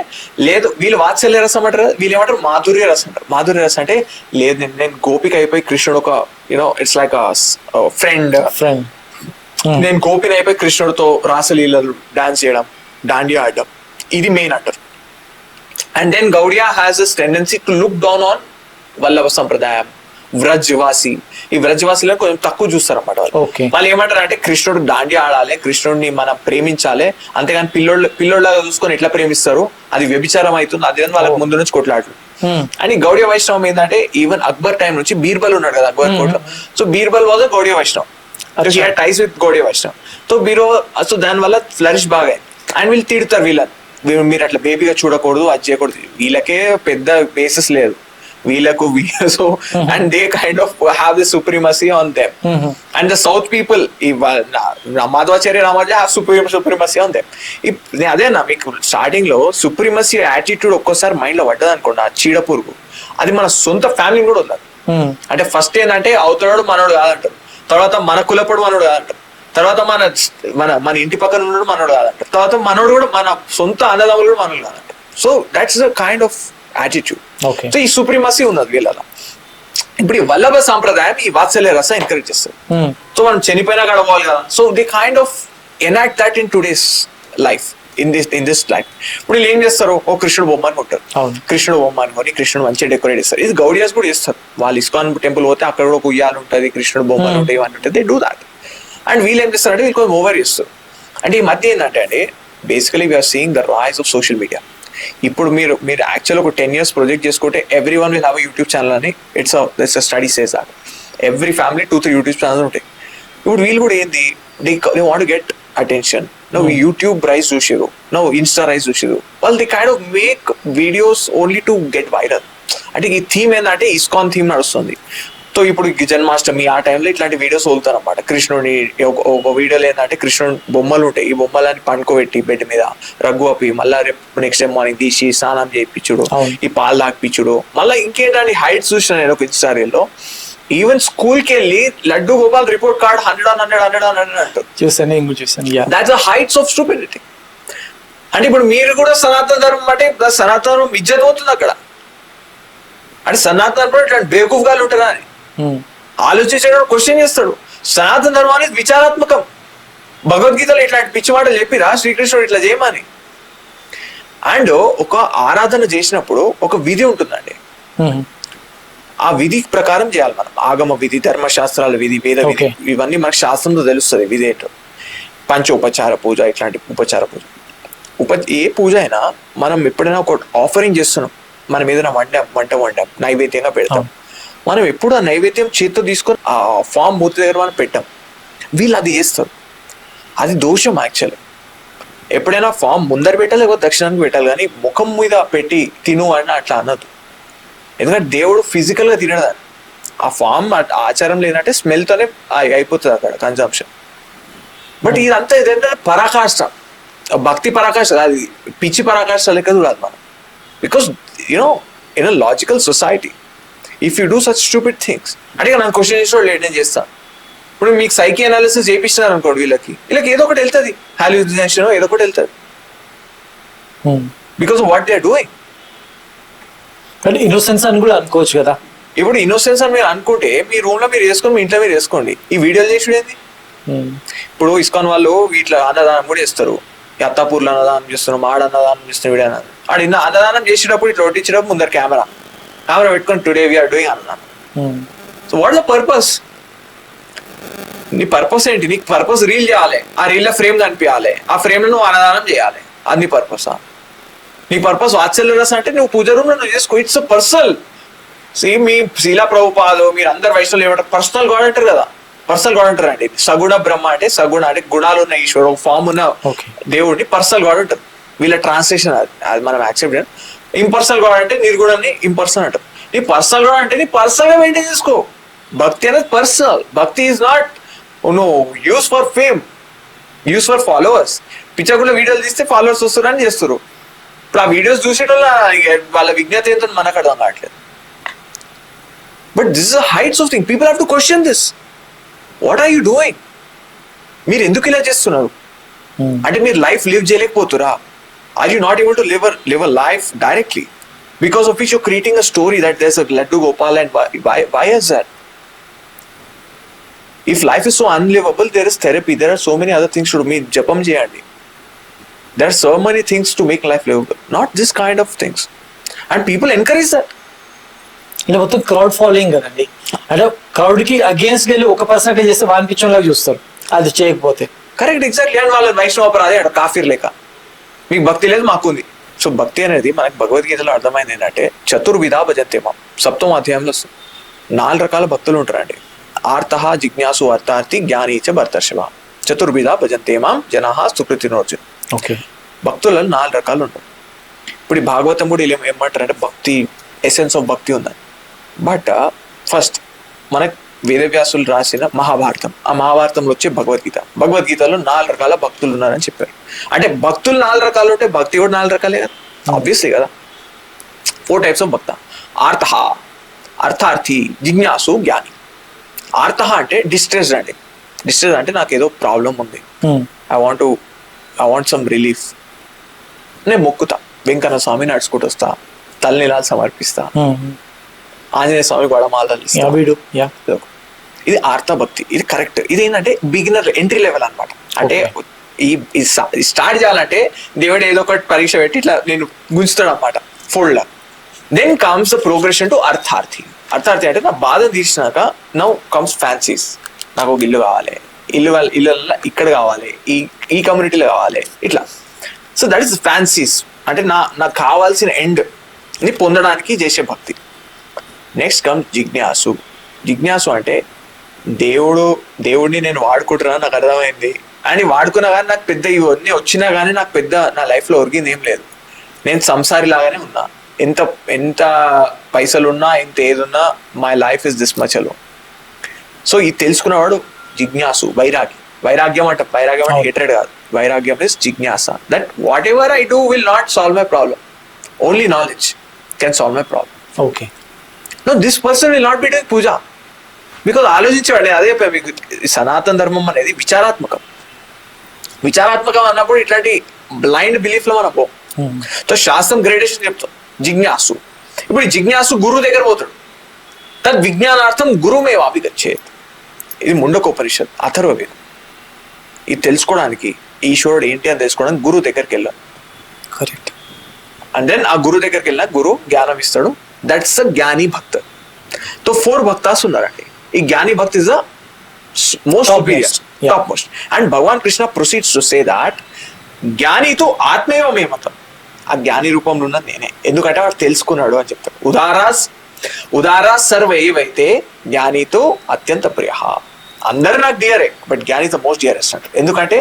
లేదు, వీళ్ళు వాత్సల్య రసం అంటారు, వీళ్ళు ఏమంటారు మాధుర్య రసం అంటారు. మాధుర్య రసం అంటే లేదు, నేను గోపిక అయిపోయి కృష్ణుడు ఒక యూనో ఇట్స్ లైక్ ఫ్రెండ్, నేను గోపిని అయిపోయి కృష్ణుడితో రాసలీలలు డాన్స్ చేయడం, దాండియా ఆడడం, ఇది మెయిన్ అంటారు. And then Gaudiya has this tendency to look down on Vallabha sampradayam, Vrajvasi. ఈ వ్రజ్వాసిలో కొంచెం తక్కువ చూస్తారు అన్నమాట వాళ్ళు. వాళ్ళు ఏమంటారు అంటే కృష్ణుడు దాండియా ఆడాలి, కృష్ణుడిని మనం ప్రేమించాలి, అంతేగాని పిల్లోళ్ళగా చూసుకొని ఎట్లా ప్రేమిస్తారు, అది వ్యభిచారం అవుతుంది, అది వాళ్ళకి ముందు నుంచి కొట్లాడు. అని గౌడియ వైష్ణవం ఏంటంటే ఈవెన్ అక్బర్ టైం నుంచి బీర్బల్ ఉన్నాడు కదా అక్బర్ కోర్ట్ లో, so Birbal was Gaudiya Vaishnav, ties with Gaudiya Vaishnav. So దాని వల్ల ఫ్లరిష్ బాగా. అండ్ వీళ్ళు తిడతారు వీళ్ళని, మీరు అట్లా బేబీగా చూడకూడదు, అది చేయకూడదు. వీళ్ళకే పెద్ద బేసిస్ లేదు వీళ్ళకు. So and they kind of have the supremacy on them. And the south people, Madhvacharya Ramanuja have supremacy on them. అదేనా మీకు స్టార్టింగ్ లో సుప్రీమసీ యాటిట్యూడ్ ఒక్కోసారి మైండ్ లో పడ్డది అనుకోండి, ఆ చీడ పురుగు, అది మన సొంత ఫ్యామిలీ కూడా ఉంది. అంటే ఫస్ట్ ఏంటంటే అవతలాడు మనోడు కాదంటారు, తర్వాత మన కులపడు మనోడు కాదంటారు, తర్వాత మన మన మన ఇంటి పక్కన ఉన్నాడు మనోడు కాదంటారు, తర్వాత మనోడు కూడా మన సొంత అన్నదమ్ములు కూడా మనోడు కాదంటారు. So that's the kind of attitude. So ఈ సుప్రీమసీ ఉన్నది వీళ్ళలో. ఇప్పుడు ఈ వల్లభ సాంప్రదాయం ఈ వాత్సల్య రస ఎంకరేజ్ చేస్తారు. సో మనం చనిపోయినా గడవాలి కదా, so the kind of enact that in today's life, in this life. ఇప్పుడు వీళ్ళు ఏం చేస్తారు, ఓ కృష్ణుడు బొమ్మ అనుకుంటారు, కృష్ణుడు బొమ్మ అనుకొని కృష్ణుడు మంచిగా డెకరేట్ చేస్తారు. ఇది గౌడియాస్ కూడా చేస్తారు. వాళ్ళు ఇస్కాన్ టెంపుల్ పోతే అక్కడ కూడా ఒక ఉయ్యాలు ఉంటుంది, కృష్ణుడు బొమ్మలు ఉంటాయి, ఇవన్నీ ఉంటాయి, దే డూ దాట్. అండ్ వీళ్ళు ఏం చేస్తారంటే వీళ్ళు కొంచెం ఓవర్ చేస్తారు. అంటే ఈ మధ్య ఏంటంటే అండి basically we're seeing the rise of social media. ఇప్పుడు మీరు యాక్చువల్ ఒక 10 years ప్రొజెక్ట్ చేసుకుంటే every one will have YouTube channel అని it's study says that every family 2-3 YouTube channels ఉంటాయి. ఇప్పుడు వీళ్ళు కూడా ఏంది, they want get attention. No YouTube rise చూసిరు, నో ఇన్స్టా రైజ్ చూసిరు, వాళ్ళు they kind of make videos only to get viral. అంటే ఈ థీమ్ ఏంటంటే ఇస్కాన్ థీమ్ నడుస్తుంది. సో ఇప్పుడు జన్మాష్టమి ఆ టైంలో ఇట్లాంటి వీడియోస్ వదులుతారు అనమాట. కృష్ణుడి ఒక వీడియోలో ఏంటంటే కృష్ణుడు బొమ్మలు ఉంటాయి, ఈ బొమ్మలని పండుకోబెట్టి బెడ్ మీద రగ్గు అప్పి మళ్ళీ రేపు నెక్స్ట్ టైం మార్నింగ్ తీసి స్నానం చేయించుడు, ఈ పాలు తాగిపించుడు. మళ్ళీ ఇంకేంటంటే హైట్స్ చూసిన నేను ఒక ఇన్స్టారీల్లో ఈవెన్ స్కూల్ కి వెళ్ళి లడ్డు గోపాల్ రిపోర్ట్ కార్డ్ 100 అంటారు. That's the heights of stupidity. అంటే ఇప్పుడు మీరు కూడా సనాతన ధర్మం అంటే సనాతన ధర్మం ఇజ్జత్ అవుతుంది అక్కడ. అంటే సనాతన ధర్మం ఇట్లాంటి బేవకూఫ్ గాలు ఉంటారా అని ఆలోచించేటప్పుడు క్వశ్చన్ చేస్తాడు. సనాతన ధర్మం అనేది విచారాత్మకం. భగవద్గీతలో ఇట్లాంటి పిచ్చి మాటలు చెప్పిరా శ్రీకృష్ణుడు ఇట్లా చేయమని. అండ్ ఒక ఆరాధన చేసినప్పుడు ఒక విధి ఉంటుందండి, ఆ విధి ప్రకారం చేయాలి మనం. ఆగమ విధి, ధర్మశాస్త్రాల విధి, వేద విధి, ఇవన్నీ మనకు శాస్త్రంతో తెలుస్తుంది విధి ఏంటో. పంచోపచార పూజ, ఇట్లాంటి ఉపచార పూజ, ఏ పూజ అయినా మనం ఎప్పుడైనా ఒక ఆఫరింగ్ చేస్తున్నాం, మనం ఏదైనా వంట వండాం నైవేద్యంగా పెడతాం, మనం ఎప్పుడు ఆ నైవేద్యం చేతితో తీసుకొని ఆ ఫామ్ మూర్తి దగ్గర మనం పెట్టాం. వీళ్ళు అది చేస్తారు, అది దోషం యాక్చువల్లీ. ఎప్పుడైనా ఫామ్ ముందర పెట్టాలి లేకపోతే దక్షిణానికి పెట్టాలి, కానీ ముఖం మీద పెట్టి తిను అని అట్లా అనదు. ఎందుకంటే దేవుడు ఫిజికల్ గా తినడు, ఆ ఫామ్ ఆచారం లేదంటే స్మెల్ తోనే అయిపోతుంది అక్కడ కన్జంప్షన్. బట్ ఇదంతా ఇదంటే పరాకాష్ట, భక్తి పరాకాష్ట, అది పిచ్చి పరాకాష్ట లెక్క కాదు మనం. Because you know in a logical society if you do such stupid things, అంటే నన్ను క్వశ్చన్ చేసిన లేట్ నేను చేస్తాను. ఇప్పుడు మీకు సైకి అనాలిసిస్ చేపిస్తున్నారు అనుకోండి, వీళ్ళకి ఏదో ఒకటి వెళ్తుంది, హాల్యూసినేషన్ ఏదో ఒకటి వెళ్తుంది. Because of what they are doing.
అంటే ఇన్నోసెన్స్ అని కూడా అనుకోవచ్చు కదా.
ఇప్పుడు ఇన్నోసెన్స్ అని మీరు అనుకుంటే మీ రూమ్ లో మీరు చేసుకొని మీ ఇంట్లో మీరు చేసుకోండి. ఈ వీడియోలు చేసుడు ఏంది? ఇప్పుడు ఇస్కాన్ వాళ్ళు వీటిలో అన్నదానం కూడా చేస్తారు. అత్తాపూర్లో అన్నదానం చేస్తున్నాం, ఆడ అన్నదానం చేస్తున్నాం, వీడియో ఆడ అన్నదానం చేసేటప్పుడు ఇట్లా వడ్డించేటప్పుడు ముందర కెమెరా పెట్టుకొని టుడే వీఆర్ డూయింగ్ అన్నదానం. So what the purpose? నీ పర్పస్ ఏంటి? నీకు పర్పస్ రీల్ చేయాలి, ఆ రీల్ లో ఫ్రేమ్ కనిపించాలి, ఆ ఫ్రేమ్ లో నువ్వు అన్నదానం చేయాలి, అది నీ పర్పసా? నీ పర్పస్ వాత్సల్య రసం అంటే నువ్వు పూజ రూమ్ లో నువ్వు చేసుకో. It's personal. మీ శీలా ప్రభుపాదు మీరు అందరు వయసులో ఏమంటారు? పర్సనల్ గాడ్ అంటారు కదా. పర్సనల్ గాడ్ అంటారు అండి. సగుణ బ్రహ్మ అంటే సగుణ అంటే గుణాలు ఉన్న ఈశ్వరు, ఒక ఫామ్ ఉన్న దేవుడిని పర్సనల్ గాడ్ అంటారు. వీళ్ళ ట్రాన్స్లేషన్ అది మనం యాక్సెప్ట్ చేయాలి. ఇంపర్సనల్ గాడ్ అంటే నిర్గుణాన్ని ఇంపర్సనల్ అంటారు. నీ పర్సనల్ గాడ్ అంటే నీ పర్సనల్ గా మెయింటైన్ చేసుకో. భక్తి అనేది personal. Bhakti is not no use for fame, use for followers. పిచ్చకుండా వీడియోలు తీస్తే ఫాలోవర్స్ వస్తారని చేస్తారు. ఇప్పుడు ఆ వీడియోస్ చూసేటోళ్ళ వాళ్ళ విజ్ఞత ఏంటో మనకు అర్థం కావట్లేదు. But this is heights of thing. People have to question this. What are you doing? మీరు ఎందుకు ఇలా చేస్తున్నారు? అంటే మీరు లైఫ్ లివ్ చేయలేకపోతురా? Are you not able to live a life directly? Because of which you creating a story that there's a laddu Gopal and why is that? If life is so unlivable, there is therapy. There are so many other things to do. మీరు జపం చేయండి. There are so many things to make life livable. Not this kind of things. And people encourage that.
ఇలా మొత్తం crowd following కదండి. అంటే crowd కి against వెళ్ళి 1% చేస్తే వాని పిచ్చోలాగా చూస్తారు అది చేయకపోతే. Correct,
exactly. అండ్ వాళ్ళ వైష్ణవ అపరాధి అక్కడ కాఫీర్ లేక మీకు భక్తి లేదు, మాకుంది. సో భక్తి అనేది మనకి భగవద్గీతలో అర్థమైంది ఏంటంటే చతుర్విధా భజంతే మాం. 7వ అధ్యాయంలో వస్తుంది. 4 రకాల భక్తులు ఉంటారండి. ఆర్తః, జిజ్ఞాసు, అర్థార్థి, జ్ఞాని చ భర్తర్షభ. చతుర్విధా భజంతే మాం జనాః సుకృతినోర్జున.
ఓకే,
భక్తులలో 4 రకాలు ఉంటాయి. ఇప్పుడు ఈ భాగవతం కూడా ఇలా ఏమంటారంటే భక్తి ఎసెన్స్ ఆఫ్ భక్తి ఉందని. బట్ ఫస్ట్ మనకు వేదవ్యాసులు రాసిన మహాభారతం, ఆ మహాభారతంలో వచ్చే భగవద్గీతలో 4 రకాల భక్తులు ఉన్నారని చెప్పారు. అంటే భక్తులు 4 రకాలు ఉంటే భక్తి కూడా 4 రకాలే కదా, ఆబ్వియస్లీ కదా. 4 టైప్స్ ఆఫ్ భక్త. ఆర్తః, అర్థార్థి, జిజ్ఞాసు, జ్ఞాని. ఆర్తః అంటే డిస్ట్రెస్డ్ అండి. డిస్ట్రెస్ అంటే నాకు ఏదో ప్రాబ్లం ఉంది, ఐ వాంట్ సమ్ రిలీఫ్. నేను మొక్కుతా, వెంకన్న స్వామి నడుచుకుంటూ వస్తా, తలనీలాలు సమర్పిస్తా, ఆంజనేయ స్వామి గొడమాలలు ఇస్తా. ఇది ఆర్త భక్తి. ఇది కరెక్ట్. ఇది ఏంటంటే బిగినర్ ఎంట్రీ లెవెల్ అనమాట. అంటే ఈ స్టార్ట్ చేయాలంటే దేవుడు ఏదో ఒకటి పరీక్ష పెట్టి ఇట్లా నేను గుంచుతాడు అనమాట ఫోల్డ్ లా. Then comes the progression to అర్థార్థి. అర్థార్థి అంటే నా బాధ తీసినాక నౌ కమ్స్ ఫ్యాన్సీస్. నాకు ఒక ఇల్లు కావాలి, ఇల్లు ఇక్కడ కావాలి, ఈ కమ్యూనిటీలో కావాలి, ఇట్లా. So that is fancies. అంటే నాకు కావాల్సిన ఎండ్ ని పొందడానికి చేసే భక్తి. నెక్స్ట్ కమ్ జిజ్ఞాసు. జిజ్ఞాసు అంటే దేవుడిని నేను వాడుకుంటున్నా, నాకు అర్థమైంది అని వాడుకున్నా కానీ నాకు పెద్ద ఇవన్నీ వచ్చినా కానీ నాకు పెద్ద నా లైఫ్లో ఒరిగింది ఏం లేదు, నేను సంసారి లాగానే ఉన్నా, ఎంత పైసలు ఉన్నా ఎంత ఏదున్నా my life is this much allow. So ఇది తెలుసుకున్నవాడు జిజ్ఞాసు. వైరాగ్యం అంటే హేట్రెడ్ కాదు. వైరాగ్యం ఇస్ జిజ్ఞాస. That whatever I do will not solve my problem, only knowledge can solve my problem.
Okay,
no this person will not be doing puja. Because ఆలోచించేవాడి అదే మీకు సనాతన ధర్మం అనేది విచారాత్మకం అన్నప్పుడు ఇట్లాంటి బ్లైండ్ బిలీఫ్ లో మనం పోం. సో శాస్త్రం గ్రేడేషన్ చెప్తాం. జిజ్ఞాసు. ఇప్పుడు ఈ జిజ్ఞాసు గురువు దగ్గర పోతాడు. తద్ విజ్ఞానార్థం గురుమేవ అభిగచ్చేత్. ఇది ముండకోపనిషత్, అథర్వవేదం. ఇది తెలుసుకోవడానికి ఈశ్వరుడు ఏంటి అని తెలుసుకోవడానికి గురువు దగ్గరికి వెళ్ళాలి.
కరెక్ట్.
అండ్ దెన్ ఆ గురువు దగ్గరికి వెళ్ళిన గురువు జ్ఞానం ఇస్తాడు. దట్స్ అ జ్ఞాని భక్త. సో 4 భక్తాస్ ఉన్నారండి. ఈ జ్ఞాని భక్తి is the most superior, top most. And Bhagavan Krishna proceeds to say that జ్ఞానితో ఆత్మేవ మే మతం. ఆ జ్ఞాని రూపంలో ఉన్నది నేనే, ఎందుకంటే వాడు తెలుసుకున్నాడు అని చెప్తాడు. ఉదారా సర్వ ఏవైతే జ్ఞానితో అత్యంత ప్రియ. అందరు నాకు డియరే, బట్ జ్ఞాని ద మోస్ట్ డియరెస్ట్ అంటారు. ఎందుకంటే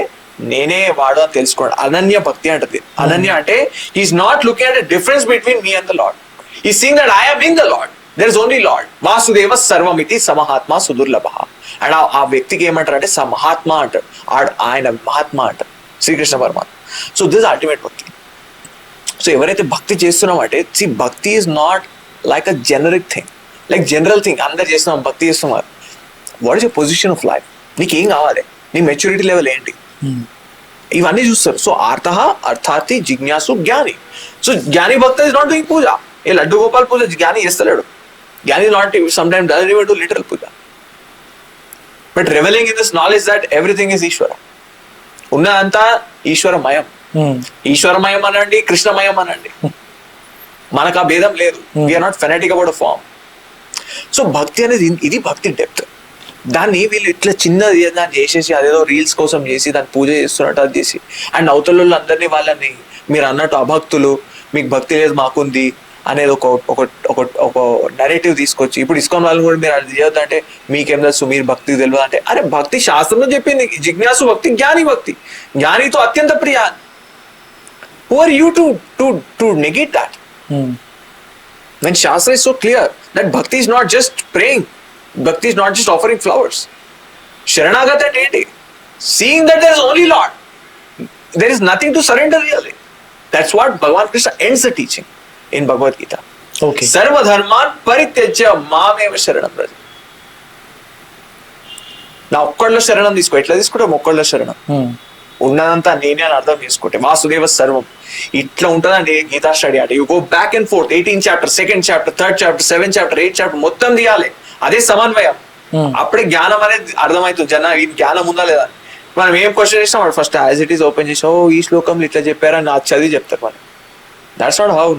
నేనే వాడు అని తెలుసుకోండి. అనన్య భక్తి అంటది. అనన్య అంటే is not looking at the difference between me and the lord. ఈ seeing that I am in the lord. There is only lord. వాసుదేవ సర్వమితి సమహాత్మ సుదుర్లభ. అండ్ ఆ వ్యక్తికి ఏమంటారు అంటే సమహాత్మ అంటారు. ఆయన మహాత్మ అంటారు శ్రీకృష్ణ పరమాత్మ. సో దిస్ అల్టిమేట్ భక్తి. సో ఎవరైతే భక్తి చేస్తున్నామంటే భక్తి is not like a generic thing, like general thing అందరు చేస్తున్నాం భక్తి చేస్తున్నారు. What is your position of life? నీకేం కావాలి? నీ మెచ్యూరిటీ లెవెల్ ఏంటి? ఇవన్నీ చూస్తారు. సో ఆర్తః అర్థార్థి జిజ్ఞాసు జ్ఞాని. సో జ్ఞాని భక్త ఇస్ నాట్ డూయింగ్ పూజ. ఏ లడ్డు గోపాల్ పూజ జ్ఞాని చేస్తలేడు. జ్ఞాని not some time doesn't even do literal puja, but revelling in this knowledge that everything is ఈశ్వర. ఉన్నదంతా ఈశ్వరమయం. ఈశ్వరమయం అనండి, కృష్ణమయం అనండి, మనకు ఆ భేదం లేదు. We are not fanatic about a form. So భక్తి అనేది ఇది భక్తి డెప్త్. దాన్ని వీళ్ళు ఇట్లా చిన్నది దాన్ని చేసేసి అదేదో రీల్స్ కోసం చేసి దాన్ని పూజ చేస్తున్నట్టు అది చేసి, అండ్ అవతల అందరినీ వాళ్ళని మీరు అన్నట్టు అభక్తులు, మీకు భక్తి లేదు మాకుంది అనేది ఒక ఒక ఒక ఒక నెరేటివ్ తీసుకొచ్చి, ఇప్పుడు ఇస్కాన్ వాళ్ళు కూడా మీరు అది చేయొద్దు అంటే మీకేం తెలుసు, మీరు భక్తి తెలియదు అంటే, అరే భక్తి శాస్త్రంలో చెప్పింది జిజ్ఞాసు భక్తి, జ్ఞాని భక్తి, జ్ఞానితో అత్యంత ప్రియ. Who are you to negate that? When Shastra is so clear that bhakti is not just praying, bhakti is not just offering flowers. Sharanagata ante seeing that there is only Lord, there is nothing to surrender really. That's what Bhagavan Krishna ends the teaching in Bhagavad Gita.
Okay.
Sarva dharman parityajya mameva sharanam braja. నా ఒక్కళ్ళ శరణం తీసుకో. ఎట్లా తీసుకుంటాం? ఒక్కళ్ళ శరణం. ఉన్నదంతా నేనే అని అర్థం చేసుకుంటే వాసుదేవ సర్వం. ఇట్లా ఉంటుందండి గీతా స్టడీ అంటే. You go back and fourth, 18th chapter, 2nd chapter, 3rd chapter, 7th chapter, 8th chapter మొత్తం తీయాలి. అదే సమన్వయం. అప్పుడే జ్ఞానం అనేది అర్థమవుతుంది. ఈ జ్ఞానం ఉందా లేదా. మనం ఏం క్వశ్చన్ చేసినా వాడు first as it is open చేసి, ఓ ఈ శ్లోకంలో ఇట్లా చెప్పారని నా చదివి చెప్తారు. మనం that's not how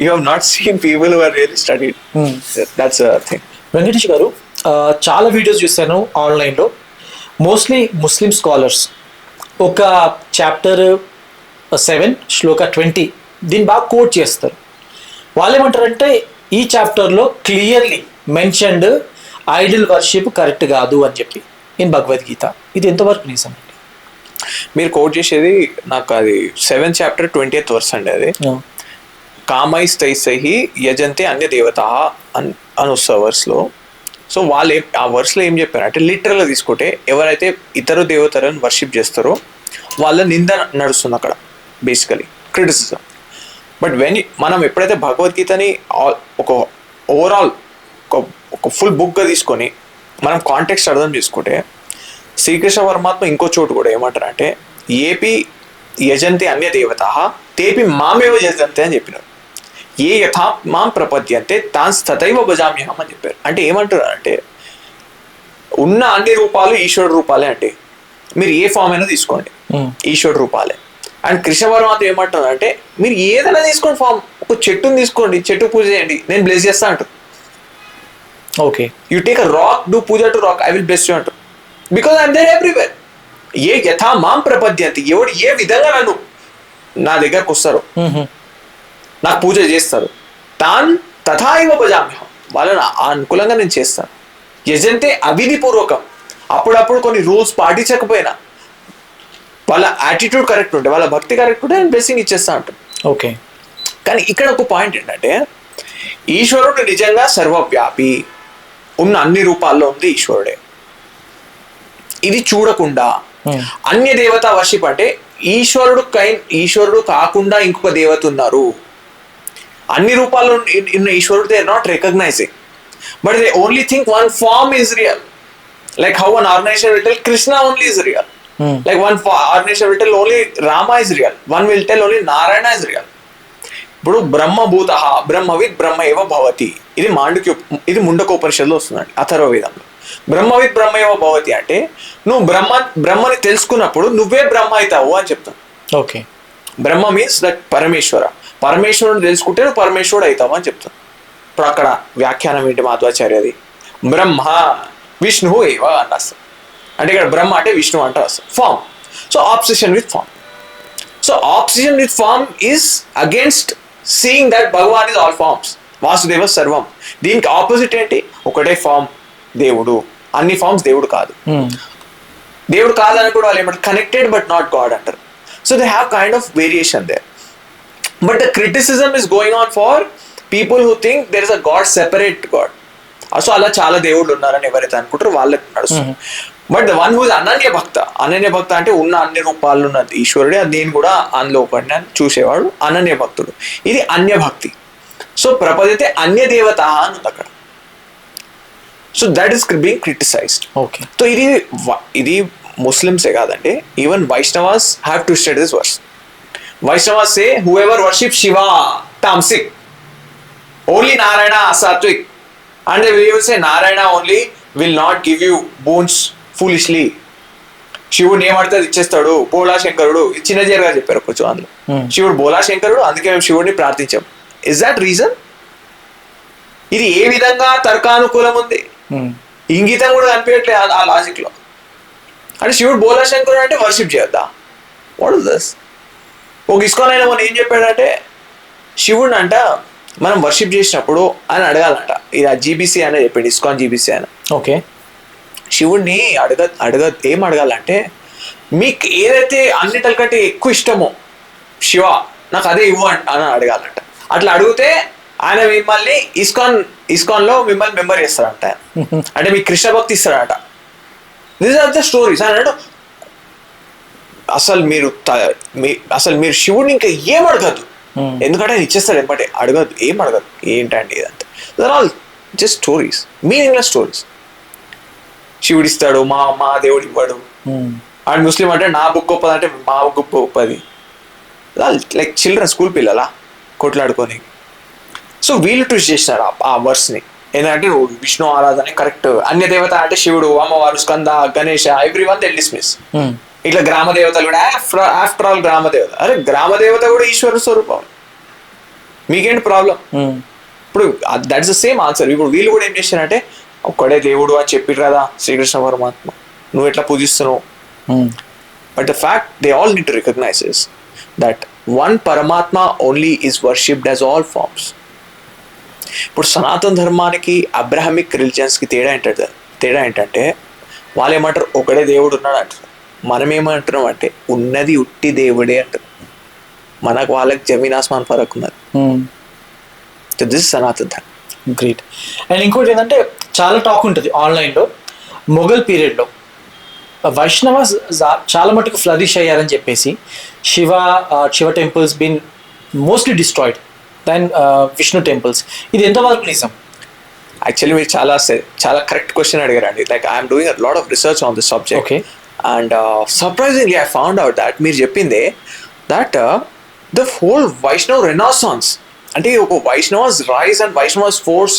you have not seen people who are really studied. That's thing.
Venkatesh గారు, చాలా వీడియోస్ చూశాను ఆన్లైన్లో. మోస్ట్లీ ముస్లిం స్కాలర్స్ ఒక చాప్టర్ 7 శ్లోక 20 దీన్ని బాగా కోట్ చేస్తారు. వాళ్ళు ఏమంటారంటే ఈ చాప్టర్లో clearly mentioned idol worship correct కాదు అని చెప్పి ఇన్ భగవద్గీత. ఇది ఎంతవరకు నిజం అండి?
మీరు కోట్ చేసేది నాకు అది 7th చాప్టర్ 20th వర్స్ అండి. అది కామైస్తైసహి యజంతే అన్య దేవత అని వస్తుంది వర్స్లో. సో వాళ్ళు ఆ వర్స్లో ఏం చెప్పారు అంటే, లిటరల్గా తీసుకుంటే ఎవరైతే ఇతర దేవతలను వర్షిప్ చేస్తారో వాళ్ళ నింద నడుస్తుంది అక్కడ, బేసికలీ క్రిటిసిజం. బట్ మనం ఎప్పుడైతే భగవద్గీతని ఒక ఓవరాల్ ఒక ఫుల్ బుక్గా తీసుకొని మనం కాంటెక్స్ట్ అర్థం చేసుకుంటే, శ్రీకృష్ణ పరమాత్మ ఇంకో చోటు కూడా ఏమంటారు అంటే, ఏపి యజంతే అన్య దేవత తేపి మామేవ యజంతే అని చెప్పినారు. ఏ యథా మాం ప్రపద్యంతే తాన్ తథైవ భజామ్యహం అని చెప్పారు. అంటే ఏమంటారు అంటే, ఉన్న అన్ని రూపాలు ఈశ్వర రూపాలే. అంటే మీరు ఏ ఫామ్ అయినా తీసుకోండి, ఈశ్వర రూపాలే. అండ్ కృష్ణ పరమాత్మ ఏమంటారు అంటే, మీరు ఏదైనా తీసుకోండి ఫామ్. ఒక చెట్టుని తీసుకోండి, చెట్టు పూజ చేయండి, నేను బ్లెస్ చేస్తా అంటారు.
Okay,
you take a rock, do puja to rock, I will bless you అంటారు. Because I'm there everywhere. ఏ యథా మాం ప్రపద్యంతి, ఎవడు ఏ విధంగా నన్ను నా దగ్గరకు వస్తారు, నాకు పూజ చేస్తారు, తాన్ తథైవ భజామ్యహం, వాళ్ళని అనుకూలంగా నేను చేస్తాను. యజంతే అవిధిపూర్వకం, అప్పుడప్పుడు కొన్ని రూల్స్ పాటించకపోయినా వాళ్ళ యాటిట్యూడ్ కరెక్ట్ ఉంటే, వాళ్ళ భక్తి కరెక్ట్ ఉంటే నేను బ్లెస్సింగ్ ఇచ్చేస్తా అంటాను.
ఓకే.
కానీ ఇక్కడ ఒక పాయింట్ ఏంటంటే, ఈశ్వరుడు నిజంగా సర్వవ్యాపి, ఉన్న అన్ని రూపాల్లో ఉంది ఈశ్వరుడే. ఇది చూడకుండా అన్య దేవత వర్షిప్ అంటే, ఈశ్వరుడు కాకుండా ఇంకొక దేవత ఉన్నారు, అన్ని రూపాల్లో ఉన్న ఈశ్వరుడు they are not recognising, but they only think one form is real. Like how one organisation will tell Krishna only is real, like one organisation will tell only Rama is real, one will tell only Narayana is real. ఇప్పుడు బ్రహ్మభూత బ్రహ్మవిత్ బ్రహ్మ ఏవ భవతి, ఇది ముండకోపనిషత్తులో వస్తుందండి, అథర్వవేదంలో. బ్రహ్మవిత్ బ్రహ్మ ఏవ భవతి అంటే, నువ్వు బ్రహ్మని తెలుసుకున్నప్పుడు నువ్వే బ్రహ్మ అవుతావు అని చెప్తాను.
ఓకే.
బ్రహ్మ మీన్స్ దట్ పరమేశ్వరుని తెలుసుకుంటే నువ్వు పరమేశ్వరుడు అవుతావు అని చెప్తాను. ఇప్పుడు అక్కడ వ్యాఖ్యానం ఏంటి మాధ్వాచార్యది, బ్రహ్మ విష్ణు ఏవ అని రాస్తాం. అంటే ఇక్కడ బ్రహ్మ అంటే విష్ణు అంటే రాస్తాం, form. So obsession with form. So obsession with form is against seeing that Bhagavan is all forms, Vasudeva సర్వం. దీనికి ఆపోజిట్ ఏంటి, ఒకటే ఫామ్ దేవుడు, అన్ని ఫార్మ్స్ దేవుడు కాదు. దేవుడు కాదని కూడా వాళ్ళు ఏమంటారు, కనెక్టెడ్ బట్ నాట్ గాడ్ అంటారు. So they have kind of variation there. But the criticism is going on for people who think there is a God, separate God. So అలా చాలా దేవుళ్ళు ఉన్నారని ఎవరైతే అనుకుంటారో వాళ్ళకి నడుస్తుంది. But the one who is అనన్య భక్త అంటే ఉన్న అన్ని రూపాల్లో ఉన్న ఈశ్వరుడే, అది నేను కూడా అందులో ఒకటి చూసేవాడు అనన్య భక్తుడు. ఇది అన్య భక్తి. సో ప్రపదితే అన్య దేవత అని ఉంది అక్కడ. So that is being criticised.
Okay.
So ఇది ముస్లిమ్సే కాదండి, even Vaishnavas have to study this verse. Vaishnavas say whoever worship Shiva tamasic, only Narayana sattvic, and they will say Narayana only will not give you bones foolishly. శివుడు ఏమడితే అది ఇచ్చేస్తాడు, బోలా శంకరుడు, చిన్నజీర్ గారు చెప్పారు కొంచెం అందులో. శివుడు బోలా శంకరుడు, అందుకే మేము శివుడిని ప్రార్థించాం. Is that reason? ఇది ఏ విధంగా తర్కానుకూలం ఉంది, ఇంగితం కూడా కనిపించట్లేదు ఆ లాజిక్ లో. అంటే శివుడు బోలా శంకరుడు అంటే వర్షిప్ చేయొద్దా? What is this? ఒక ఇస్కాన్ అయినా మనం ఏం చెప్పాడంటే, శివుడిని అంట మనం వర్షిప్ చేసినప్పుడు అని అడగాలంట. ఇది ఆ జీబీసీ అని చెప్పాడు, ఇస్కాన్ జీబీసీ అని.
ఓకే,
శివుడిని ఏం అడగాలంటే, మీకు ఏదైతే అన్నిటికంటే ఎక్కువ ఇష్టమో శివ నాకు అదే ఇవ్వు అని అడగాలంట. అట్లా అడిగితే ఆయన మిమ్మల్ని ఇస్కాన్ లో మిమ్మల్ని మెంబర్ చేస్తారంట, అంటే మీకు కృష్ణ భక్తి ఇస్తారంట. దిస్ ఆర్ ద స్టోరీస్ అన్నాడు. అసలు మీరు శివుడిని ఇంకా ఏం అడగద్దు, ఎందుకంటే ఆయన ఇచ్చేస్తాడు ఎంబటే. అడగద్దు, ఏం అడగద్దు, ఏంటండి ఇదంతా. They're all just stories, meaningless stories. శివుడు ఇస్తాడు, మా దేవుడు ఇవ్వడు. అండ్ ముస్లిం అంటే నా బుక్ గొప్పది అంటే మా బుక్ గొప్పది. లైక్ చిల్డ్రన్, స్కూల్ పిల్లలా కొట్లాడుకొని. సో వీళ్ళు ట్విస్ట్ చేసినారు ఆ వర్స్ని. ఏంటంటే విష్ణు ఆరాధన కరెక్ట్, అన్య దేవత అంటే శివుడు, అమ్మవారు, Skanda, Ganesha, every one they dismiss. ఇట్లా గ్రామ దేవతలు కూడా ఆఫ్టర్ ఆల్ గ్రామ దేవత. అరే గ్రామ దేవత కూడా ఈశ్వర స్వరూపం, మీకేంటి ప్రాబ్లం? ఇప్పుడు దట్స్ ద సేమ్ ఆన్సర్. ఇప్పుడు వీళ్ళు కూడా ఏం చేశారంటే, ఒక్కడే దేవుడు అని చెప్పిరు కదా శ్రీకృష్ణ పరమాత్మ, నువ్వు ఎట్లా పూజిస్తున్నావు? But the fact they all need to recognise is that one పరమాత్మ only is worshipped as all forms. ఇప్పుడు సనాతన ధర్మానికి అబ్రహామిక్ రిలీజియన్స్కి తేడా ఏంటంటే వాళ్ళు ఏమంటారు, ఒకడే దేవుడు ఉన్నాడు అంటారు. మనం ఏమంటున్నాం అంటే ఉన్నది ఉట్టి దేవుడే అంటారు. మనకు వాళ్ళకి జమీన్ ఆస్మాన్ ఫరక్ ఉన్నది. సో దిస్ సనాతన ధర్మం.
గ్రేట్. అండ్ ఇంకోటి ఏంటంటే చాలా టాక్ ఉంటుంది ఆన్లైన్లో, మొఘల్ పీరియడ్లో వైష్ణవాస్ చాలా మటుకు ఫ్లరిష్ అయ్యారని చెప్పేసి, Shiva temples been mostly destroyed then Vishnu temples. ఇది ఎంతవరకు నిజం?
యాక్చువల్లీ మీరు చాలా కరెక్ట్ క్వశ్చన్ అడిగారండి. Like I'm doing a lot of research on this subject.
Okay.
And surprisingly I found out that మీరు చెప్పిందే that the whole Vaishnav renaissance, అంటే ఒక Vaishnavas rise and Vaishnavas force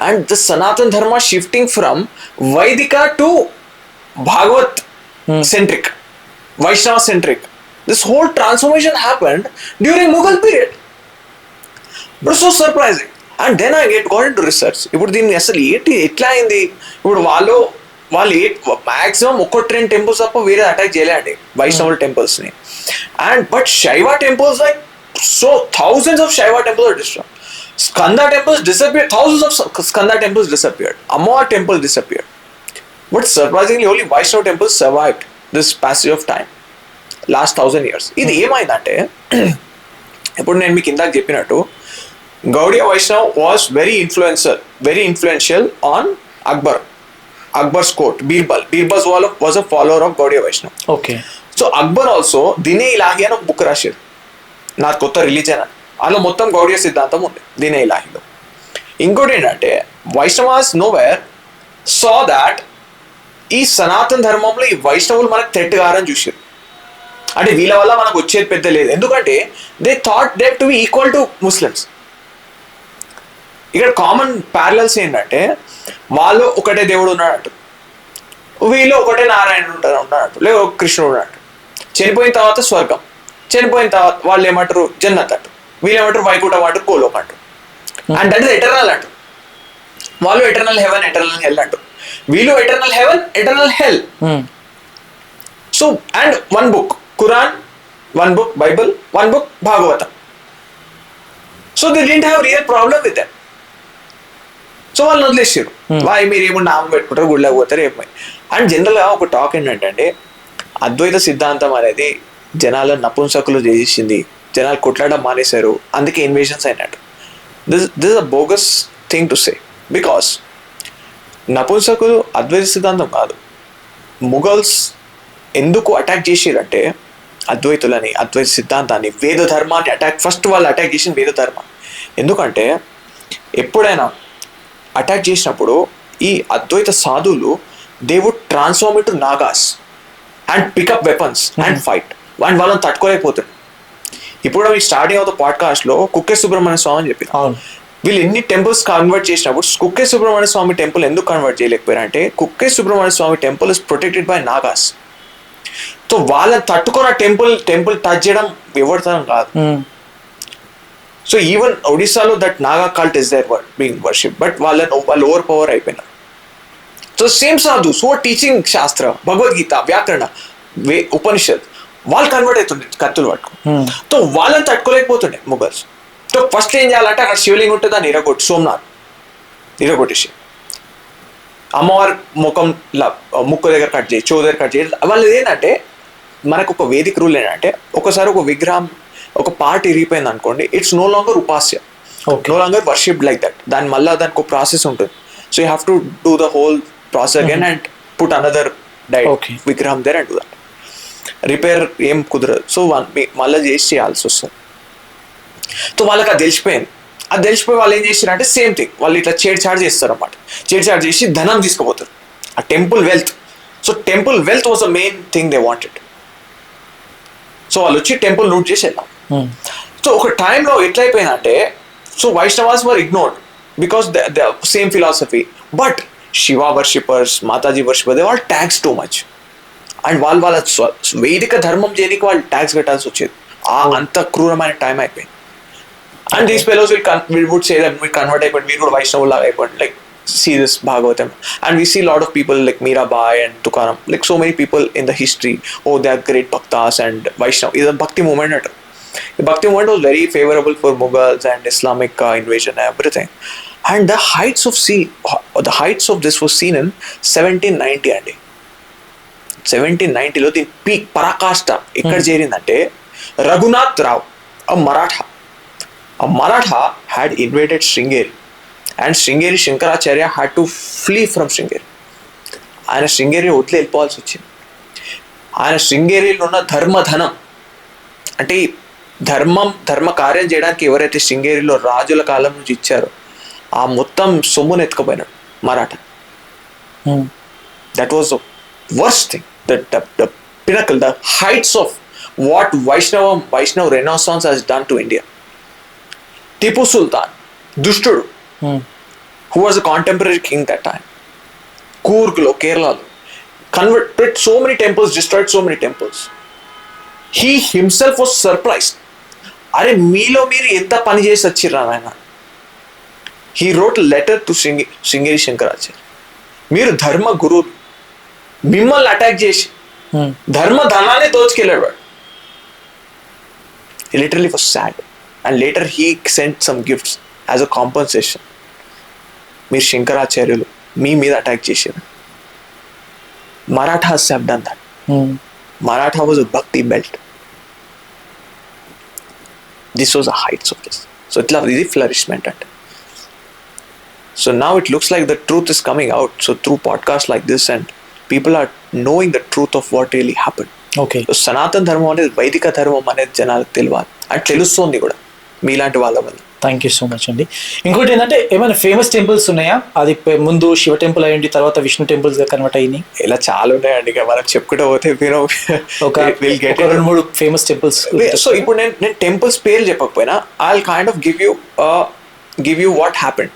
and the Sanatan Dharma shifting from Vaidika to Bhagavat centric, Vaishnava centric. This whole transformation happened during Mughal period. But so surprising. And then I got into research. ఇప్పుడు దీన్ని అసలు ఎట్లా అయింది? ఇప్పుడు వాళ్ళు మాక్సిమం 1-2 టెంపుల్స్ తప్ప వేరే అటాక్ చేయలేండి వైష్ణవుల టెంపుల్స్ని. అండ్ బట్ శైవ temples, like so thousands of Shaiva temples are destroyed. Skanda temples disappeared. Thousands of Skanda temples disappeared. Amar temple disappeared. But surprisingly, only Vaishnava temples survived this passage of time. Last 1000 years. ఇది ఏమైందంటే, ఇప్పుడు నేను మీకు ఇందాక చెప్పినట్టు Gaudiya Vaishnav was very influential on Akbar's court. Birbal was a follower of Gaudiya Vaishnava.
Okay.
So Akbar also Dine Ilahi అని ఒక book రాశారు, నాకు కొత్త రిలీజన్ అని. అందులో మొత్తం గౌడియ సిద్ధాంతం ఉంది దినే ఇలాహిలో. ఇంకోటి ఏంటంటే వైష్ణవాస్ నోవేర్ సా దాట్ ఈ సనాతన ధర్మంలో ఈ వైష్ణవులు మనకు థ్రెట్ కారని చూసారు. అంటే వీళ్ళ వల్ల మనకు వచ్చేది పెద్ద లేదు, ఎందుకంటే they thought they to be equal to Muslims. ఇక్కడ కామన్ ప్యారలల్స్ ఏంటంటే, వాళ్ళు ఒకటే దేవుడు ఉన్నాడు, వీళ్ళు ఒకటే నారాయణుడు ఉన్నాడు, లేదా ఒక కృష్ణుడు ఉన్నాడు. చనిపోయిన తర్వాత స్వర్గం, చనిపోయిన తర్వాత వాళ్ళు ఏమంటారు జన్నత్ అంటారు, వీళ్ళు ఏమంటారు వైకుంఠం అంటారు, గోలోక్ అంటారు. అండ్ దట్ ఇస్ ఎటర్నల్ అంటారు. వాళ్ళు ఎటర్నల్ హెవెన్, ఎటర్నల్ హెల్ అంటారు. వీళ్ళు eternal heaven, eternal hell. So and one book Quran, one book Bible, one book Bhagavatam. So they didn't have real problem with that. So వాళ్ళు వదిలేసారు, వాయి మీరు ఏమో నామం పెట్టుకుంటారు, గుళ్ళకి పోతారు, ఏమై. అండ్ జనరల్గా ఒక టాక్ ఏంటంటే అద్వైత సిద్ధాంతం అనేది జనాలను నపుంసకులు చేసింది, జనాలు కొట్లాడడం మానేశారు, అందుకే ఇన్వేషన్స్ అయినట్టు. This a bogus thing to say, because నపుంసకులు అద్వైత సిద్ధాంతం కాదు. ముఘల్స్ ఎందుకు అటాక్ చేసారంటే అద్వైతులని, అద్వైత సిద్ధాంతాన్ని, వేద ధర్మాన్ని ఫస్ట్ వాళ్ళు అటాక్ చేసిన వేద ధర్మాన్ని. ఎందుకంటే ఎప్పుడైనా అటాక్ చేసినప్పుడు ఈ అద్వైత సాధువులు they would transform into Nagas and pick up weapons and fight and వాళ్ళని తట్టుకోలేకపోతాడు. ఇప్పుడు మీకు స్టార్టింగ్ ఆఫ్ ద పాడ్కాస్ట్ లో కుక్కే సుబ్రహ్మణ్య స్వామి అని చెప్పిన, వీళ్ళు ఎన్ని టెంపుల్స్ కన్వర్ట్ చేసినప్పుడు కుక్కే సుబ్రహ్మణ్య స్వామి టెంపుల్ ఎందుకు కన్వర్ట్ చేయలేకపోయారు అంటే Kukke Subrahmanya Swamy temple is protected by Nagas. So వాళ్ళని తట్టుకున్న టెంపుల్ టచ్ చేయడం ఎవరితనం కాదు. సో ఈవెన్ ఒడిశాలో that Naga cult is there being worship, but వాళ్ళు ఓవర్ పవర్ అయిపోయినారు. So same sadhus who are teaching shastra, Bhagavadgita, వ్యాకరణ, ఉపనిషత్, వాళ్ళు కన్వర్ట్ అవుతుండే కత్తులు పట్టుకు. సో వాళ్ళని తట్టుకోలేకపోతుండే ముఘల్స్. సో ఫస్ట్ ఏం చేయాలంటే అక్కడ శివలింగం ఉంటుంది, దాన్ని ఇరగొట్టి సోమనాథ్ ఇరగొట్టేసి అమ్మవారి ముక్కు దగ్గర కట్ చేయి, చెవు దగ్గర కట్ చేయి. వాళ్ళు ఏంటంటే మనకు ఒక వేదిక రూల్ ఏంటంటే ఒకసారి ఒక విగ్రహం ఒక పార్ట్ ఇరిగిపోయింది అనుకోండి, ఇట్స్ నో లాంగర్ ఉపాస్య, no longer worship like that. దానికి ఒక ప్రాసెస్ ఉంటుంది. So you have to do the whole process again and put another విగ్రహం there and do that. Repair ఏం కుదరదు. సో మళ్ళీ చేయాల్సి వస్తుంది. సో వాళ్ళకి అది తెలిసిపోయి వాళ్ళు ఏం చేస్తారంటే సేమ్ థింగ్, వాళ్ళు ఇట్లా చేడ్చాడు చేస్తారు అన్నమాట. చేడ్చాడు చేసి ధనం తీసుకుపోతారు, ఆ temple wealth. So temple wealth was the main thing they wanted. So వాళ్ళు వచ్చి టెంపుల్ లూట్ చేసి వెళ్ళాం. సో ఒక టైంలో ఎట్లయిపోయిందంటే, so Vaishnavas were ignored because the same philosophy, but Shiva worshippers, Mataji worshippers, they all tax too much. And వాళ్ళ వైదిక ధర్మం చేయడానికి వాళ్ళు ట్యాక్స్ కట్టాల్సి వచ్చేది. అంత క్రూరమైన టైం అయిపోయింది. And these fellows would say that మీరు కన్వర్ట్ అయిపోయింది, మీరు కూడా వైష్ణవులు లాగా అయిపోయింది, like see this Bhagavatam, and we see a lot of people like Mirabai and Tukaram, like so many people in the history, oh they are great bhaktas and Vaishnav. Is a bhakti movement. The bhakti movement was very favorable for Mughals and Islamic invasion and everything. And the heights of this was seen in 1790 అండి. 1790లో దీని peak పరాకాష్ట ఎక్కడ చేరిందంటే Raghunath Rao, a Maratha had invaded Sringeri. And Sringeri Shankaracharya had to flee from Sringeri. ఆయన శృంగేరి వదిలి వెళ్ళిపోవాల్సి వచ్చింది. ఆయన శృంగేరిలో ఉన్న ధర్మధనం అంటే ధర్మ కార్యం చేయడానికి ఎవరైతే శృంగేరిలో రాజుల కాలం నుంచి ఇచ్చారో ఆ మొత్తం సొమ్మును ఎత్తుకుపోయినాడు Maratha. That was the worst thing, the pinnacle, the heights of what Vaishnav renaissance has done to India. Tipu Sultan, దుష్టుడు, who was a contemporary king that time, Coorg-lo, Kerala-lo, converted so many temples, destroyed so many temples. He himself was surprised. Are meelo meer enta pani chesi vachirra naina. He wrote a letter to Sringeri Shankaracharya. Meer dharma guru mimmalni attack chesi dharma dhananni దోచుకెళ్ళాడు వాడు. He literally was sad, and later he sent some gifts as a compensation. మీరు శంకరాచార్యులు మీ మీద attack చేశారు. Marathas have done that. Maratha was a bhakti belt. This was the heights of this. So ఇట్లా ఇది flourishment అంటే. So now it looks like the truth is coming out. So through podcasts like this and people are knowing the truth of what really happened.
Okay.
So సనాతన ధర్మం అనేది వైదిక ధర్మం అనేది జనాలకు తెలియాలి అని తెలుస్తుంది కూడా మీలాంటి వాళ్ళ వల్ల.
థ్యాంక్ యూ సో మచ్ అండి. ఇంకోటి ఏంటంటే ఏమైనా ఫేమస్ టెంపుల్స్ ఉన్నాయా? అది ముందు శివ టెంపుల్ అయ్యింది, తర్వాత విష్ణు టెంపుల్స్ గా కన్వర్ట్ అయ్యి ఇలా చాలా ఉన్నాయండి. ఇక మనకు చెప్పుకుంటూ పోతే ఒక 2-3 ఫేమస్ టెంపుల్స్.
సో ఇప్పుడు నేను టెంపుల్స్ పేర్లు చెప్పకపోయినా I will kind of give you what happened.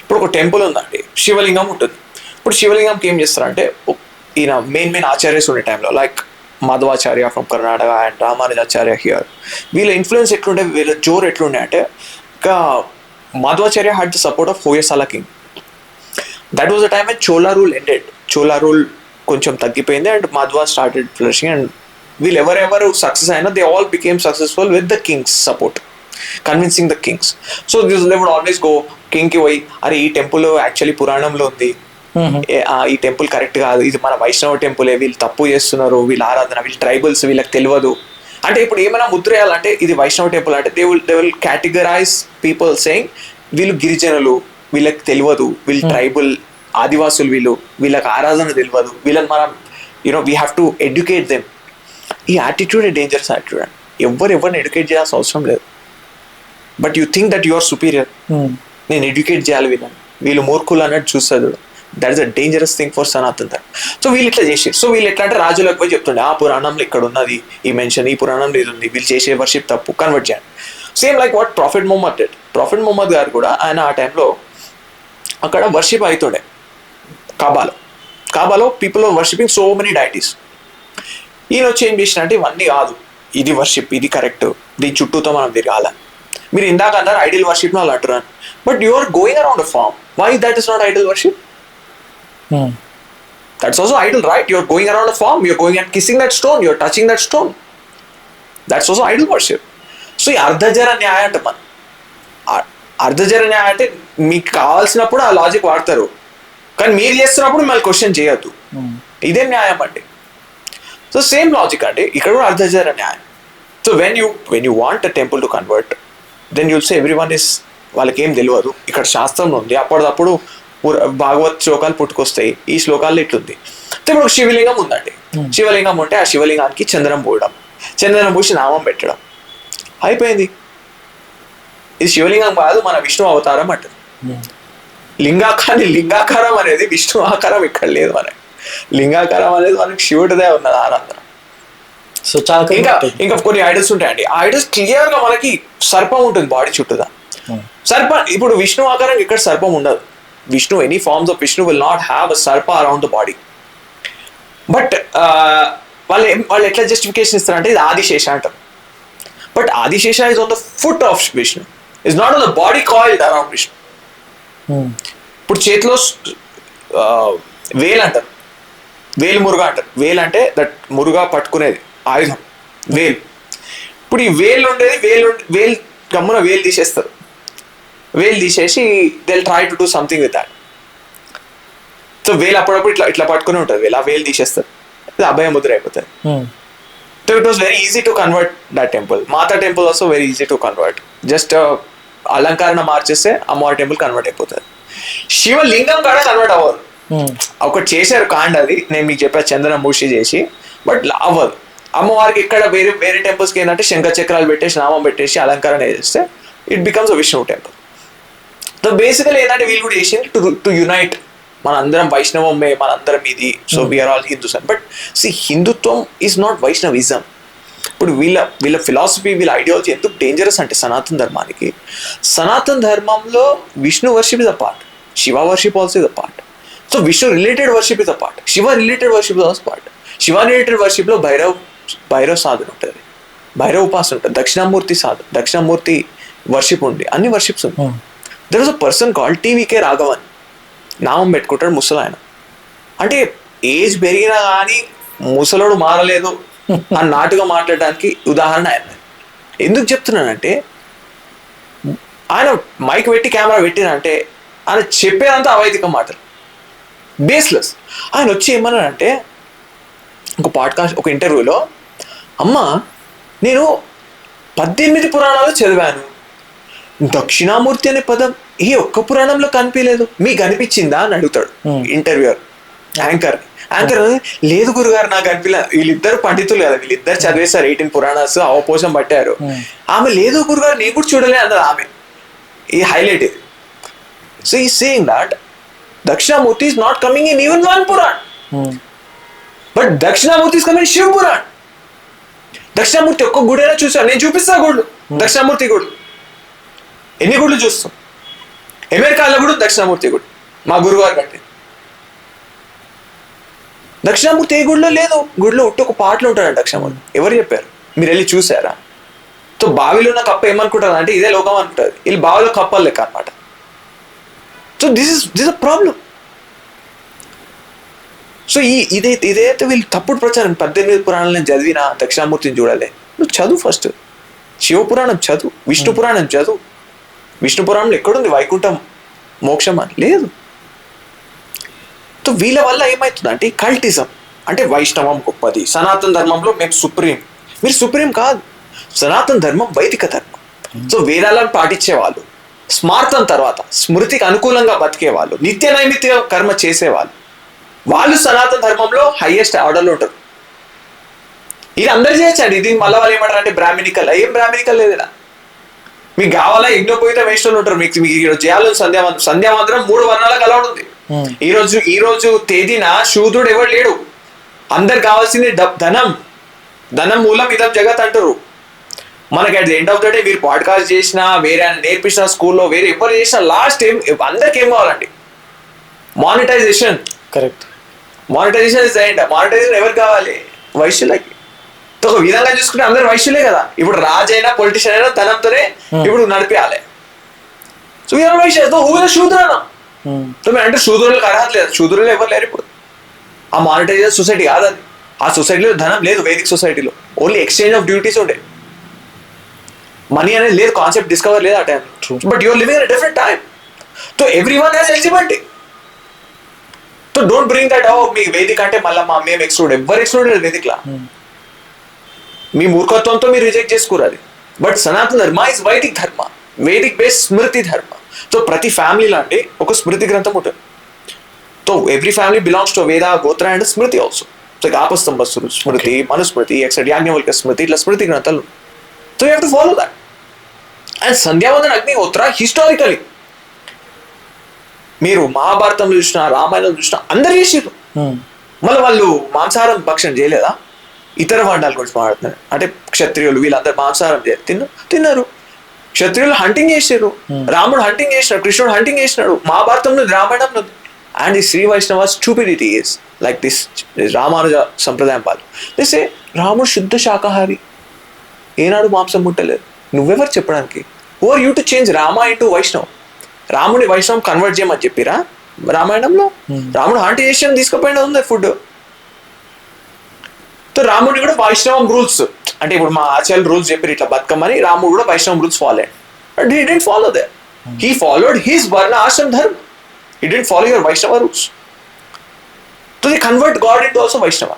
ఇప్పుడు ఒక టెంపుల్ ఉందండి, శివలింగం ఉంటుంది. ఇప్పుడు శివలింగంకి ఏం చేస్తారంటే ఈయన మెయిన్ ఆచార్యస్ ఉండే టైంలో like Madhvacharya from Karnataka and Ramanujacharya here, వీళ్ళ ఇన్ఫ్లుయెన్స్ ఎట్లుండే, వీళ్ళ జోర్ ఎట్లుండే అంటే ఇంకా Madhvacharya had the support of Hoysala king. That was the time when Chola rule ended. Chola rule కొంచెం తగ్గిపోయింది and Madhva started flourishing. And వీళ్ళు ఎవరెవరు సక్సెస్ అయినా they all became successful with the kings support, convincing the kings. So this they would always go కింగ్కి పోయి, అరే ఈ temple actually పురాణంలో ఉంది, ఈ టెంపుల్ కరెక్ట్ కాదు, ఇది మన వైష్ణవ టెంపులే, వీళ్ళు తప్పు చేస్తున్నారు, వీళ్ళ ఆరాధన, వీళ్ళు ట్రైబల్స్, వీళ్ళకి తెలియదు అంటే. ఇప్పుడు ఏమైనా ముద్ర వేయాలంటే ఇది వైష్ణవ టెంపుల్ అంటే they will categorise people saying వీళ్ళు గిరిజనులు, వీళ్ళకి తెలియదు, వీళ్ళు ట్రైబల్ ఆదివాసులు, వీళ్ళకి ఆరాధన తెలియదు, వీళ్ళని మనం we have to educate them. ఈ యాటిట్యూడ్ డేంజరస్ యాటిట్యూడ్ అండి. ఎవరిని ఎడ్యుకేట్ చేయాల్సిన అవసరం లేదు. But you think that you are superior, నేను ఎడ్యుకేట్ చేయాలి వీళ్ళని, వీళ్ళు మూర్ఖులు అన్నట్టు చూస్తుంది. That is a dangerous thing for Sanatan Dharma. So వీళ్ళు ఇట్లా చేసారు. సో వీళ్ళు ఎట్లా అంటే రాజులకు పోయి చెప్తుండే, ఆ పురాణంలో ఇక్కడ ఉన్నది ఈ మెన్షన్, ఈ పురాణంలో ఇది ఉంది, వీళ్ళు చేసే వర్షిప్ తప్పు, కన్వర్ట్ చేయండి. Same like what prophet Mohammed did. Prophet Mohammed గారు కూడా ఆయన ఆ టైంలో అక్కడ వర్షిప్ అవుతుండే కాబాలో people are worshipping so many deities. ఈయన వచ్చి ఏం చేసిన అంటే ఇవన్నీ కాదు, ఇది వర్షిప్, ఇది కరెక్ట్, దీని చుట్టూతో మనం తిరగాల. మీరు ఇందాక అన్నారు ఐడియల్ వర్షిప్ వాళ్ళు అంటున్నాను, but you are going around a form, why that is not ideal worship? That's also idol, right? You're going around a farm, you're going and kissing that stone, you're touching that stone. That's also idol worship. So ఈ అర్ధజర న్యాయ అంటే అర్ధజర న్యాయ అంటే మీకు కావాల్సినప్పుడు ఆ logic వాడతారు, కానీ మీరు చేస్తున్నప్పుడు మిమ్మల్ని క్వశ్చన్ చేయొద్దు. ఇదే న్యాయం అండి. సో సేమ్ లాజిక్ అండి ఇక్కడ కూడా అర్ధజర న్యాయం. So when you want a temple to convert, then you'll say everyone is, వాళ్ళకి ఏం తెలియదు, ఇక్కడ శాస్త్రంలో ఉంది, అప్పటిదప్పుడు భాగవత్ శ్లోకాలు పుట్టుకొస్తాయి, ఈ శ్లోకాల్లో ఇట్లుంది. ఇప్పుడు ఒక శివలింగం ఉందండి, శివలింగం ఉంటే ఆ శివలింగానికి చందనం పోయడం, చందనం పూసి నామం పెట్టడం, అయిపోయింది. ఇది శివలింగం కాదు, మన విష్ణు అవతారం అంటది. లింగాకారం అనేది విష్ణు ఆకారం ఇక్కడ లేదు. మనకి లింగాకారం అనేది మనకి శివుడిదే ఉన్నది ఆనందం.
సో చాలా
ఇంకా కొన్ని ఐడల్స్ ఉంటాయండి. ఆ ఐడల్స్ క్లియర్ గా మనకి సర్పం ఉంటుంది బాడీ చుట్టూదా. సర్పం ఇప్పుడు విష్ణు ఆకారం ఇక్కడ సర్పం ఉండదు. Vishnu, any forms of Vishnu will not have a sarpa around the body. But వాళ్ళు ఎట్లా జస్టిఫికేషన్ ఇస్తారంటే ఇది ఆదిశేష అంటారు. But Adisesha is on the foot of Vishnu, is not on the body coiled around Vishnu. ఇప్పుడు చేతిలో వేల్ అంటారు, వేలు మురుగా అంటారు. వేల్ అంటే దట్ మురుగా పట్టుకునేది ఆయుధం, వేలు. ఇప్పుడు ఈ వేలు ఉండేది వేలు గమ్మున వేలు తీసేస్తారు. వేలు తీసేసి they will try to do something with that. So వేలు అప్పుడప్పుడు ఇట్లా పట్టుకుని ఉంటుంది వేలు, ఆ వేలు తీసేస్తారు, అది అభయ ముద్ర అయిపోతుంది. So it was very easy to convert that temple. Mata temple also very easy to convert. Just అలంకరణ మార్చేస్తే అమ్మవారి టెంపుల్ కన్వర్ట్ అయిపోతుంది. శివలింగం కూడా కన్వర్ట్ అవ్వదు. ఒకటి చేశారు కాండ్, అది నేను మీకు చెప్పా, చందనం మూషి చేసి, బట్ అవ్వదు. అమ్మవారికి ఇక్కడ వేరే టెంపుల్స్కి ఏంటంటే శంఖ చక్రాలు పెట్టేసి నామం పెట్టేసి అలంకరణ చేస్తే it becomes a Vishnu temple. So basically ఏంటంటే వీళ్ళు కూడా చేసింది టు యునైట్, మనందరం వైష్ణవమే, మనందరం ఇది, సో వీఆర్ ఆల్ హిందూస్ అని. బట్ సి హిందుత్వం ఈజ్ నాట్ వైష్ణవిజం. ఇప్పుడు వీళ్ళ ఫిలాసఫీ, వీళ్ళ ఐడియాలజీ ఎందుకు డేంజరస్ అంటే సనాతన ధర్మానికి, సనాతన ధర్మంలో Vishnu worship is a part, Shiva worship also is a part. So Vishnu related worship is a part, Shiva related worship is also part. Shiva related వర్షిప్లో భైరవ సాధన ఉంటుంది, భైరవ ఉపాసన ఉంటుంది, దక్షిణామూర్తి వర్షిప్ ఉంది, అన్ని వర్షిప్స్ ఉన్నాయి. There is a person called TVK Raghavan, నామం పెట్టుకుంటాడు ముసలాయన. అంటే ఏజ్ పెరిగినా కానీ ముసలోడు మారలేదు అని నాటుగా మాట్లాడడానికి ఉదాహరణ ఆయన. ఎందుకు చెప్తున్నానంటే ఆయన మైక్ పెట్టి కెమెరా పెట్టినంటే ఆయన చెప్పేదంతా అవైదిక మాటలు, బేస్లెస్. ఆయన వచ్చి ఏమన్నాడంటే ఒక పాడ్కాస్ట్, ఒక ఇంటర్వ్యూలో, అమ్మ నేను 18 పురాణాలు చదివాను, దక్షిణామూర్తి అనే పదం ఈ ఒక్క పురాణంలో కనిపించలేదు, మీకు కనిపించిందా అని అడుగుతాడు ఇంటర్వ్యూయర్ యాంకర్. లేదు గురుగారు నాకు కనిపించలేదు. వీళ్ళిద్దరు పండితులు కదా, వీళ్ళిద్దరు చదివేశారు 18 పురాణాస్, అవపోసం పట్టారు. ఆమె లేదు గురుగారు నేను కూడా చూడలే అన్నది ఆమె. ఈ హైలైట్ ఇది. సో ఈ saying that Dakshinamurthy is not coming in even one Puran. But Dakshinamurthy is coming in Shiv Puran. Dakshinamurthy ఒక్క గుడైనా చూసాను, నేను చూపిస్తా గుళ్ళు, దక్షిణామూర్తి గుడు. ఎన్ని గుళ్ళు చూస్తాం? అమెరికాలో కూడా దక్షిణామూర్తి గుడి మా గురువారు కట్టింది. దక్షిణామూర్తి ఏ గుడిలో లేదు, గుడిలో ఉట్టి ఒక పాటలు ఉంటాడు దక్షిణామూర్తి. ఎవరు చెప్పారు? మీరు వెళ్ళి చూసారా? సో బావిలో ఉన్న కప్ప ఏమనుకుంటారు అంటే ఇదే లోకం అనుకుంటుంది, వీళ్ళు బావిలో కప్పలు లెక్క అనమాట. So this is a problem. So ఇదైతే వీళ్ళు తప్పుడు ప్రచారం. 18 పురాణాలు నేను చదివినా దక్షిణామూర్తిని చూడాలి. నువ్వు చదువు, ఫస్ట్ శివపురాణం చదువు, విష్ణు పురాణం చదువు. విష్ణు పురాణంలో ఎక్కడుంది వైకుంఠం మోక్షం అని? లేదు. సో వీళ్ళ వల్ల ఏమవుతుందంటే కల్టిజం, అంటే వైష్ణవం గొప్పది, సనాతన ధర్మంలో మేము సుప్రీం. మీరు సుప్రీం కాదు, సనాతన ధర్మం వైదిక ధర్మం. సో వేదాలను పాటించేవాళ్ళు, స్మార్థం తర్వాత స్మృతికి అనుకూలంగా బతికేవాళ్ళు, నిత్య నైమిత్తిక కర్మ చేసేవాళ్ళు, వాళ్ళు సనాతన ధర్మంలో హైయెస్ట్ ఆర్డర్లో ఉంటారు. ఇది అందరు చేయొచ్చండి. ఇది మళ్ళీ వాళ్ళు ఏమంటారు అంటే బ్రాహ్మణికల్. ఏం బ్రాహ్మణికల్ లేదా? మీకు కావాలా యజ్ఞోపవీత వేష్ణులు ఉంటారు, మీకు చేయాలని సంధ్యావందనం 3 వర్ణాలకు అలవాటు ఉంది. ఈ రోజు తేదీన శూద్రుడు ఎవరు లేడు. అందరు కావాల్సింది ధనం మూలం ఇదం జగత్ అంటారు. మనకి at the end of the day మీరు పాడ్కాస్ట్ చేసినా, వేరే నేర్పించిన స్కూల్లో వేరే ఎవరు చేసినా లాస్ట్ అందరికి ఏం కావాలండి? Monetisation.
Correct.
Monetisation is the end. Monetisation ఎవరు కావాలి? వైశ్యులకి. ఒక విధంగా చూసుకుంటే అందరు వైశ్యులే కదా. ఇప్పుడు రాజైనా పొలిటీషియన్ అయినా ధనంతోనే ఇప్పుడు నడిపేయాలి. సో వీఆర్ వైశ్య శూద్రనా అంటే శూద్రులకు అర్హత లేదు. శూద్రులు ఎవరు లేరు ఇప్పుడు. ఆ మానిటైజేషన్ సొసైటీ కాదు అది. ఆ సొసైటీలో ధనం లేదు. వేదిక్ సొసైటీలో ఓన్లీ ఎక్స్చేంజ్ ఆఫ్ డ్యూటీస్ ఉండే. మనీ అనేది లేదు, కాన్సెప్ట్ డిస్కవర్ లేదు ఆ టైం. But you're living in different time. So every one has eligibility. So don't bring that మీ వేదిక అంటే మళ్ళీ మేము ఎక్స్క్లూడ్. ఎవరు ఎక్స్క్లూడ్ లేదు వేదికలా. మీ మూర్ఖత్వంతో మీరు రిజెక్ట్ చేసుకోరు అది. బట్ సనాతన ధర్మ ఇస్ వైదిక్ ధర్మ, వేదిక్ బేస్డ్ స్మృతి ధర్మ. సో ప్రతి ఫ్యామిలీలో అంటే ఒక స్మృతి గ్రంథం ఉంటుంది. So every family belongs to Veda, gotra and smriti also. So Apastamba smriti, Manusmriti, except Yajnavalkya smriti, ఇట్లా స్మృతి గ్రంథాలు. So you have to follow that. And sandhyavandana agnihotra historically మీరు మహాభారతంలో చూసినా, రామాయణంలో చూసినా అందరు చేసిర్రు. మళ్ళీ వాళ్ళు మాంసాహారం భక్షణ చేయలేదా? ఇతర వర్ణాల గురించి మాట్లాడుతున్నారు అంటే క్షత్రియులు వీళ్ళందరూ మాంసాహారం తిన్నారు. క్షత్రియులు హంటింగ్ చేసారు, రాముడు హంటింగ్ చేసినాడు, కృష్ణుడు హంటింగ్ చేసినాడు. మహాభారతంలో, రామాయణంలో. అండ్ ఈ శ్రీ వైష్ణవ stupidity is like this. Ramanuja సంప్రదాయం వాళ్ళు దిస్ ఏ రాముడు శుద్ధ శాకాహారి, ఏనాడు మాంసం ముట్టలేదు. నువ్వెవరు చెప్పడానికి? Who are you to change Rama into Vaishnav? రాముడి వైష్ణవం కన్వర్ట్ చేయమని చెప్పిరా రామాయణంలో? రాముడు హాంటి చేసి తీసుకుపోయిన ఉంది ఫుడ్. సో రాముడి కూడా వైష్ణవం రూల్స్ అంటే ఇప్పుడు మా ఆచార్యులు రూల్స్ చెప్పారు ఇట్లా బతుకమ్మని, రాముడు కూడా వైష్ణవం రూల్స్ ఫాలో అయ్యాడు. But he didn't follow that. He followed his వర్ణ ఆశ్రమ ధర్మ. హీ డిడ్ంట్ ఫాలో యువర్ వైష్ణవ rules. So the convert God into also వైష్ణవ.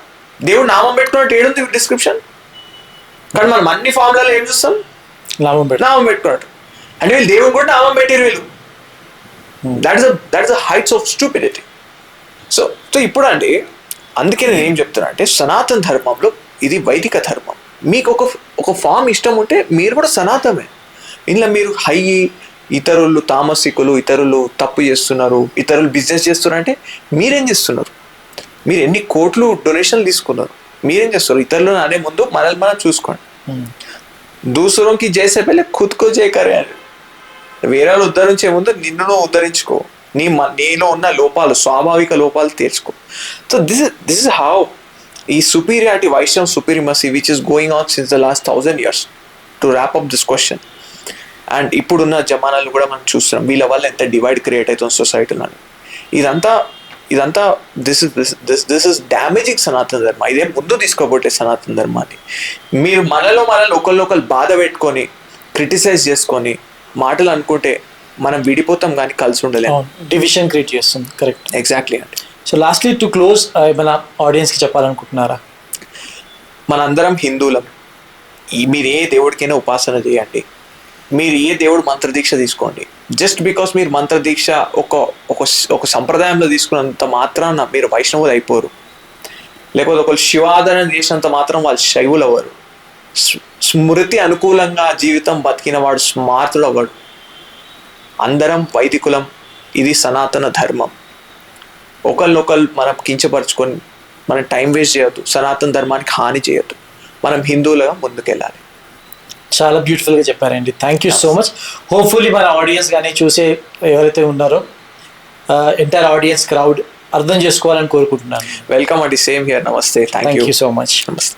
దేవుడు నామం పెట్టుకున్నట్టు ఏడుంది డిస్క్రిప్షన్. కానీ మనం అన్ని ఫార్ములలో ఏం చూస్తాం? నామం పెట్టుకున్నట్టు. అంటే వీళ్ళు దేవుడు కూడా నామం పెట్టారు వీళ్ళు. That is the heights of stupidity. So ఇప్పుడు అంటే అందుకే నేను ఏం చెప్తున్నా అంటే సనాతన ధర్మంలో ఇది వైదిక ధర్మం. మీకు ఒక ఫామ్ ఇష్టం ఉంటే మీరు కూడా సనాతనమే. ఇందులో మీరు ఇతరులు తామసికులు, ఇతరులు తప్పు చేస్తున్నారు, ఇతరులు బిజినెస్ చేస్తున్నారు అంటే మీరేం చేస్తున్నారు? మీరు ఎన్ని కోట్లు డొనేషన్లు తీసుకున్నారు? మీరేం చేస్తారు? ఇతరులను అనే ముందు మనల్ని మనం చూసుకోండి. దూసరోంకి జైసే పెళ్ళి ఖుద్కో జయకరే అని. వేరే వాళ్ళు ఉద్ధరించే ముందు నిన్ను ఉద్ధరించుకో. నీలో ఉన్న లోపాలు, స్వాభావిక లోపాలు తీర్చుకో. సో దిస్ ఇస్ హౌ ఈ superiority, Vaishnav supremacy which is going on since the last 1000 years to wrap up this question. And ఇప్పుడున్న జమానాలు కూడా మనం చూస్తున్నాం వీళ్ళ వల్ల ఎంత డివైడ్ క్రియేట్ అవుతుంది సొసైటీలో. ఇదంతా దిస్ ఇస్ డ్యామేజింగ్ సనాతన ధర్మ. ఇదే ముందు తీసుకోబోతే సనాతన ధర్మాన్ని. మీరు మనలో ఒకళ్ళు బాధ పెట్టుకొని క్రిటిసైజ్ చేసుకొని మాటలు అనుకుంటే మనం విడిపోతాం కానీ కలిసి ఉండలేము.
డివిజన్ క్రియేట్ చేస్తుంది. కరెక్ట్,
ఎగ్జాక్ట్లీ అండి.
సో లాస్ట్లీ టు క్లోజ్ మన ఆడియన్స్కి చెప్పాలనుకుంటున్నారా?
మనందరం హిందువులం. మీరు ఏ దేవుడికైనా ఉపాసన చేయండి, మీరు ఏ దేవుడు మంత్రదీక్ష తీసుకోండి. జస్ట్ బికాస్ మీరు మంత్రదీక్ష ఒక సంప్రదాయంలో తీసుకున్నంత మాత్రాన మీరు వైష్ణవులు అయిపోరు. లేకపోతే ఒకళ్ళు శివాదరణ చేసినంత మాత్రం వాళ్ళు శైవులు అవ్వరు. స్మృతి అనుకూలంగా జీవితం బతికిన వాడు స్మార్తుడు అవ్వడు. అందరం వైదికులం. ఇది సనాతన ధర్మం. ఒకళ్ళనొకళ్ళు మనం కించపరుచుకొని మనం టైం వేస్ట్ చేయొద్దు. సనాతన ధర్మానికి హాని చేయొద్దు. మనం హిందువులుగా ముందుకెళ్ళాలి.
చాలా బ్యూటిఫుల్గా చెప్పారండి. Thank you so much. Hopefully మన ఆడియన్స్ కానీ చూసే ఎవరైతే ఉన్నారో ఎంటైర్ ఆడియన్స్ క్రౌడ్ అర్థం చేసుకోవాలని కోరుకుంటున్నాను.
వెల్కమ్ అండి. Same here. Namaste. Thank you
so much.
నమస్తే.